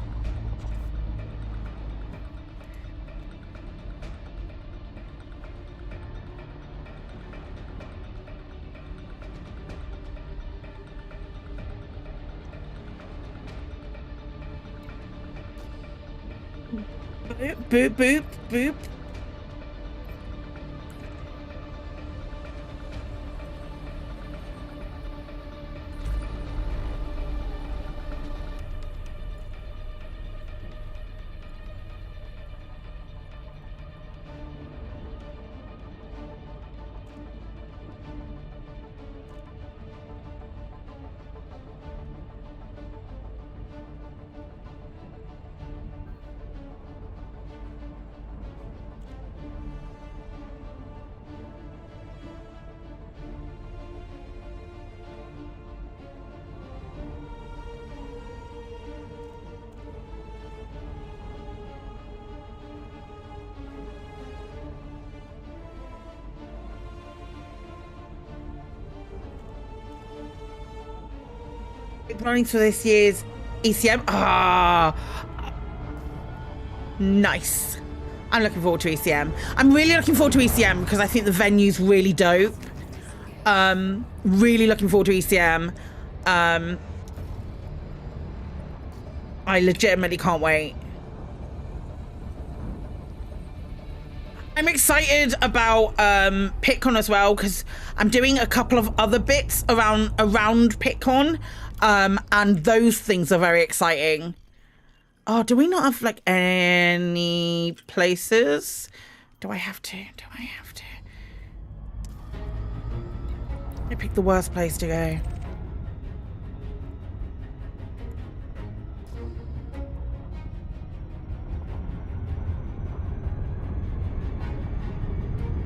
Boop, boop, boop. Planning for this year's ECM. Ah, nice. I'm looking forward to ECM. I'm really looking forward to ECM because I think the venue's really dope. Really looking forward to ECM. I legitimately can't wait. I'm excited about PitCon as well because I'm doing a couple of other bits around PitCon, and those things are very exciting. Oh, do we not have like any places? Do I have to? I picked the worst place to go.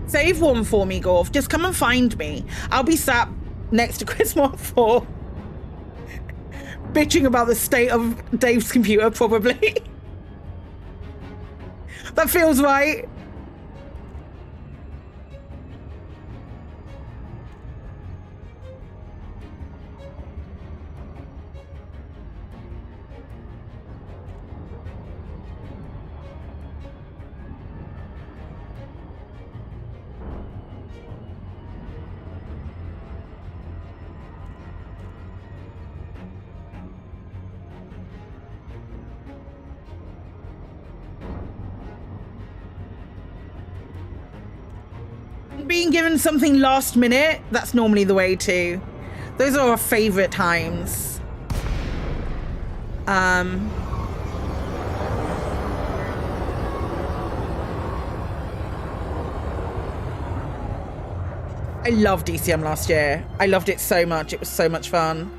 Save one for me, Gorf. Just come and find me. I'll be sat next to Chris Mod 4 bitching about the state of Dave's computer, probably. That feels right. Being given something last minute, that's normally the way too. Those are our favorite times. I loved DCM last year. I loved it so much. It was so much fun.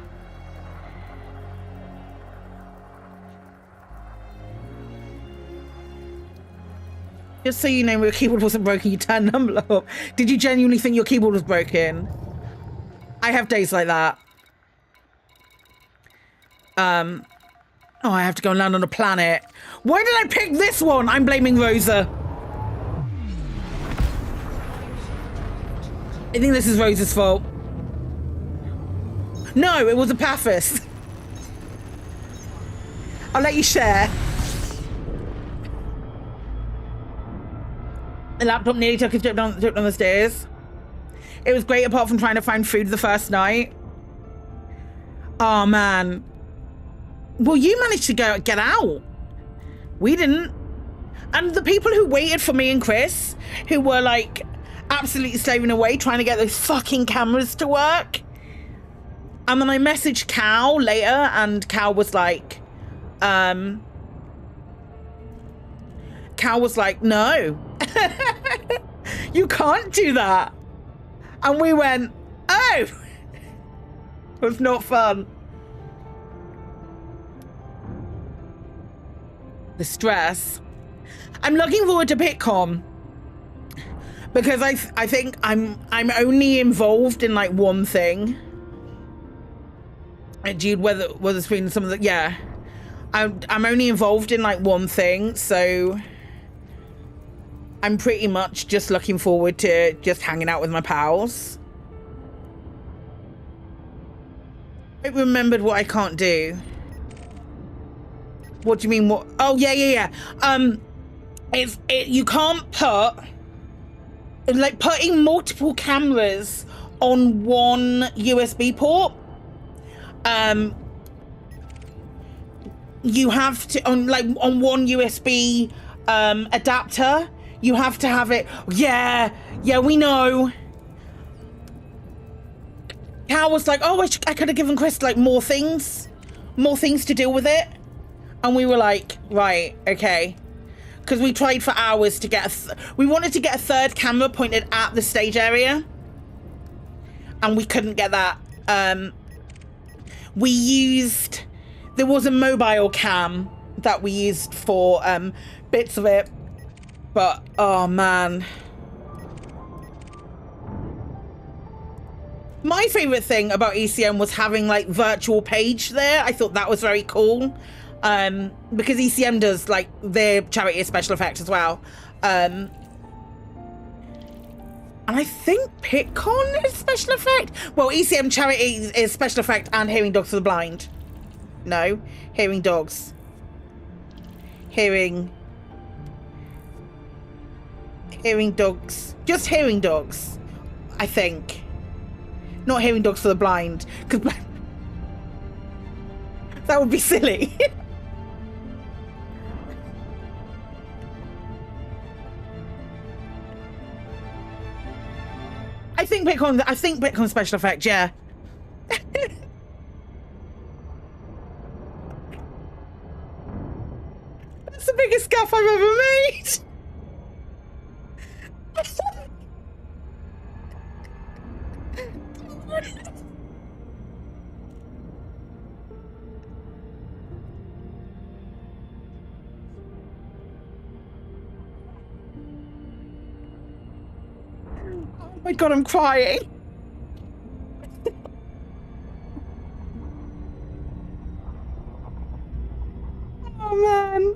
Just so you know, your keyboard wasn't broken, you turned number up. Did you genuinely think your keyboard was broken? I have days like that. Oh, I have to go and land on a planet. Why did I pick this one? I'm blaming Rosa. I think this is Rosa's fault. No, it was a Paphos. I'll let you share. The laptop nearly took a trip down the stairs. It was great apart from trying to find food the first night. Oh man. Well, you managed to get out. We didn't. And the people who waited for me and Chris, who were like absolutely slaving away trying to get those fucking cameras to work. And then I messaged Cal later and Cal was like, no. You can't do that. And we went, oh. It was not fun. The stress. I'm looking forward to PitCon because I think I'm only involved in like one thing. Jude, whether it's been some of the, yeah, I'm only involved in like one thing, so I'm pretty much just looking forward to just hanging out with my pals. I remembered what I can't do. What do you mean? What? Oh, yeah. You can't put, like, putting multiple cameras on one USB port. You have to, on one USB adapter, you have to have it. Yeah, we know. Cal was like, oh, I could have given Chris like more things to deal with it. And we were like, right, okay. Because we tried for hours to get we wanted to get a third camera pointed at the stage area. And we couldn't get that. There was a mobile cam that we used for bits of it. But, oh man. My favorite thing about ECM was having like virtual page there. I thought that was very cool. Because ECM does like their charity special effects as well. And I think Pitcon is special effect. Well, ECM Charity is special effect and Hearing Dogs for the Blind. No, Hearing Dogs. Hearing Dogs. Just Hearing Dogs, I think. Not Hearing Dogs for the Blind, because that would be silly. I think Bitcoin special effect, yeah. That's the biggest gaff I've ever made. Oh my god, I'm crying. Oh man.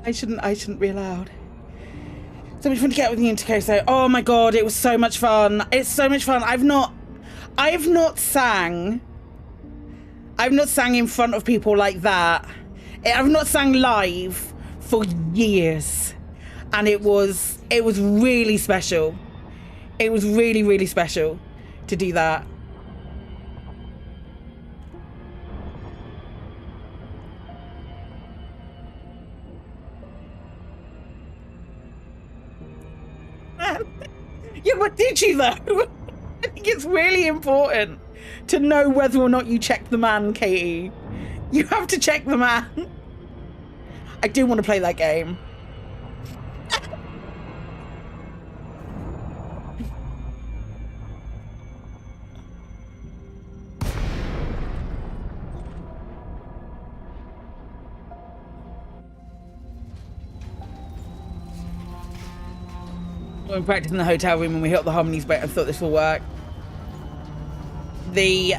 I shouldn't be allowed. So much fun to get with the Intercoso. Oh my god, it was so much fun. It's so much fun. I've not sang in front of people like that. I've not sang live for years. And it was really special. It was really, really special to do that. Yeah, but did you though? I think it's really important to know whether or not you check the man, Katie. You have to check the man. I do want to play that game. When we practiced in the hotel room and we hit up the harmonies bit, I thought this will work. There's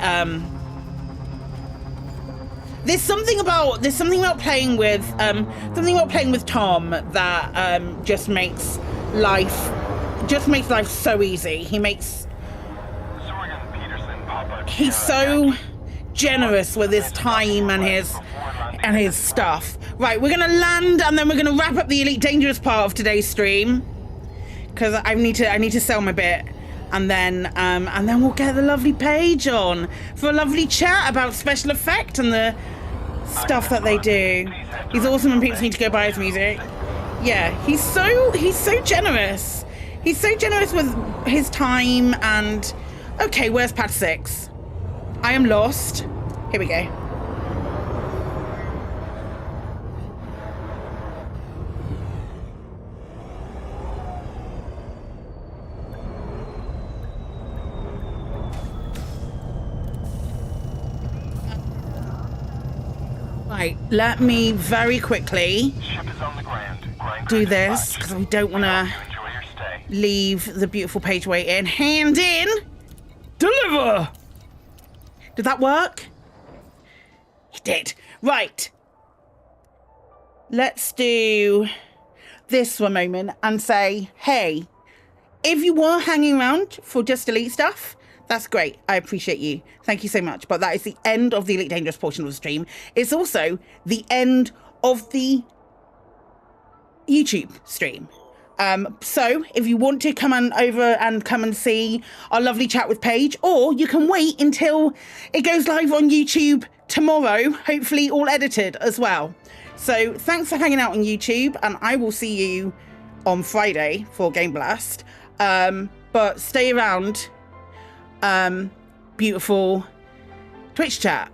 something about playing with Tom that just makes life so easy. He's so generous with his time and his stuff. Right, we're gonna land and then we're gonna wrap up the Elite Dangerous part of today's stream. Because I need to sell my bit, and then we'll get the lovely Paige on for a lovely chat about special effect and the stuff that they do. He's awesome, and people need to go buy his music. Yeah, he's so generous. He's so generous with his time. And okay, where's pad 6? I am lost. Here we go. Right, let me very quickly do this because we don't want to leave the beautiful Paige waiting. Hand in, deliver. Did that work? It did. Right. Let's do this for a moment and say, hey, if you were hanging around for just Elite stuff, that's great. I appreciate you. Thank you so much. But that is the end of the Elite Dangerous portion of the stream. It's also the end of the YouTube stream. So if you want to come on over and come and see our lovely chat with Paige, or you can wait until it goes live on YouTube tomorrow, hopefully all edited as well. So thanks for hanging out on YouTube, and I will see you on Friday for Game Blast. But stay around. Beautiful Twitch chat.